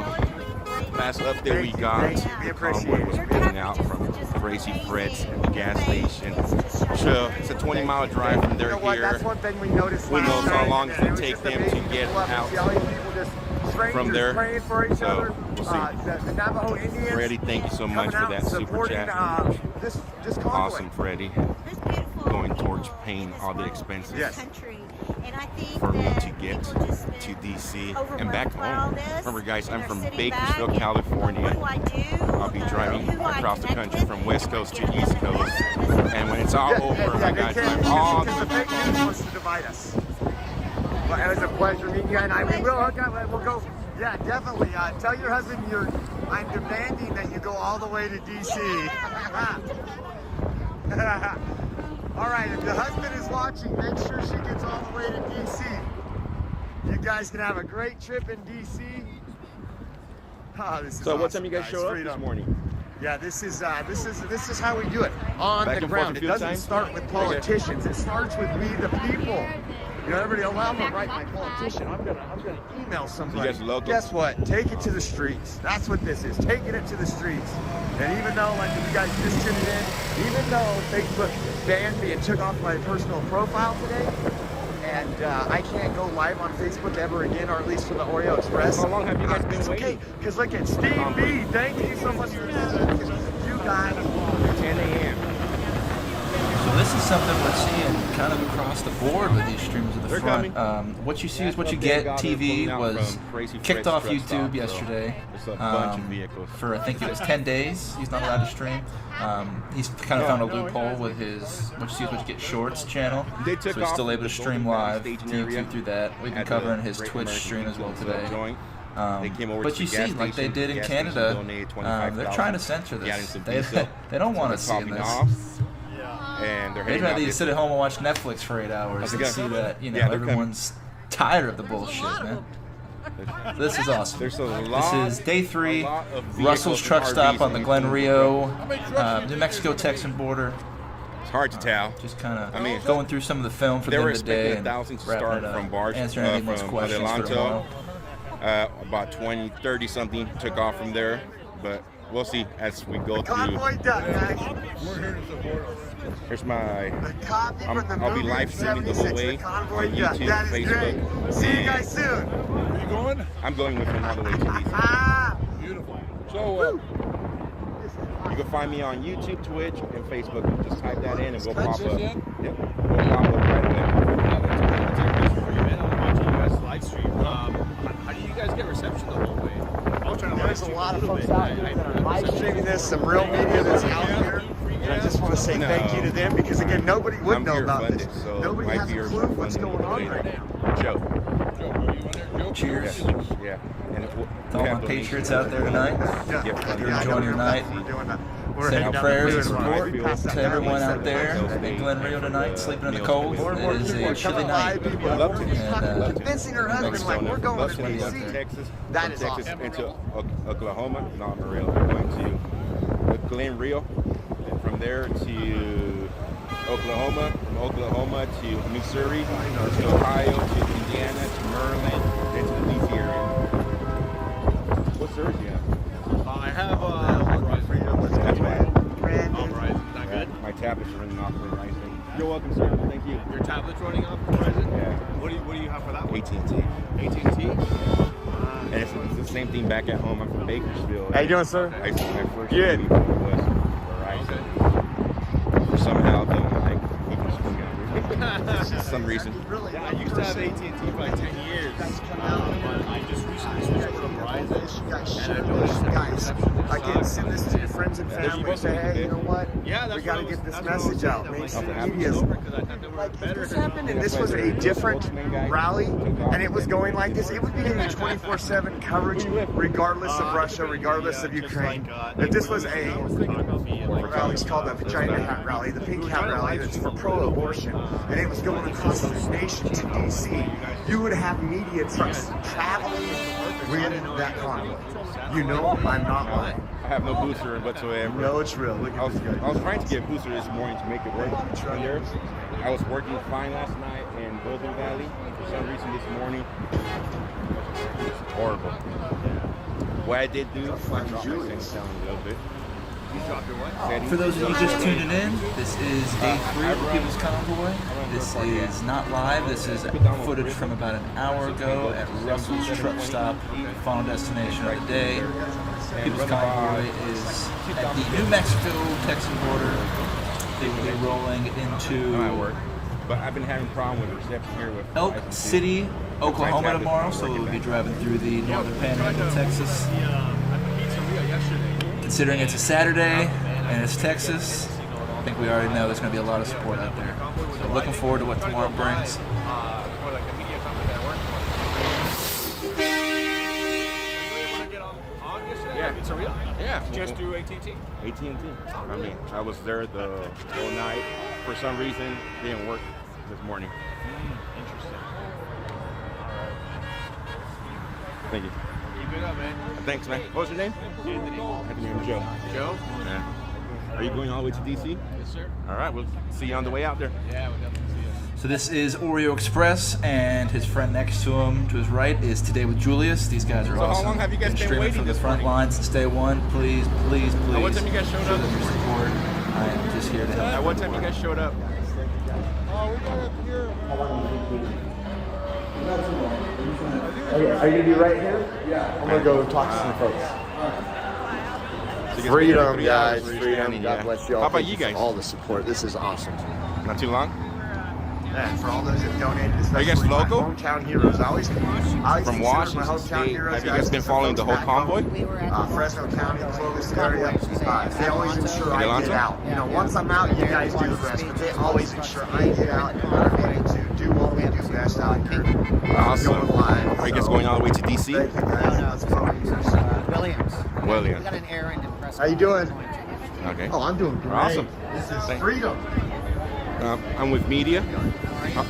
last update we got, the convoy was pulling out from Crazy Fred's gas station. So it's a 20-mile drive from there here. That's one thing we noticed. Who knows how long it will take them to get out from there. So we'll see. The Navajo Indians. Freddie, thank you so much for that super chat. Awesome, Freddie. Going towards paying all the expenses for me to get to DC and back home. Remember, guys, I'm from Bakersfield, California. I'll be driving across the country from West Coast to East Coast. And when it's all over, I got to drive all the fake news wants to divide us. But it was a pleasure meeting you, and we will hook up. We'll go. Yeah, definitely. Tell your husband I'm demanding that you go all the way to DC. All right, if the husband is watching, make sure she gets all the way to DC. You guys can have a great trip in DC. Oh, this is So awesome, what time you guys show up this morning? Yeah, this is how we do it on Back the and ground. forth It a few doesn't times? start with politicians. It starts with we the people. You know, everybody, oh, I'm gonna write my politician. I'm gonna email somebody. You guys local? Guess what? Take it to the streets. That's what this is. Taking it to the streets. And even though, like, if you guys just tuned in, even though Facebook banned me and took off my personal profile today, and I can't go live on Facebook ever again, or at least for the Oreo Express. How long have you guys been It's waiting? okay, because look at Steve B. Thank you so much for you guys. 10 a.m. So this is something we're seeing kind of across the board with these streams at the They're front. coming. What you see is what you get. TV was kicked off YouTube yesterday It's a bunch of vehicles. for I think it was 10 days. He's not allowed to stream. He's kind of found a loophole with his what you see is what you get shorts channel. They So took he's still off able to the stream Golden live Valley to staging area YouTube through that. We've been at the covering his Great Twitch American stream as well Pizza today. Joint. They came over But to you the gas see, like they station. did in Gas station Canada, donated they're $25,000. trying to censor Got in this. some They diesel. don't want So to see they're this. topping off. And they're They'd heading rather out you this sit at home and watch Netflix for 8 hours and see that, you know, everyone's tired of the bullshit, man. This is awesome. There's a lot. This is day 3, of Russell's vehicles truck and stop RVs on the in Glenrio, New Mexico-Texan border. It's hard to tell. Just kind of going through some of the film for the end of the day. They were expecting 1,000 to start from Barge, answering anyone's from questions for Adelanto. tomorrow. About 20, 30 something took off from there, but we'll see as we go through. Convoy done, guys. Here's my. Copy from the I'll be live streaming the whole way on YouTube, That is Facebook. great. See you guys soon. Are you going? I'm going with him all the way to DC. Beautiful. So, you can find me on YouTube, Twitch, and Facebook. Just type that in and we'll pop up. in? Yep. We'll pop up right How do you guys get reception the whole way? I was trying to There's a lot of folks out there that are live streaming this, some real media that's out here. And I just want to say thank you to them because, again, nobody would know about this. So Nobody has a clue what's going on right now. Joe. Cheers. Yeah. And To all my Patriots out there tonight. You're enjoying your night. Send prayers and support to everyone out there in Glenrio tonight, sleeping in the cold. It is a chilly night. And convincing her husband, like, we're going to DC. Texas, That is Texas awesome. into Oklahoma, not Amarillo. We're going to Glenrio, and from there to Oklahoma, from Oklahoma to Missouri, to Ohio, to Indiana, to Maryland, and to the DC area. What service do you have? I have That's bad. Verizon. Not good. My tablets are running off really nicely. You're welcome, sir. Thank you. Your tablet's running off Verizon? Yeah. What do you have for that one? AT&T. AT&T? And it's the same thing back at home. I'm from Bakersfield. How you doing, sir? My first Good. TV was Verizon. For somehow don't like for some reason. Yeah, I used to have AT&T for like 10 years. But I just recently switched over to Verizon. And I noticed that Again, send this to your friends and family and say, hey, you know what? Yeah, that's we got to get this message out. Make some Like, this happened, and this was a different rally, and it was going like this. It would be getting 24/7 coverage, regardless of Russia, regardless of Ukraine. If this was a rally, it's called the Vagina Hat Rally, the Pink Hat Rally, that's for pro-abortion, and it was going across the nation to DC, you would have media trucks traveling with that convoy. You know, I'm not lying. I have no booster whatsoever. No, it's real. Look at this guy. I was trying to get a booster this morning to make it work. And there, I was working fine last night in Golden Valley. For some reason this morning, it's horrible. What I did do, I dropped my settings down a little bit. For those of you just tuning in, this is day 3 of the People's Convoy. This is not live. This is footage from about an hour ago at Russell's truck stop, final destination of the day. People's Convoy is at the New Mexico-Texan border. They will be rolling into But I've been having problems with reception here with Elk City, Oklahoma tomorrow, so we'll be driving through the northern panhandle of Texas. Considering it's a Saturday and it's Texas, I think we already know there's going to be a lot of support out there. So looking forward to what tomorrow brings. Yeah. Just through AT&T? AT&T. I mean, I was there the whole night. For some reason, it didn't work this morning. Interesting. Thank you. Keep it up, man. Thanks, man. What was your name? Anthony. I'm Joe. Joe? Yeah. Are you going all the way to DC? Yes, sir. All right, we'll see you on the way out there. Yeah, we'll definitely see you. So this is Oreo Express, and his friend next to him, to his right, is Today with Julius. These guys are So awesome. how long have you guys been streaming waiting from the this front morning? line since day one. Please, please, please. At what time you guys showed show up? them your support. I am just here to help. At what time you guys showed up? Oh, we got up here. Okay, are you going to be right here? Yeah. I'm going to go talk to some folks. Freedom, guys. Freedom. God bless you all. How about Thank you guys? For all the support. This is awesome. Not too long? And for all those that donated, Are you guys especially my local? hometown heroes. I always From consider Washington my hometown State. heroes. Have you guys been following the whole convoy? Fresno County, Clovis area. They always ensure I get out. You know, once I'm out, you guys do the rest. But they always ensure I get out and I'm able to do what we do best out here. Awesome. Going live. Are you guys going all the way to DC? Thank you, guys. Williams. Williams. We got an errand in Prescott. How you doing? Okay. Oh, I'm doing great. Awesome. This is freedom. I'm with media.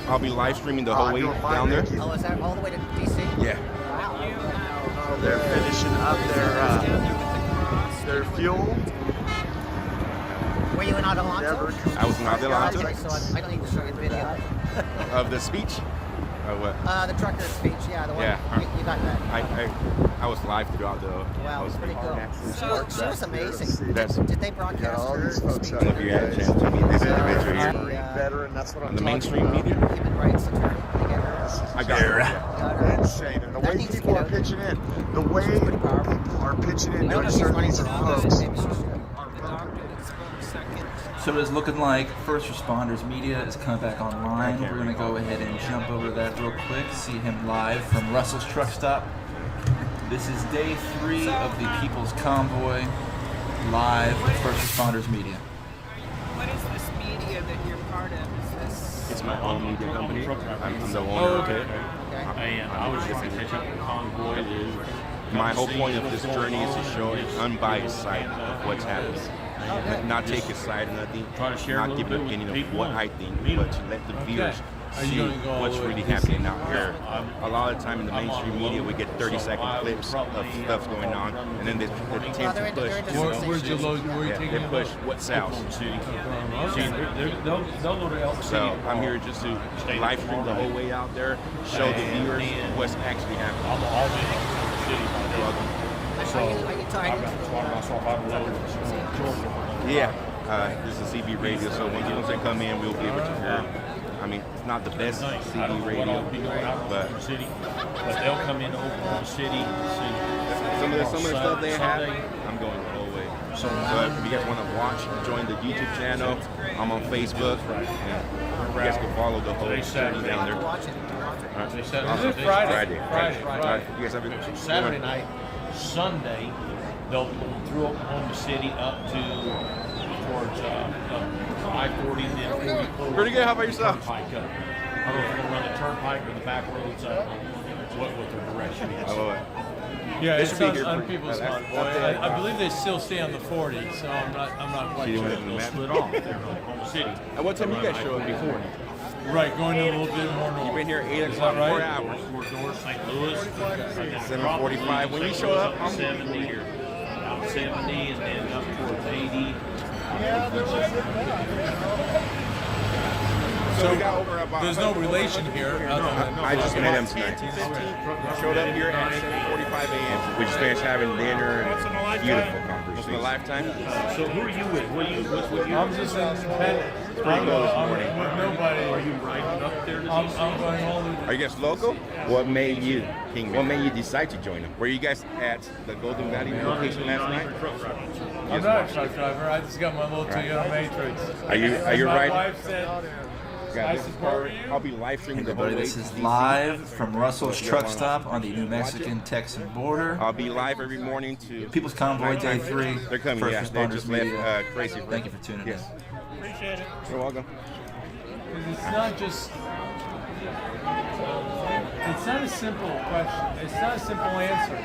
I'll be live streaming the whole way down there. Oh, is that all the way to DC? Yeah. Wow. They're finishing up their fuel. Were you in Adelanto? I was in Adelanto. Okay, so I don't need to show you the video. Of the speech? Or what? The trucker speech, yeah, the one. Yeah. You got that. I was live throughout the. Wow, it was pretty cool. She was amazing. That's, Did they broadcast all these folks I don't know if you had a chance to meet this individual here. Veteran, that's what I'm On the talking mainstream about. media. Human rights attorney? I got her. Insane. And the way people are pitching in, the way people are pitching in during certain folks. So it is looking like First Responders Media is coming back online. We're going to go ahead and jump over to that real quick, see him live from Russell's Truck Stop. This is day 3 of the People's Convoy, live with First Responders Media. What is this media that you're part of? Is this? It's my own media company. I'm the owner. Oh, okay. And I was just going to catch up with Convoy. My whole point of this journey is to show an unbiased side of what's happening. Not take a side or nothing, not give an opinion of what I think, but to let the viewers see what's really happening out here. A lot of the time in the mainstream media, we get 30-second clips of stuff going on, and then they tend to push. Where's your load? Where you taking they push what's south. So I'm here just to live stream the whole way out there, show the viewers what's actually happening. Are you tied into Yeah, this is CB radio, so once they come in, we'll be able to hear. I mean, it's not the best CB radio, but they'll come in Oklahoma City. Some of the stuff they have, I'm going the whole way. So if you guys want to watch, join the YouTube channel. I'm on Facebook, and you guys can follow the whole journey down there. Awesome. Friday. You guys have a Saturday night, Sunday, they'll go through Oklahoma City up to towards I-40 and then 40. Pretty good. How about yourself? I don't know if they're going to run the turnpike or the back roads. I don't know what their direction is. Yeah, They it's should be here on for- People's that's- Convoy. I believe they still stay on the 40, so I'm not quite sure. They'll split off there in Oklahoma City. At what time you guys show up before? Right, going a little bit more north. You've been here 8 Is o'clock, that 4 right? hours. North St. Louis. 7:45. When you show up, I'm 70 here. About 70 and then up towards 80. So we got over about. There's no relation here. I just met him tonight. Showed up here at 7:45 a.m. We just finished having dinner and beautiful conversation. Once in a lifetime. So who are you with? What are you with? I'm just independent. I'm with nobody. Are you riding up there? I'm going all the Are you guys local? What made you decide to join them? Were you guys at the Golden Valley location last night? I'm not a truck driver. I just got my little Toyota Matrix. Are you My riding? wife said, I support you. I'll be live streaming the whole Everybody, way this to is DC. live from Russell's So if you Truck wanna Stop on the New Mexican-Texan border. I'll be live every morning to People's Convoy Day 3. They're coming, First yeah. They Responders just left Media. Crazy. Thank you for tuning in. Appreciate it. You're welcome. It's not just. It's not a simple question. It's not a simple answer.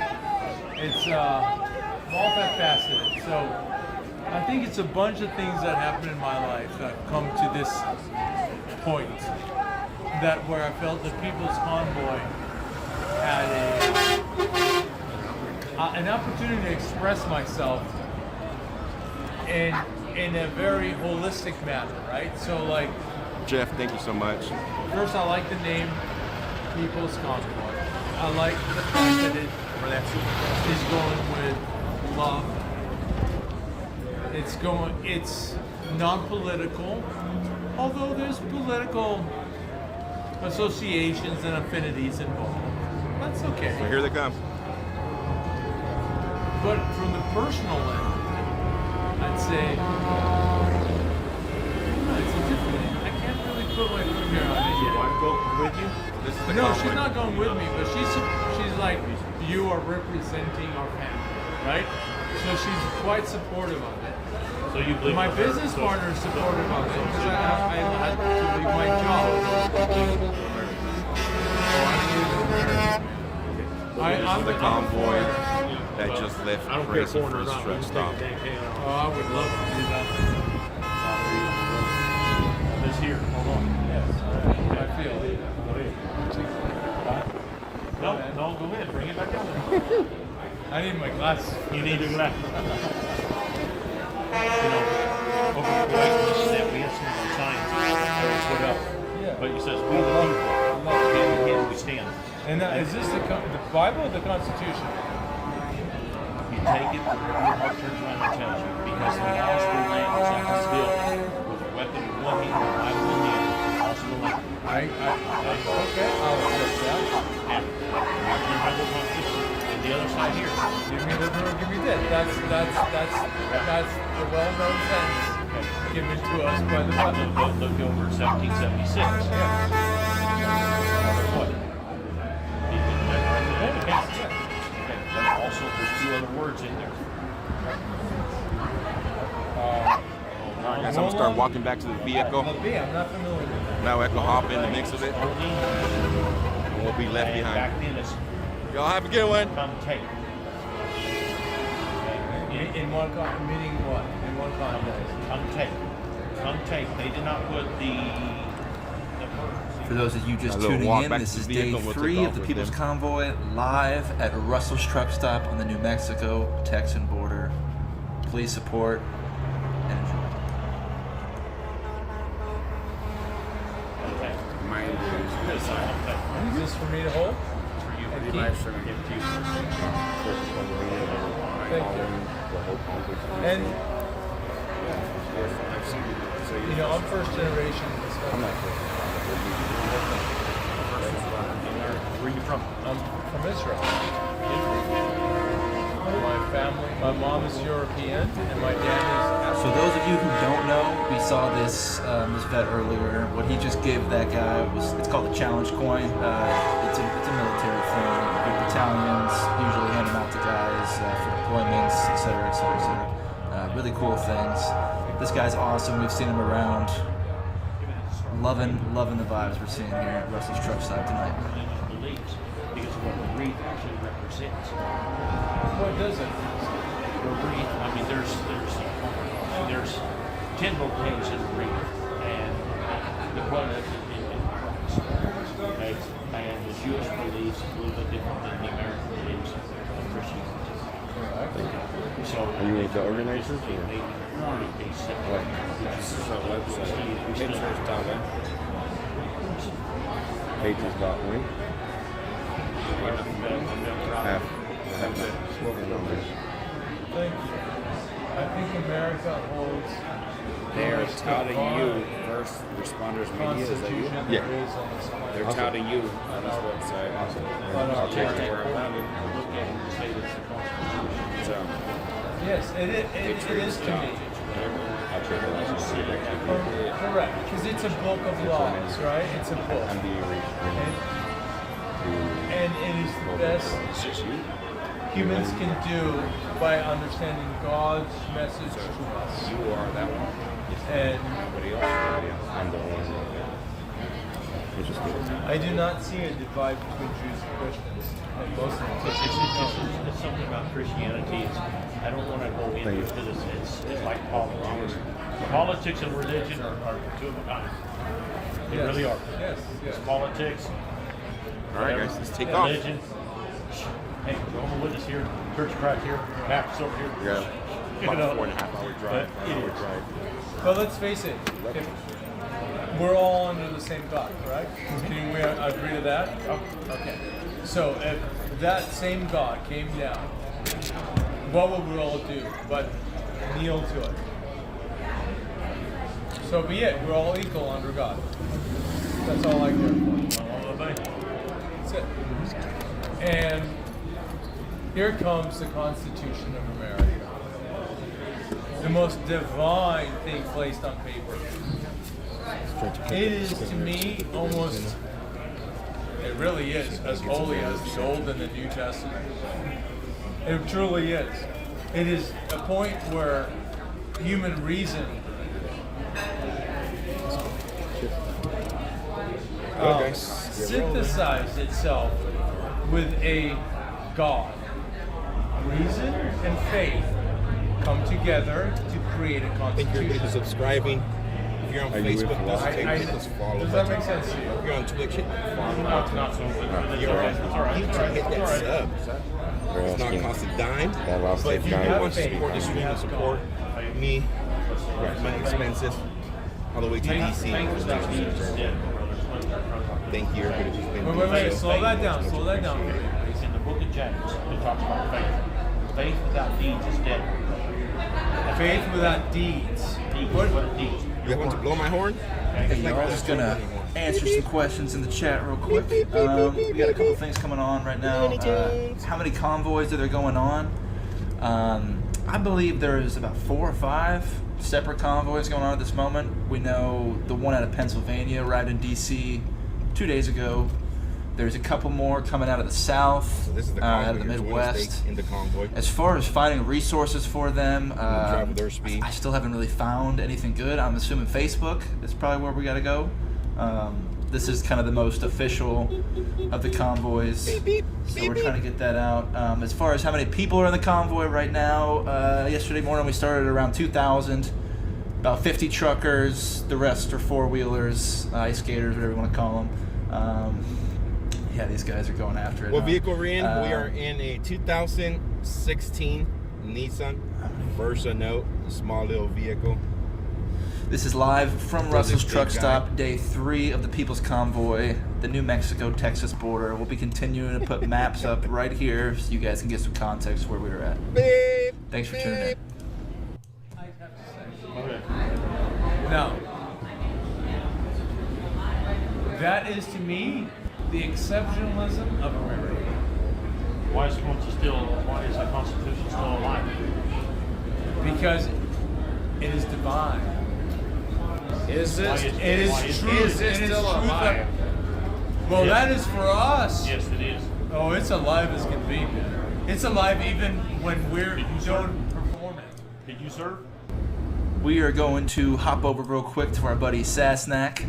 It's multifaceted. So I think it's a bunch of things that happen in my life that come to this point. That where I felt the People's Convoy had an opportunity to express myself in a very holistic manner, right? So like. Jeff, thank you so much. First, I like the name People's Convoy. I like the fact that it is going with love. It's non-political, although there's political associations and affinities involved. That's okay. So here they come. But from the personal end, I'd say it's a different. I can't really put my finger on it yet. Want to go with you? This is the No, convoy. she's not going with me, but she's like, you are representing our family, right? So she's quite supportive of it. So you believe My business partner is supportive of it because I had to leave my job. I'm the the convoy convoy. that just left I don't care Crazy corner or First not. Truck Stop. Oh, I would love to do that. This here. feel. No, go ahead. Bring it back down there. I need my glasses. You need your glasses. Over the license that we have some of our signs that are put up. Yeah. But it says, we the people, hand in hand we stand. And is this the Bible or the Constitution? You take it wherever your heart turns around and tells you. Because the laws will land is at this building with a weapon in one hand and a Bible in the other. Also will land. Okay, I'll accept that. And remember the Constitution. And the other side here. Give me the rule, give me that. That's the well-known sentence given to us by the Bible. Look over 1776. Yeah. What? But also, there's two other words in there. Alright, guys, I'm gonna start walking back to the vehicle. I'm not familiar with that. Now I can hop in the mix of it, and we'll be left behind. Back then, it's Y'all have a good one. come take. In one meaning what? In one context. Come take. They did not put the For those of you just tuning in, this is day 3 of the People's Convoy live at Russell's Truck Stop on the New Mexico-Texan border. Please support and enjoy. Is this for me to hold? for you. Thank you. And you know, I'm first generation. I'm not sure. Where are you from? I'm from Israel. My family, my mom is European, and my dad is. So those of you who don't know, we saw this vet earlier. What he just gave that guy was, it's called a challenge coin. It's a military thing. Big battalions usually hand them out to guys for deployments, etc., etc., etc. Really cool things. This guy's awesome. We've seen him around. Loving the vibes we're seeing here at Russell's Truck Stop tonight. Because of what the wreath actually represents. What does it? The wreath, I mean, there's 10 bouquets in the wreath, and the one that's in Christ. Okay? And the Jewish beliefs is a little bit different than the American beliefs of Christianity. So, are you with the organizers? Or? Pages got one. Half Thank you. I think America holds. They're touting you, first responders media. Is that you? Yeah. They're touting you on this website. I'll check it where I'm So, yes, it is to me. I'll check it out and see if I can do it. Correct, because it's a book of laws, right? It's a book. And it is the best humans can do by understanding God's message to us. You are that one. And nobody else. I'm the only one. I do not see a divide between Jews and Christians. And most of it's something about Christianity. I don't want to go into it because it's like politics. Politics and religion are two of a kind. They really are. Yes. It's politics. All right, guys, let's take off. Religion. Hey, Jehovah's Witness here, Church of Christ here, Baptist over here. Yeah, about 4.5 hour drive. But let's face it, we're all under the same God, correct? Can we agree to that? Okay. So if that same God came down, what would we all do but kneel to it? So be it. We're all equal under God. That's all I care for. That's it. And here comes the Constitution of America. The most divine thing placed on paper. It is, to me, almost, it really is, as holy as the Old and the New Testament. It truly is. It is a point where human reason synthesized itself with a God. Reason and faith come together to create a constitution. Thank you for subscribing. If you're on Facebook, just hit this follow. Does that make sense to you? If you're on Twitch, hit follow. No, it's not so. If you're on YouTube, hit that sub. It's not cost a dime. But if you want to support the stream and support me, my expenses, all the way to DC. Thank you, everybody who's been Wait, slow that down. It's in the book of James. It talks about faith. Faith without deeds is dead. Faith without deeds. You want to blow my horn? Hey, y'all, just gonna answer some questions in the chat real quick. We got a couple things coming on right now. How many convoys are there going on? I believe there's about 4 or 5 separate convoys going on at this moment. We know the one out of Pennsylvania arrived in DC 2 days ago. There's a couple more coming out of the south, So this is the out of the convoy, Midwest. in the convoy. As far as finding resources for them, travel their speed. I still haven't really found anything good. I'm assuming Facebook is probably where we got to go. This is kind of the most official of the convoys, so we're trying to get that out. As far as how many people are in the convoy right now, yesterday morning we started at around 2,000, about 50 truckers, the rest are four-wheelers, ice skaters, whatever you want to call them. Yeah, these guys are going after it. What vehicle are we in? We are in a 2016 Nissan Versa Note, a small little vehicle. This is live from Russell's Truck Stop, day 3 of the People's Convoy, the New Mexico-Texas border. We'll be continuing to put maps up right here so you guys can get some context where we were at. Thanks for tuning in. No. That is to me the exceptionalism of America. Why is the Constitution still alive? Because it is divine. Is this? It is true. Is this still alive? Well, that is for us. Yes, it is. Oh, it's alive as can be, man. It's alive even when we're don't perform it. Did you serve? We are going to hop over real quick to our buddy Sassnack.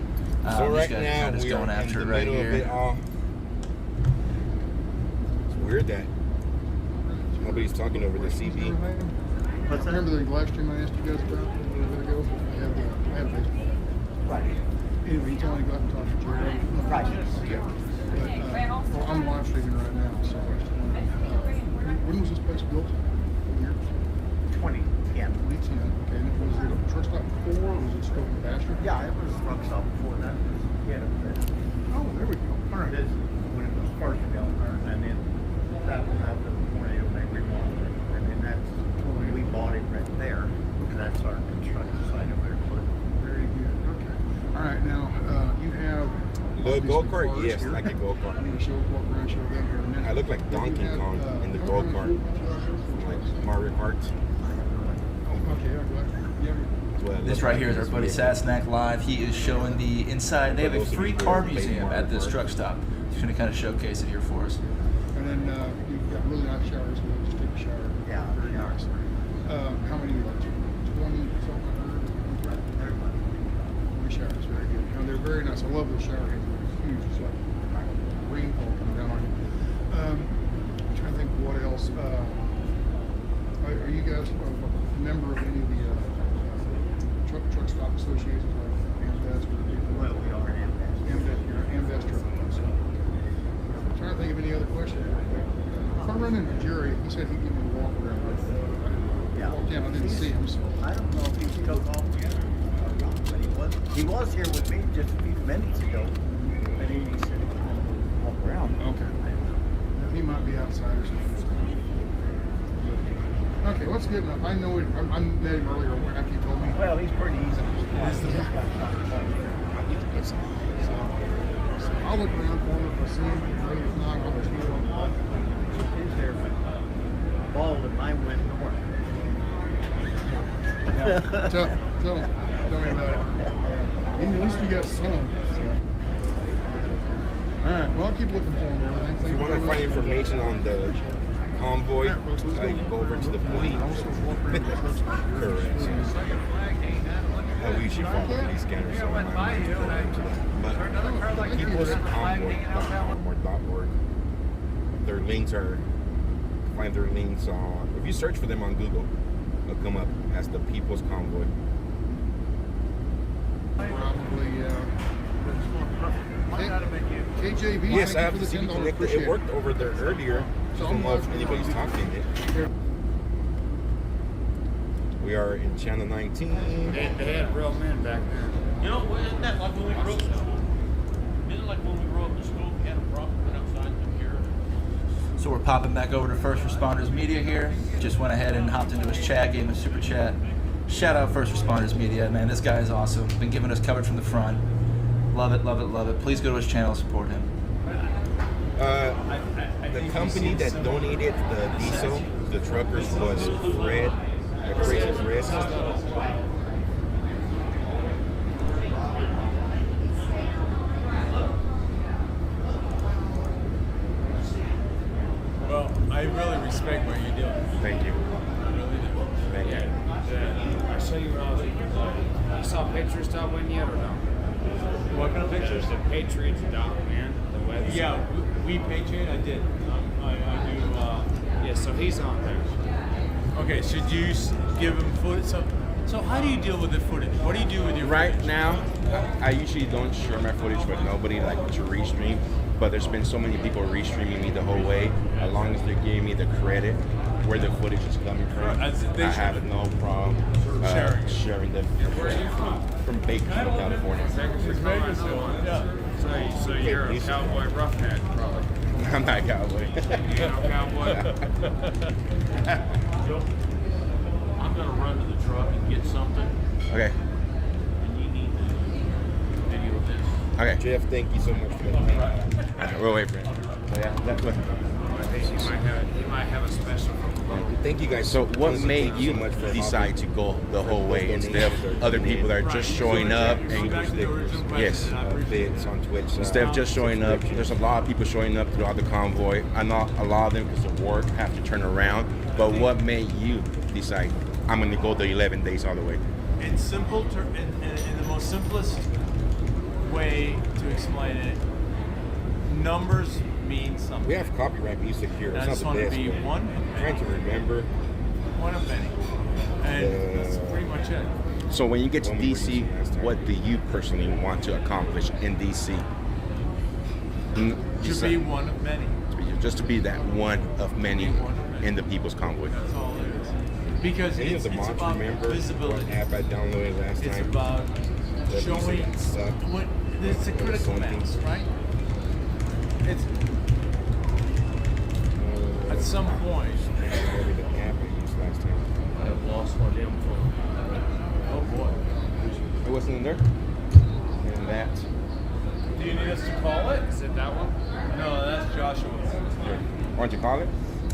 So right these guys now are just we going are in after the it right middle of it here. all. It's weird that nobody's talking over the CB. What's that? Remember the live stream I asked you guys about a little bit ago? I have Facebook. Right. Anyway, you told me to go out and talk to Jerry. Right. Okay. But, well, I'm live streaming right now, so when was this place built? What year? 2010. 2010. Okay, and was it a truck stop before, or was it Scope and Pasture? Yeah, it was a truck stop before that. Yeah. Oh, there we go. All right. This is when it was first built, and then that was after the tornado, they remodeled it, and then that's when we bought it right there. And that's our construction site over there. Very good. Okay. All right, now you have The go-kart? Yes, like a go-kart. I'm going to show walk around, show them here in a minute. I look like Donkey Kong in the go-kart, like Mario Kart. Okay, This right here is our buddy Sassnack live. He is showing the inside. They have a free car museum at this truck stop. He's going to kind of showcase it here for us. And then you've got really nice showers. We'll just take a shower. Yeah, very nice. How many? 20 something? 20 showers. Very good. And they're very nice. I love the shower heads. They're huge. It's like rainfall coming down on you. I'm trying to think what else. Are you guys a member of any of the truck stop associations like Amvest or anything? Well, we are Amvest. You're an Amvest truck. So, I'm trying to think of any other questions. If I run into Jerry, he said he'd give me a walk around. Yeah. Yeah, I didn't see him. So. I don't know if he's still off yet, but he was here with me just a few minutes ago, and he said he was going to walk around. Okay. Now, he might be outside or something. Okay, well, that's good enough. I know I met him earlier after you told me. Well, he's pretty easy. So I'll look around for him if I see him. If not, I'll just go on. He's there, bald and mine went north. Yeah. Tell me about it. At least you got sun. So. All right, well, I'll keep looking for him. If you want to find information on the convoy, you go over to the police. Correct. We usually follow these scanners, so I might go over to them. But people's convoy.org. Their links are, find their links on, if you search for them on Google, they'll come up as the People's Convoy. Probably, KJV. Yes, I thank have you to for see the the $10. connector. Appreciate It worked over there earlier. I don't know if anybody's talking it. We are in channel 19. They had real men back then. You know, isn't that like when we grew up in school? Isn't it like when we grew up in school, we had a problem, went outside and took care of it? So we're popping back over to First Responders Media here. Just went ahead and hopped into his chat, gave him a super chat. Shout out First Responders Media, man. This guy is awesome. Been giving us coverage from the front. Love it, love it, love it. Please go to his channel, support him. The company that donated the diesel, the truckers, was Fred, the Crazy Fred. Well, I really respect what you're doing. Thank you. I really do. Thank you. I saw you when I was you saw Patriots dot win yet or no? What kind of pictures? The Patriots dot man, the website. Yeah, we Patriot. I did. I do. Yeah, so he's on there. Okay, should you give him footage? So how do you deal with the footage? What do you do with your Right footage? now, I usually don't share my footage with nobody, like to restream. But there's been so many people restreaming me the whole way. As long as they're giving me the credit where the footage is coming from, I have no problem sharing them. Where are you from? From Bakersfield, California. So you're a cowboy roughneck, probably. I'm not a cowboy. You ain't no cowboy? Joe, I'm gonna run to the truck and get something. Okay. And you need to video this. Okay. Jeff, thank you so much for that. Okay, we'll wait for it. So yeah, that's what. I think you might have a special from Thank you guys. So what made you decide to go the whole way instead of other people that are just showing up and yes, Vids on Twitch. instead of just showing up? There's a lot of people showing up throughout the convoy. I know a lot of them because of work have to turn around. But what made you decide I'm going to go the 11 days all the way? In simple in the most simplest way to explain it, numbers mean something. We have copyright music here. I just want to be one. I'm trying to remember. One of many. And that's pretty much it. So when you get to DC, what do you personally want to accomplish in DC? To be one of many. Just to be that one of many in the People's Convoy. That's all it is. Because it's about visibility. What app I downloaded last It's night? about showing what it's a critical mass, right? It's at some point. I have lost my damn phone. Oh boy. It wasn't in there? And that. Do you need us to call it? Is it that one? No, that's Joshua's. Why don't you call it?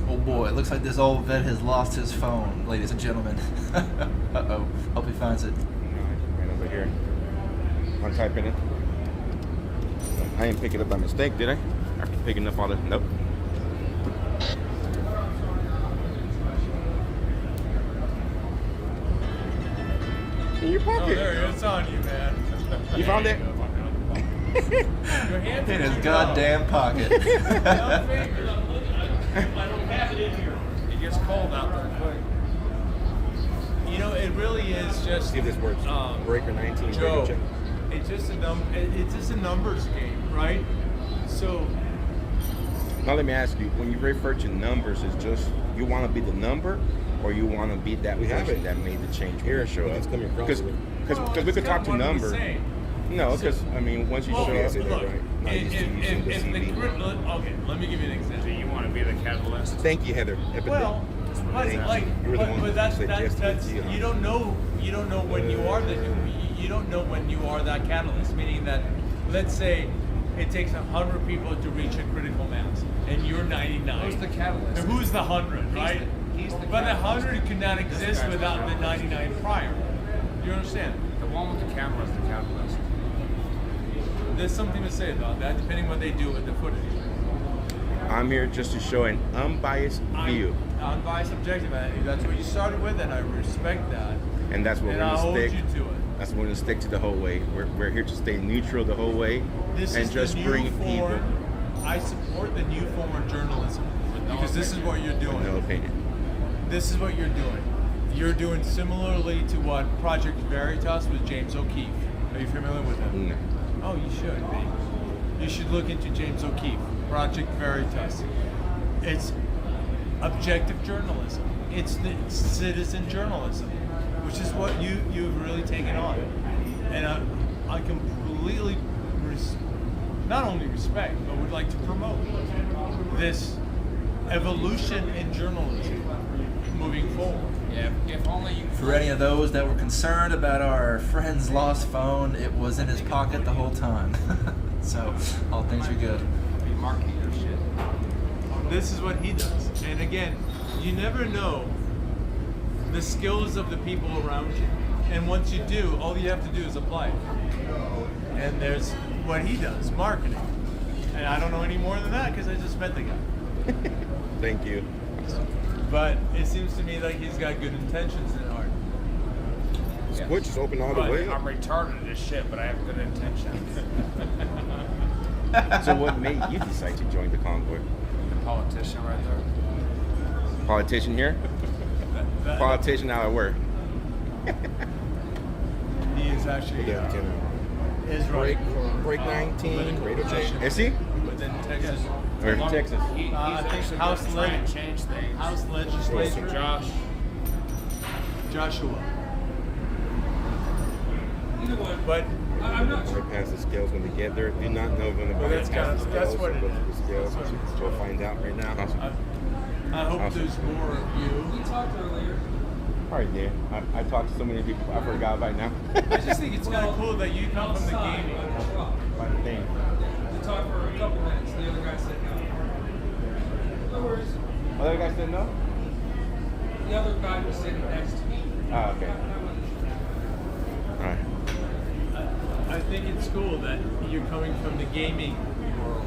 Oh boy, it looks like this old vet has lost his phone, ladies and gentlemen. Uh-oh. Hope he finds it. Right over here. I'm typing it. I didn't pick it up by mistake, did I? After picking up all the... Nope. In your pocket. Oh, there it is. It's on you, man. You found it? Your hands In his goddamn pocket. I don't have it in here. It gets cold out there quick. You know, it really is just. See if this works. Breaker 19. Joe, check. it's just a numbers game, right? So. Now let me ask you, when you refer to numbers, is just you want to be the number, or you want to be that person that made the change when you show up? It's coming across. Because we could talk to numbers. No, because I mean, once you show up, look, right? okay, let me give you an example. Do you want to be the catalyst? Thank you, Heather. Well, that's you don't know when you are you don't know when you are that catalyst. Meaning that, let's say, it takes 100 people to reach a critical mass, and you're 99. Who's the catalyst? And who's the 100, right? But the 100 could not exist without the 99 prior. You understand? The one with the camera is the catalyst. There's something to say about that, depending what they do with the footage. I'm here just to show an unbiased view. Unbiased, objective. That's what you started with, and I respect that. And that's what we're I'll going to hold stick. you to it. That's what we're going to stick to the whole way. We're here to stay neutral the whole way, This and is just the new bring form. people. I support the new form of journalism because this is what you're doing. No opinion. This is what you're doing. You're doing similarly to what Project Veritas with James O'Keefe. Are you familiar with him? No. Oh, you should be. You should look into James O'Keefe, Project Veritas. It's objective journalism. It's the citizen journalism, which is what you've really taken on. And I completely not only respect, but would like to promote this evolution in journalism moving forward. Yeah, if only you. For any of those that were concerned about our friend's lost phone, it was in his pocket the whole time. So all things are good. Be marketing your shit. This is what he does. And again, you never know the skills of the people around you. And once you do, all you have to do is apply it. And there's what he does, marketing. And I don't know any more than that because I just met the guy. Thank you. But it seems to me like he's got good intentions in heart. Switch is open all the way. I'm retarded as shit, but I have good intentions. So what made you decide to join the convoy? The politician right there. Politician here? Politician out at work. He is actually Break 19. Is he? Within Texas. Or in Texas? I think House legislature. Joshua. But I'm not sure. Pass the scales when they get there. Do not know when the that's what it is. We'll find out right now. I hope there's more of you. We talked earlier. Alright, yeah. I talked to so many people, I forgot by now. I just think it's kind of cool that you come from the gaming. By the thing. We talked for a couple minutes. The other guy said no. No worries. Other guy said no? The other guy was sitting next to me. Oh, okay. Alright. I think it's cool that you're coming from the gaming world.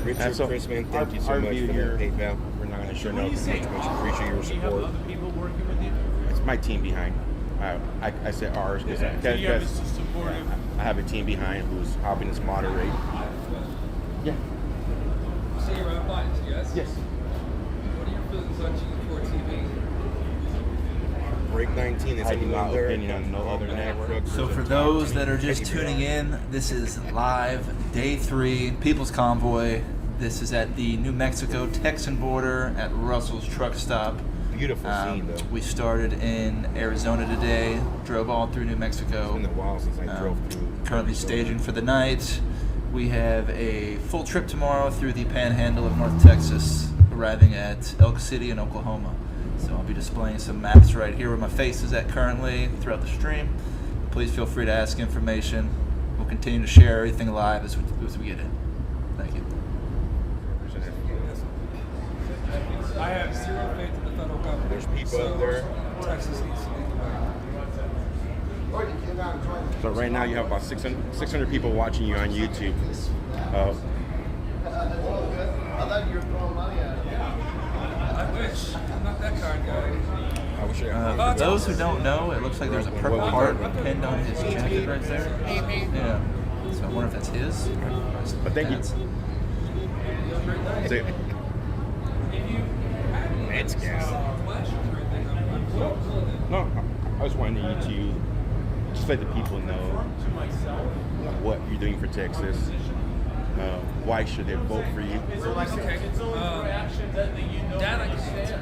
Richard, Chrisman, thank you so much for the PayPal. We're not going to share no much appreciate your Do you have support. other people working with you? It's my team behind. I said ours because So you have a supportive. I have a team behind who's helping us moderate. Yeah. So you're on lines, yes? Yes. What are your feelings on G4 TV? Break 19 is another opinion on no other network. So for those that are just tuning in, this is live, day 3, People's Convoy. This is at the New Mexico-Texan border at Russell's Truck Stop. Beautiful scene, though. We started in Arizona today, drove all through New Mexico. It's been a while since I drove through. Currently staging for the night. We have a full trip tomorrow through the panhandle of North Texas, arriving at Elk City in Oklahoma. So I'll be displaying some maps right here where my face is at currently throughout the stream. Please feel free to ask information. We'll continue to share everything live as we get it. Thank you. I have zero faith in the federal government. There's people up there. Texas needs to lead the way. So right now you have about 600 people watching you on YouTube. I thought you were throwing money at it. I wish. I'm not that kind of guy. For those who don't know, it looks like there's a purple heart pinned on his jacket right there. Yeah. So I wonder if that's his. But thank you. No, I was wanting you to just let the people know what you're doing for Texas. Why should they vote for you? Dad, I can answer.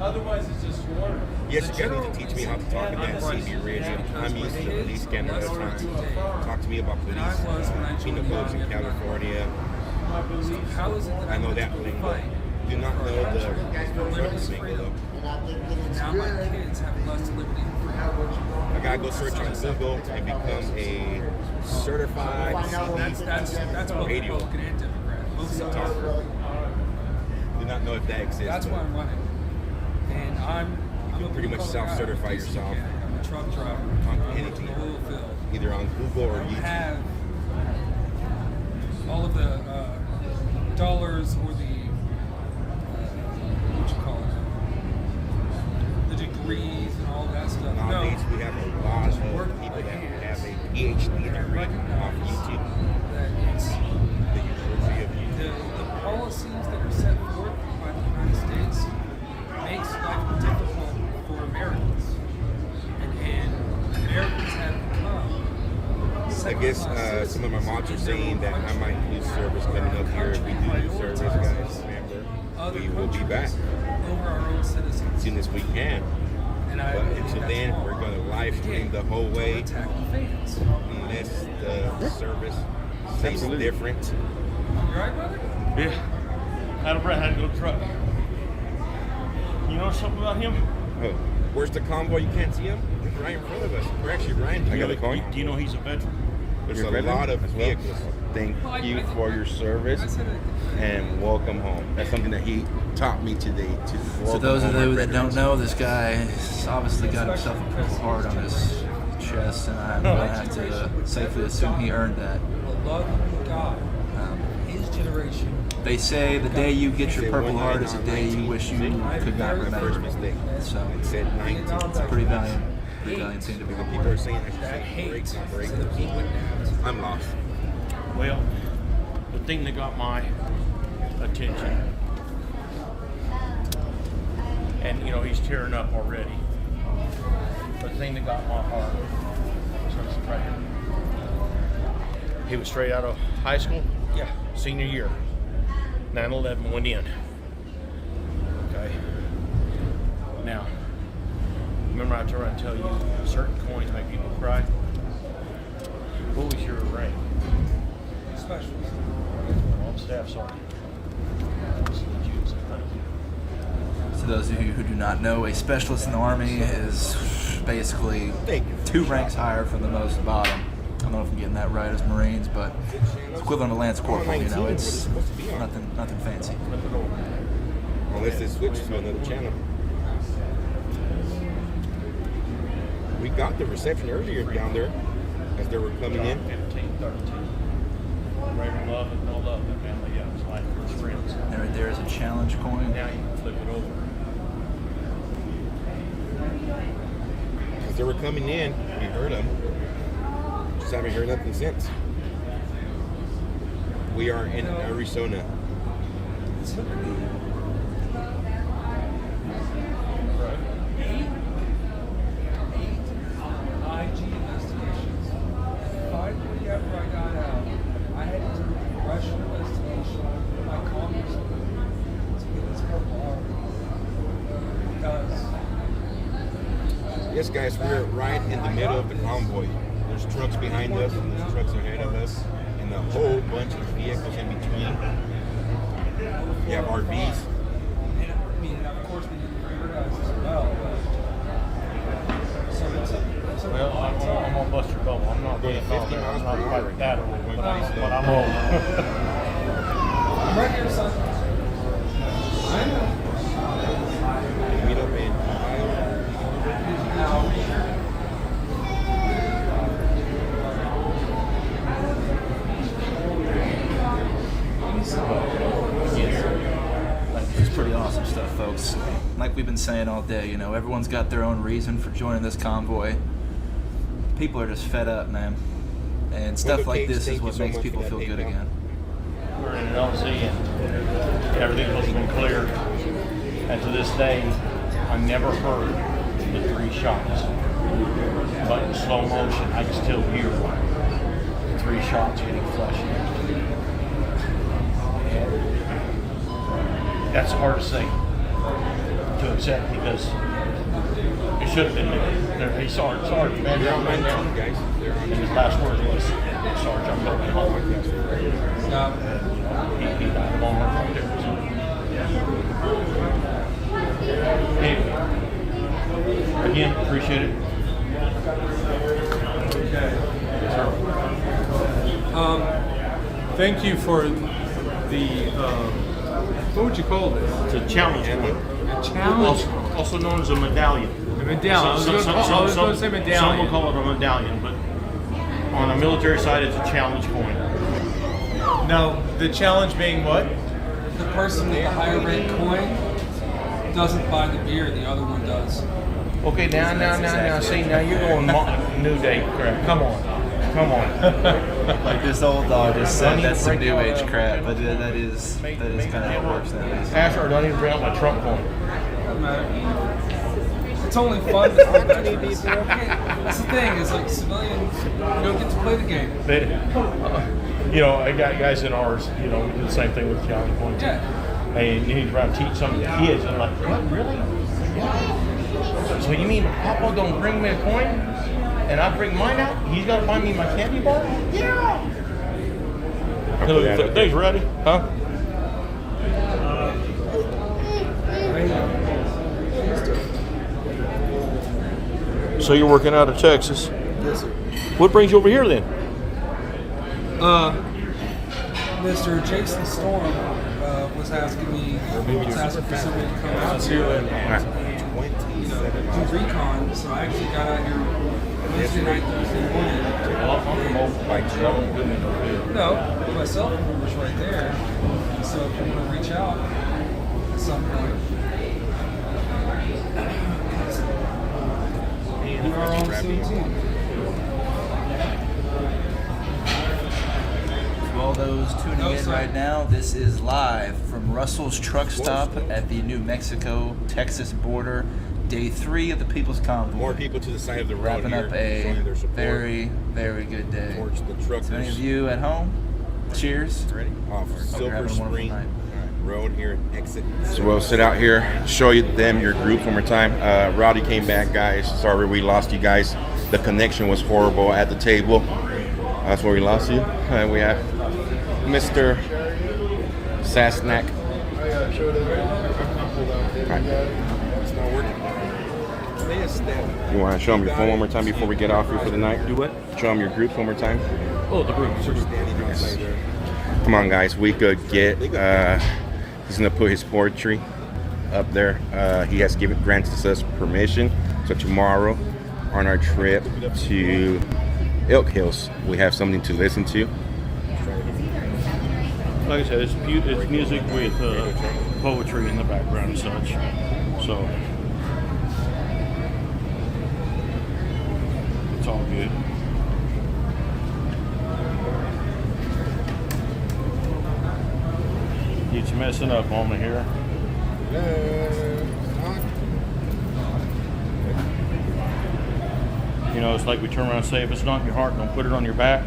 Otherwise, it's just water. Yes, you guys need to teach me how to talk in that CB radio. I'm used to the police scanner all the time. Talk to me about police, peanut boats in California. I know that lingo. Do not know the drug lingo though. Now my kids have less liberty. I gotta go search on Google and become a certified That's what radio Republican and Democrat. Both talker. Do not know if that exists. That's why I'm running. And I'm You can pretty much self-certify yourself I'm a truck driver. on anything, either on Google or I YouTube. have all of the dollars or the what you call it, the degrees and all that stuff. Nowadays we have a lot of people that have a PhD degree off YouTube. That it's The University of the policies that are set forth by the United States makes life difficult for Americans. And Americans have mods are saying that I might lose service coming up here. If we do lose service, guys, remember, we will be back over our own citizens. as soon as we can. But until then, we're going to live stream the whole way unless the service stays different. You alright, brother? Yeah. Adam Brett had to go truck. You know something about him? Oh, where's the convoy? You can't see him? He's right in front of us. We're actually right in front of the Do you know he's a veteran? There's a lot of vehicles. Thank you for your service and welcome home. That's something that he taught me today. So those of you that don't know, this guy has obviously got himself a Purple Heart on his chest, and I'm going to have to safely assume he earned that. The love of God, his generation. They say the day you get your Purple Heart is a day you wish you could not remember. So it's a pretty valiant thing to be People are saying I should break. I'm lost. Well, the thing that got my attention, and you know he's tearing up already, but the thing that got my heart was right here. He was straight out of high school, senior year. 9/11 went in. Okay. Now, remember I try to tell you certain coins make people cry? What was your rank? Special. Well, I'm staff sergeant. So those of you who do not know, a specialist in the Army is basically 2 ranks higher from the most bottom. I don't know if I'm getting that right as Marines, but it's equivalent to Lance Corporal, you know, it's nothing fancy. Unless they switch to another channel. We got the reception earlier down there as they were coming in. 15, 13. Greater love and no love, that family, yeah, it's like first friends. And right there is a challenge coin. Now you can flip it over. As they were coming in, we heard them. Just haven't heard nothing since. We are in Arizona. IG investigations. Finally, after I got out, I had to do a Russian investigation with my congressman to get this Purple Heart. Because Yes, guys, we're right in the middle of the convoy. There's trucks behind us and there's trucks ahead of us and a whole bunch of vehicles in between. You have RVs. and I mean, of course, we did for your guys as well. So it's a Well, I'm gonna bust your bubble. I'm not getting 50 miles per hour. That old, but I'm old. I'm right here, son. I know. Meet up in It's pretty awesome stuff, folks. Like we've been saying all day, you know, everyone's got their own reason for joining this convoy. People are just fed up, man. And stuff like this is what makes people feel good again. We're in an LC and everything was been clear. And to this day, I never heard the 3 shots. But in slow motion, I can still hear the 3 shots hitting flesh. And that's hard to say, to accept, because it should have been there. Hey, Sarge, man, They're on my team, guys. and his last words was, Sarge, I'm going home. He died of moment right there. Anyway, again, appreciate it. Thank you for the, what would you call this? It's a challenge point. A challenge? Also known as a medallion. A medallion. I was going to say medallion. Some will call it a medallion, but on the military side, it's a challenge coin. Now, the challenge being what? The person with the higher rank coin doesn't buy the beer, the other one does. Okay, now, see, now you're going New Day crap. Come on. Like this old dog just said, that's some new age crap, but that is kind of how it works nowadays. Asher, don't even bring up my Trump coin. It's only fun to see veterans. That's the thing, is like civilians, you don't get to play the game. You know, I got guys in ours, you know, we do the same thing with Johnny Point. Yeah. And he's around to teach some of the kids. And I'm like, what, really? Yeah. So you mean Papa don't bring me a coin and I bring mine out? He's got to buy me my candy bar? Yeah. Thanks, ready? Huh? So you're working out of Texas? Yes, sir. What brings you over here then? Mr. Jason Storm was asking me, for somebody to come out here and do recon. So I actually got out here Wednesday night, Thursday morning. No, my cell phone was right there. So if you want to reach out at some point, you are on soon too. To all those tuning in right now, this is live from Russell's Truck Stop at the New Mexico-Texas border. Day 3 of the People's Convoy. More people to the side of the road Wrapping here, up a showing their support very, very good day. towards the truckers. So any of you at home, cheers. Ready? Off Silver Spring Road here at exit. So we'll sit out here, show you them your groups one more time. Rowdy came back, guys. Sorry we lost you guys. The connection was horrible at the table. That's where we lost you. We have Mr. Sasnak. It's not working. You want to show them your phone one more time before we get off here for the night? Do what? Show them your groups one more time. Oh, the groups. Yes. Come on, guys. We could get. He's gonna put his poetry up there. He has granted us permission. So tomorrow, on our trip to Elk Hills, we have something to listen to. Like I said, it's music with poetry in the background and such. So it's all good. It's messing up on me here. You know, it's like we turn around and say, if it's not in your heart, don't put it on your back.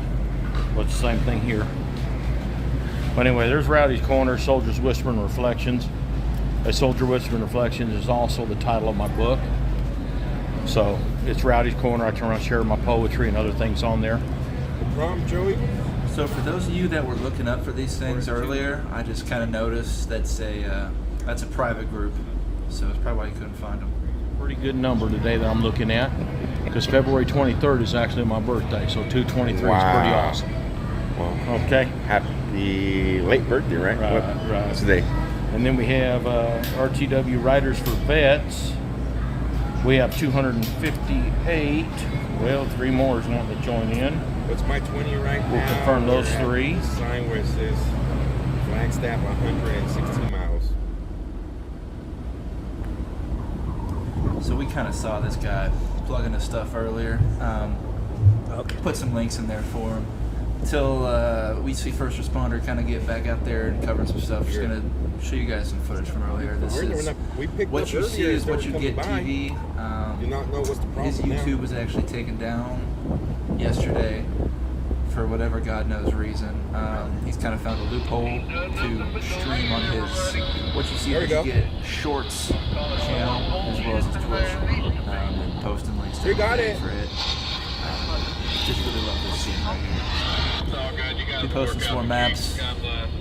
Well, it's the same thing here. But anyway, there's Rowdy's Corner, Soldier's Whisper and Reflections. A Soldier Whisper and Reflections is also the title of my book. So it's Rowdy's Corner. I turn around and share my poetry and other things on there. No problem, Joey. So for those of you that were looking up for these things earlier, I just kind of noticed that's a private group. So it's probably why you couldn't find them. Pretty good number today that I'm looking at, because February 23rd is actually my birthday, so 223 is pretty awesome. Well, okay. Happy late birthday, right? Right. What's today? And then we have RTW Riders for Vets. We have 258. Well, 3 more is wanting to join in. What's my 20 right now? We'll confirm those 3. The sign where it says Flagstaff 116 miles. So we kind of saw this guy plugging his stuff earlier. Put some links in there for him. Until we see first responder kind of get back out there and cover some stuff. Just gonna show you guys some footage from earlier. This is what you see is what you get. TV. Do not know what's the problem. His YouTube was actually taken down yesterday for whatever God knows reason. He's kind of found a loophole to stream on his what you see is you get Shorts channel as well as his Twitch. And posting links to for it. Just really love this scene right here. Be posting some more maps.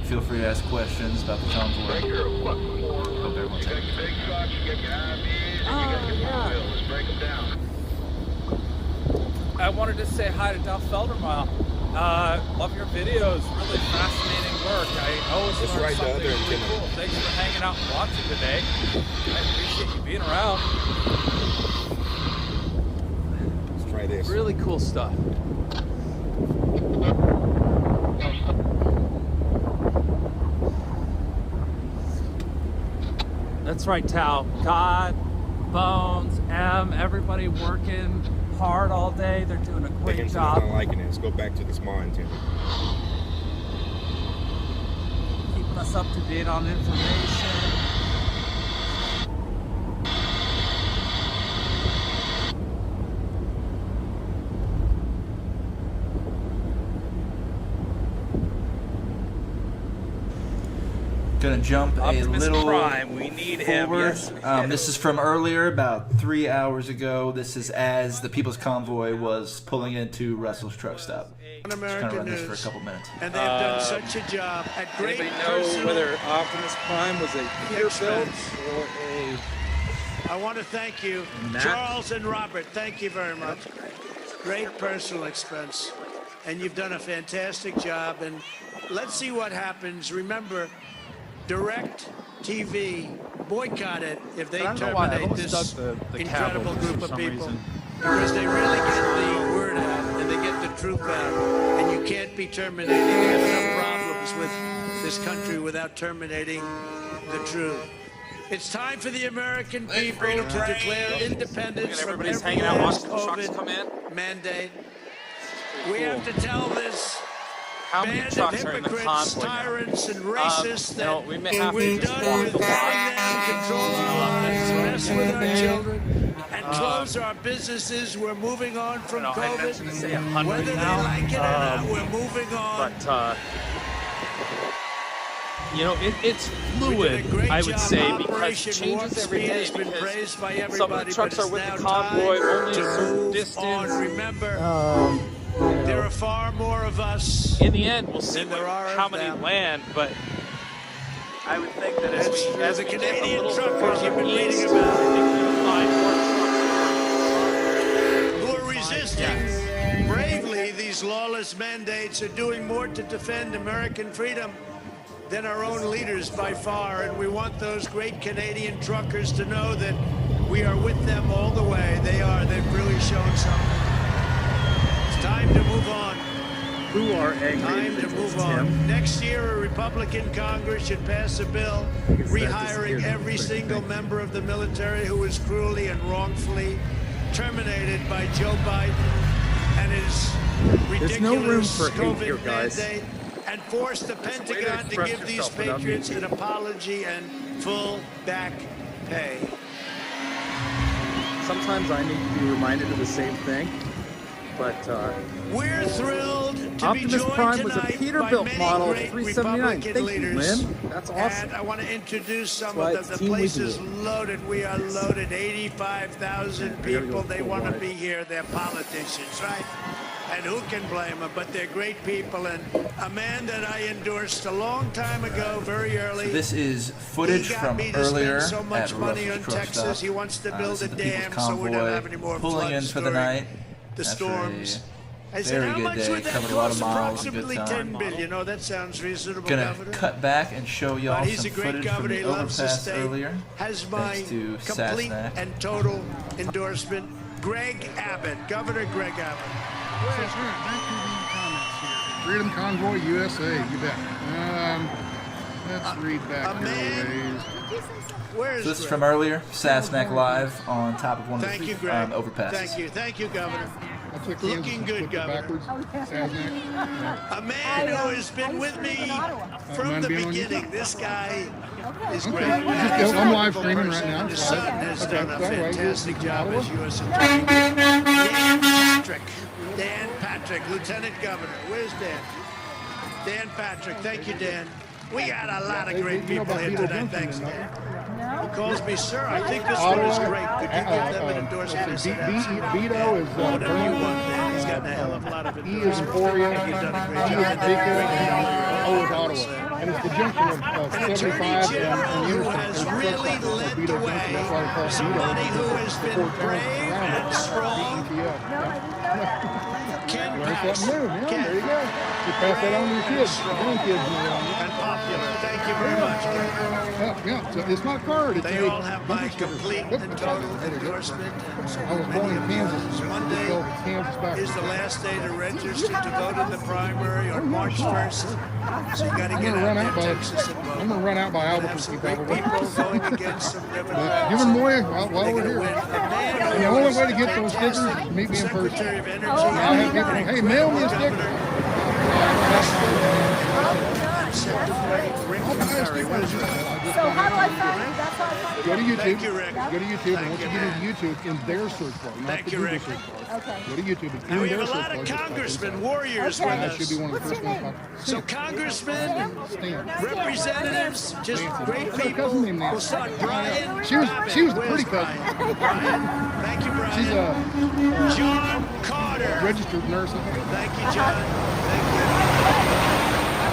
Feel free to ask questions about the convoy. Hope everyone's having a good I wanted to say hi to Duff Feldermile. Love your videos. Really fascinating work. I always learn something really cool. Thanks for hanging out and watching today. I appreciate you being around. Let's try this. Really cool stuff. That's right, Tao. God, Bones, M, everybody working hard all day. They're doing a great job. Not liking it. Let's go back to the small antenna. Keeping us up to date on information. Gonna jump Optimus a little Prime, we need him, forward. yes. This is from earlier, about 3 hours ago. This is as the People's Convoy was pulling into Russell's truck stop. Just gonna run this for a couple minutes. And they've done such a job at great Anybody know whether Optimus Prime was a Peterbilt or a... I want to thank you, Charles and Robert. Thank you very much. Great personal expense. And you've done a fantastic job. And let's see what happens. Remember, Direct TV boycott it if they terminate this incredible group of people. Because they really get the word out and they get the truth out. And you can't be terminated. You have enough problems with this country without terminating the truth. It's time for the American people to declare independence from every last COVID mandate. We have to tell this band of hypocrites, tyrants, and racists that we're done with letting them control our lives, mess with our children, and close our businesses. We're moving on from COVID. Whether they like it or not, we're moving on. But, you know, it's fluid, I would say, because it changes every day. Because some of the trucks are with the convoy only a certain distance. Remember, there are far more of us. In the end, we'll see how many land, but I would think that as the Canadian truckers you've been reading about, who are resisting bravely these lawless mandates, are doing more to defend American freedom than our own leaders by far, and we want those great Canadian truckers to know that we are with them all the way. They've really shown something. It's time to move on. Who are angry? Time to move on. Next year, a Republican Congress should pass a bill rehiring every single member of the military who was cruelly and wrongfully terminated by Joe Biden and his ridiculous There's no room for hate COVID here, guys. mandate, and force the Pentagon to give these patriots an apology and full back pay. Sometimes I need to be reminded of the same thing, but we're thrilled to Optimus be joined Prime was a tonight Peterbilt by model many great 379. Republican Thank leaders. you, Lynn. That's awesome. And I want to introduce some That's of why them. it's The Team place is Weekly. loaded. We are loaded. 85,000 people. They want to be here. They're politicians, right? And who can blame them? But they're great people. And a man that I endorsed a long time ago, very early. This is footage he got from me to earlier spend so much at money Russell's on truck Texas. stop. He wants to build This a is the People's dam so we don't Convoy have any more pulling in floods for the during night. the After storms. a I said, very how good much day. would that Covered a lot cost? of miles. Good Approximately time. $10 billion. Oh, that sounds reasonable, Gonna Governor. cut back and show y'all But he's some a great footage from governor. the He loves the overpass state. earlier. Has my Thanks to complete Sassnack. and total endorsement. Greg Abbott, Governor Greg Abbott. Thank you for the comments here. Freedom Convoy USA, you bet. Let's read back here a ways. Where's So this is Greg? from earlier. Sassnack live on top of one of Thank the you, Greg. overpasses. Thank you, Governor. Looking good, Governor. A man who has been with me from the beginning. This guy is great. I'm live streaming right now. His son has done a fantastic job as U.S. Attorney. Dan Patrick, Lieutenant Governor. Where's Dan? Dan Patrick. Thank you, Dan. We got a lot of great people here tonight. Thanks, Dan. Who calls me sir? I think this one is great. Could you give them an endorsement? Vito is Whatever you want, Dan. He's got a hell of a lot of E is Emporia, You've done a great E is job. Topeka, and O is Ottawa. And it's the junction of 75 and Who Interstate. has really led the way. Somebody who has been brave and strong. Ken Pax. There you go. You pass that on to your kids, grandkids. And popular. Thank you very much. Yeah, so it's not card. It's They a all have my complete and total endorsement. I was born in Kansas. Monday Kansas back. is the last day to register to vote in the primary on March 1st. So you got to I'm get gonna run out out there, by. Texas, and vote. I'm gonna run out by Albuquerque probably. People going against some But give them away while we're here. And the only way to get those stickers is meet me in person. I'll have people, hey, mail me a sticker. Rick Perry, what is it? So how do I find you? That's how I find Go to YouTube. Thank you, Rick. Go to YouTube. And once you Thank get you, into YouTube, in their search bar, not Thank the you, Google Rick. search bar. Okay. Go to YouTube. And And in we their have a search lot bar, of just type congressmen, in warriors Okay. with that should be us. one of the What's first your So ones. name? congressmen, Stan. representatives, just great Her cousin people. named Nancy. We'll start Brian. She was the Where's pretty cousin. Brian? Thank you, Brian. She's a John Carter. registered nurse. Thank you, John. Thank you.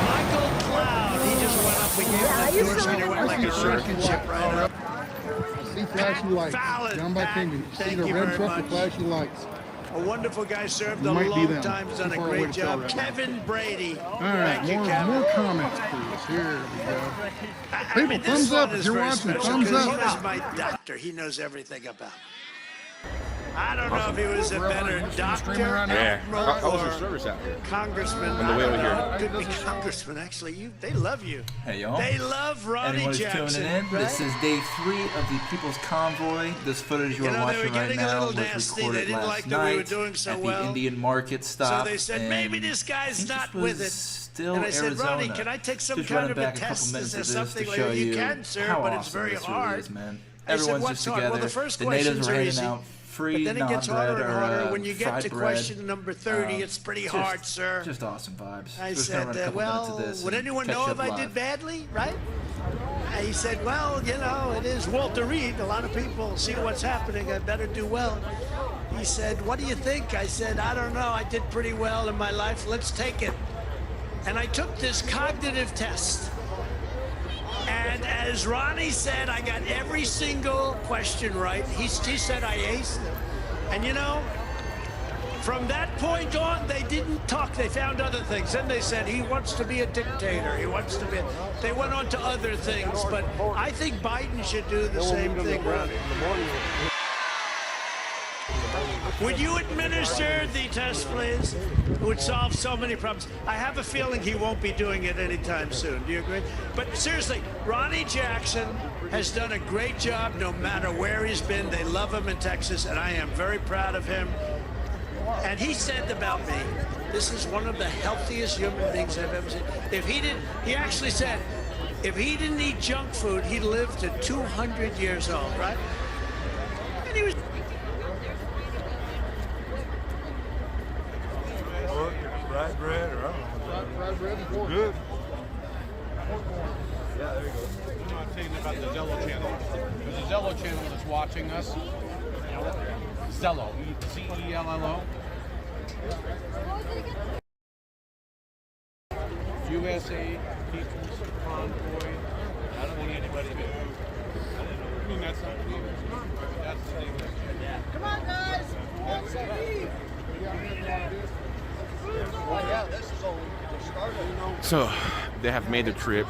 Michael Cloud. He just went up. We gave him an endorsement. It went like a rocket ship right up. See flashy lights. Fallon. Down by Pat, Kingdom. See thank the you red very truck with much. flashy lights. A wonderful guy, served You a might be long them. time, has done Too a far away great to tell job. right now. Kevin Brady. All right, Thank you, Kevin. more comments, please. Here we go. I People, mean, this thumbs one up is if you're very watching. special Thumbs because up. He was my doctor. He knows everything about me. I don't know if he was a better doctor Yeah, I was or in service out here. congressman. On the way over here. Could be congressman, actually. They love you. Hey, y'all. They love Ronnie Anyone who's Jackson. tuning in, right? this is day 3 of the People's Convoy. This footage you're You know, they were watching right getting a now little was nasty. recorded They didn't last like that we were night doing so at the well. Indian Market stop. So they said, and maybe this I guy's think not this with was it. Still And I said, Arizona. Ronnie, can I take some Just kind running of a back a couple test? minutes Is of there this something to like show that? you You can, sir, how but it's awesome very this hard. really is, man. I said, Everyone's what's just hard? together. Well, the first the natives questions are are handing easy. out free But then it gets harder non-bread and or harder. When you get fried to bread. question number 30, it's pretty just- hard, sir. Just awesome vibes. I Just gonna said, run a couple minutes of well, this would and anyone catch know you if up I live. did badly, right? And he said, well, you know, it is Walter Reed. A lot of people see what's happening. I better do well. He said, what do you think? I said, I don't know. I did pretty well in my life. Let's take it. And I took this cognitive test. And as Ronnie said, I got every single question right. He said I aced it. And you know, from that point on, they didn't talk. They found other things. Then they said he wants to be a dictator. He wants to be. They went on to other things. But I think Biden should do the same thing, Ronnie. Would you administer the test, please? It would solve so many problems. I have a feeling he won't be doing it anytime soon. Do you agree? But seriously, Ronnie Jackson has done a great job no matter where he's been. They love him in Texas, and I am very proud of him. And he said about me, this is one of the healthiest human beings I've ever seen. He actually said, if he didn't eat junk food, he'd live to 200 years old, right? And he was... Fried bread or I don't know. Fried bread is good. Yeah, there you go. I'm not saying about the Zello channel. There's a Zello channel that's watching us. Zello, Cello. USA People's Convoy. I don't want anybody to. I mean, that's not the name of the convoy, but that's the name of it. Come on, guys. What's the need? Oh, yeah, this is only the start of So they have made the trip.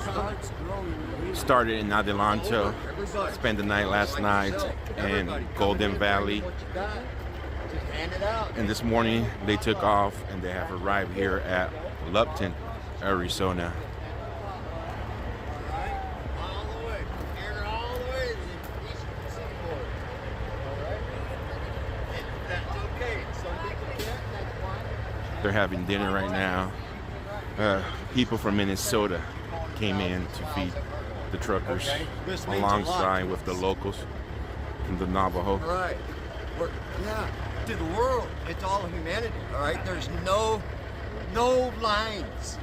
Started in Adelanto, spent the night last night in Golden Valley. And this morning they took off and they have arrived here at Lupton, Arizona. They're having dinner right now. People from Minnesota came in to feed the truckers alongside with the locals from the Navajo. Right. Yeah, to the world. It's all humanity, all right? There's no lines.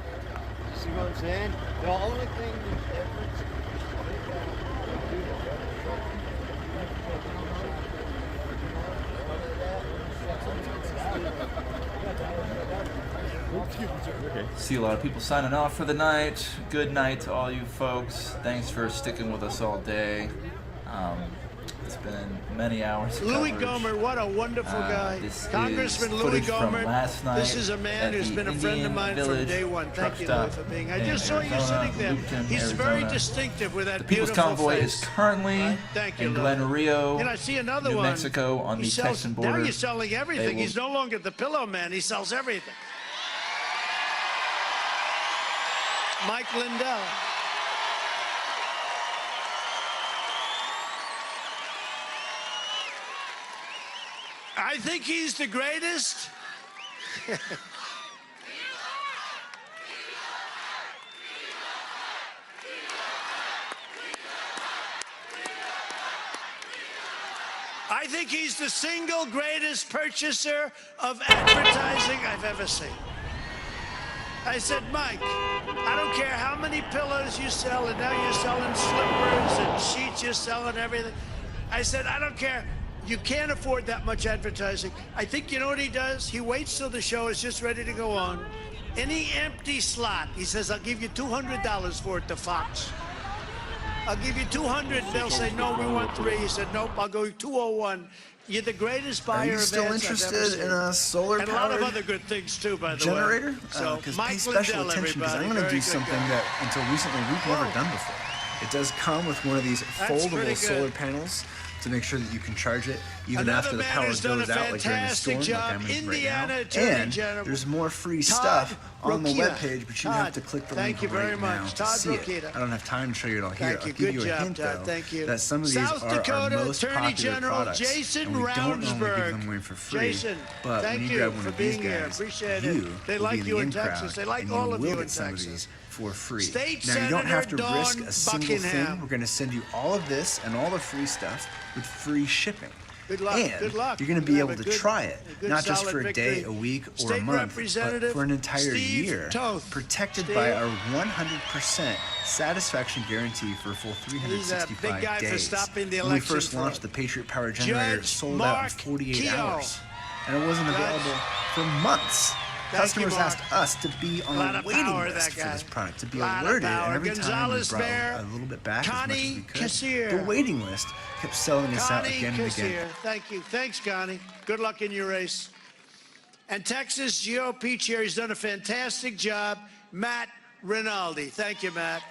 See what I'm saying? The only thing that's See a lot of people signing off for the night. Good night to all you folks. Thanks for sticking with us all day. It's been many hours. Louis Gohmert, what a wonderful guy. Congressman Louis Gohmert. This is a man who's been a friend of mine from day one. Thank you, Louis, for being. I just saw you sitting there. He's very distinctive with that the People's beautiful Convoy face. is currently in Glenrio, And I see another New one. Mexico on He the sells, Texan border. Now he's selling everything. Will, He's no longer the pillow man. He sells everything. Mike Lindell. I think he's the greatest. I think he's the single greatest purchaser of advertising I've ever seen. I said, Mike, I don't care how many pillows you sell, and now you're selling slippers and sheets, you're selling everything. I said, I don't care. You can't afford that much advertising. I think you know what he does? He waits till the show is just ready to go on. Any empty slot, he says, I'll give you $200 for it to Fox. I'll give you 200. They'll say, no, we want 3. He said, nope, I'll go 201. You're the greatest buyer of ads I've ever seen. Are you still interested in a solar-powered and a lot of other good things too, by the generator? way. So, Because Mike pay special Lindell, attention, because I'm everybody. going to do Very good something guy. that until recently we've never done before. It does come with one of these That's pretty foldable good. solar panels to make sure that you can charge it even Another after the man power who's goes done a out, like during a storm, fantastic like job, I'm in right Indiana now. Attorney And General there's more free Todd stuff on the Rokita. webpage, but you have to click the Thank link you very right much. now to Todd see Rokita. it. I don't have time to show you it all here. Thank I'll you. give Good you a job, hint, Todd. though, Thank you. that some of these South are our Dakota most Attorney popular General products, Jason and we don't normally give Ravnsburg. them away for free. Jason, but thank when you you grab one for of these being here. guys, Appreciate you it. They will like be you the in in-crowd, Texas. They like and all you of will you get in some of Texas. these for free. State Now, you don't have to Senator risk Dawn a single Buckingham. thing. We're going to send you all of this and all the free stuff with free shipping. Good luck. And Good luck. you're going to be You have able a to good- try it, a good not just solid for a victory. day, a week, or a State month, but Representative for an entire Steve year, Toth. protected Steve. by our 100% satisfaction guarantee for a full He's a 365 big guy days. for stopping the When we election first fraud. launched the Patriot Power Generator, it Judge sold out in Mark 48 Keogh. hours, and it wasn't Judge. available for months. Thank Customers you, Mark. asked us to be on Lot a of waiting power, list that for guy. this product, to be Lot of alerted, power. and every time we Gonzalez brought Bear, a little bit back as much as Connie we could, Kassier. the waiting list kept selling us out Connie again and again. Kassier. Thank you. Thanks, Connie. Good luck in your race. And Texas GOP chair, he's done a fantastic job, Matt Rinaldi. Thank you, Matt.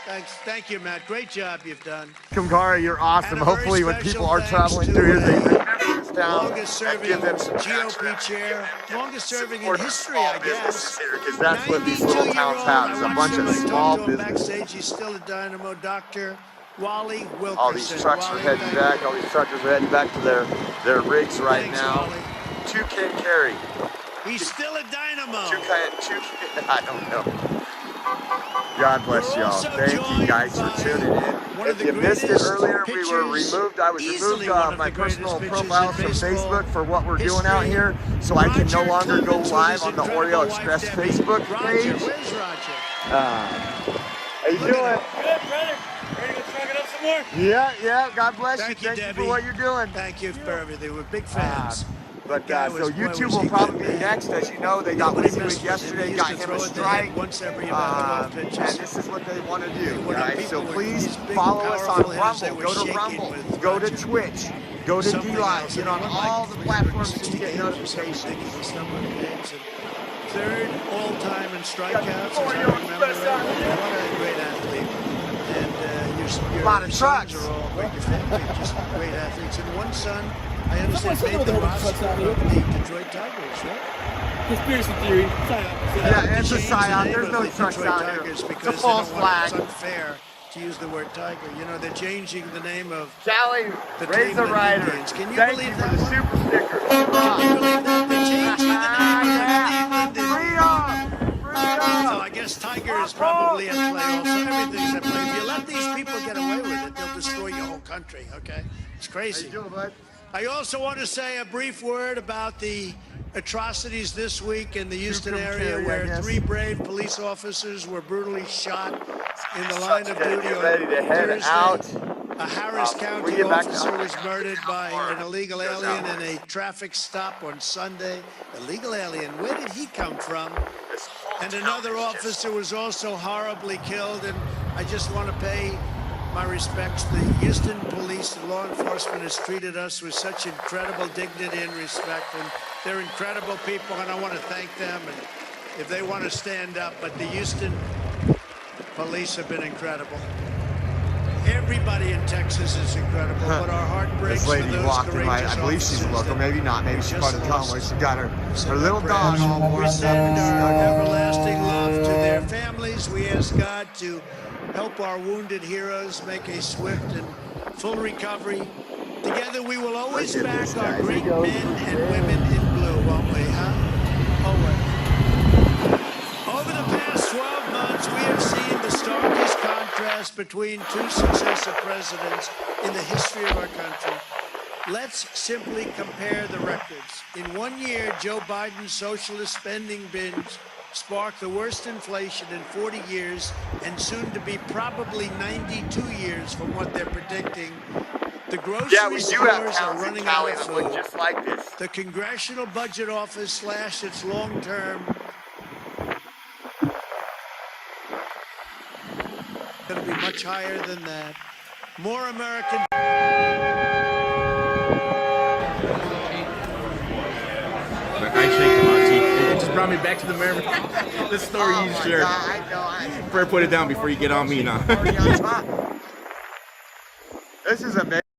Thanks. Thank you, Matt. Great job you've done. Kumkara, you're awesome. And a very Hopefully when special people are thanks traveling to through here, they a remember this down longest and serving give them some GOP chair, longest serving in history, I guess. because that's what these little towns have, is a bunch of small businesses. Backstage, he's still a dynamo. Dr. Wally Wilkerson. All these trucks are Wally, heading thank back. All these truckers are heading back to their rigs right Thanks, now. Wally. 2K carry. He's still a dynamo. 2K, I don't know. God bless y'all. Thank you guys for tuning in. If you missed it earlier, I was removed my personal profile from Facebook for what we're doing out here, so I can no longer go live on the Oreo Express Facebook page. Where's Roger? How you doing? Good, brother. Ready to go truck it up some more? Yeah, God bless you. Thank you, Thank you Debbie. for what you're doing. Thank you for everything. We're big fans. But guy so was- boy, YouTube was will he probably good. be next. As you know, they got Nobody Wizzy messed Week with him. yesterday, He got used to him a throw it to the head strike. once every about 12 And pitches. this is what they want to do, When guys. people So were- please these big, follow us on powerful hitters, they Rumble. were Go to shaking Rumble. with Go to Roger. Twitch. Go to Something D-Live. else. Get on He won all like the platforms to 360 get games or notifications. something, ridiculous number of games. And third all-time in strikeouts, as I remember. What a great athlete. And your Lot of sons trucks. are all great. Your family, just great athletes. And one son, I understand, made the roster of the Detroit Tigers, right? Conspiracy theory. Yeah, it's a psyop. There's no trucks out here. Tigers It's a because false they don't want, flag. it's unfair to use the word tiger. You know, they're changing the name of Callie, the raise the Cleveland rider. Indians. Can you Thank believe you for that the one? super sticker. Can you believe that? They're changing the name of the Cleveland Indians. Freedom! So I guess Tiger is probably at play also. Everything's at play. If you let these people get away with it, they'll destroy your whole country, okay? It's crazy. How you doing, bud? I also want to say a brief word about the atrocities this week in the Houston area where 3 brave police officers were brutally shot in the line of duty Get on ready to head Thursday. out. A Harris we County get back to- officer was murdered by an illegal alien in a traffic stop on Sunday. Illegal alien, where did he come from? And another officer was also horribly killed, and I just want to pay my respects. The Houston police and law enforcement has treated us with such incredible dignity and respect, and they're incredible people, and I want to thank them, and if they want to stand up, but the Houston police have been incredible. Everybody in Texas is incredible, but our heart breaks This for lady those walked in my, courageous I believe she's a officers local, that maybe not, maybe she's part of the just convoy. lost. She got her little dog all We warmed send our up. everlasting love to their families. We ask God to help our wounded heroes make a swift and full recovery. Together we will always Look at back this, our guys. great He goes men for and big. women in blue, won't we, huh? Always. Over the past 12 months, we have seen the starkest contrast between 2 successive presidents in the history of our country. Let's simply compare the records. In 1 year, Joe Biden's socialist spending binge sparked the worst inflation in 40 years and soon to be probably 92 years from what they're predicting. The grocery stores are running out of food. Just like this. The Congressional Budget Office slashed its long-term. Going to be much higher than that. More American. I shake my teeth. It just brought me back to the story you shared. I know. Better put it down before you get on me now. This is amazing.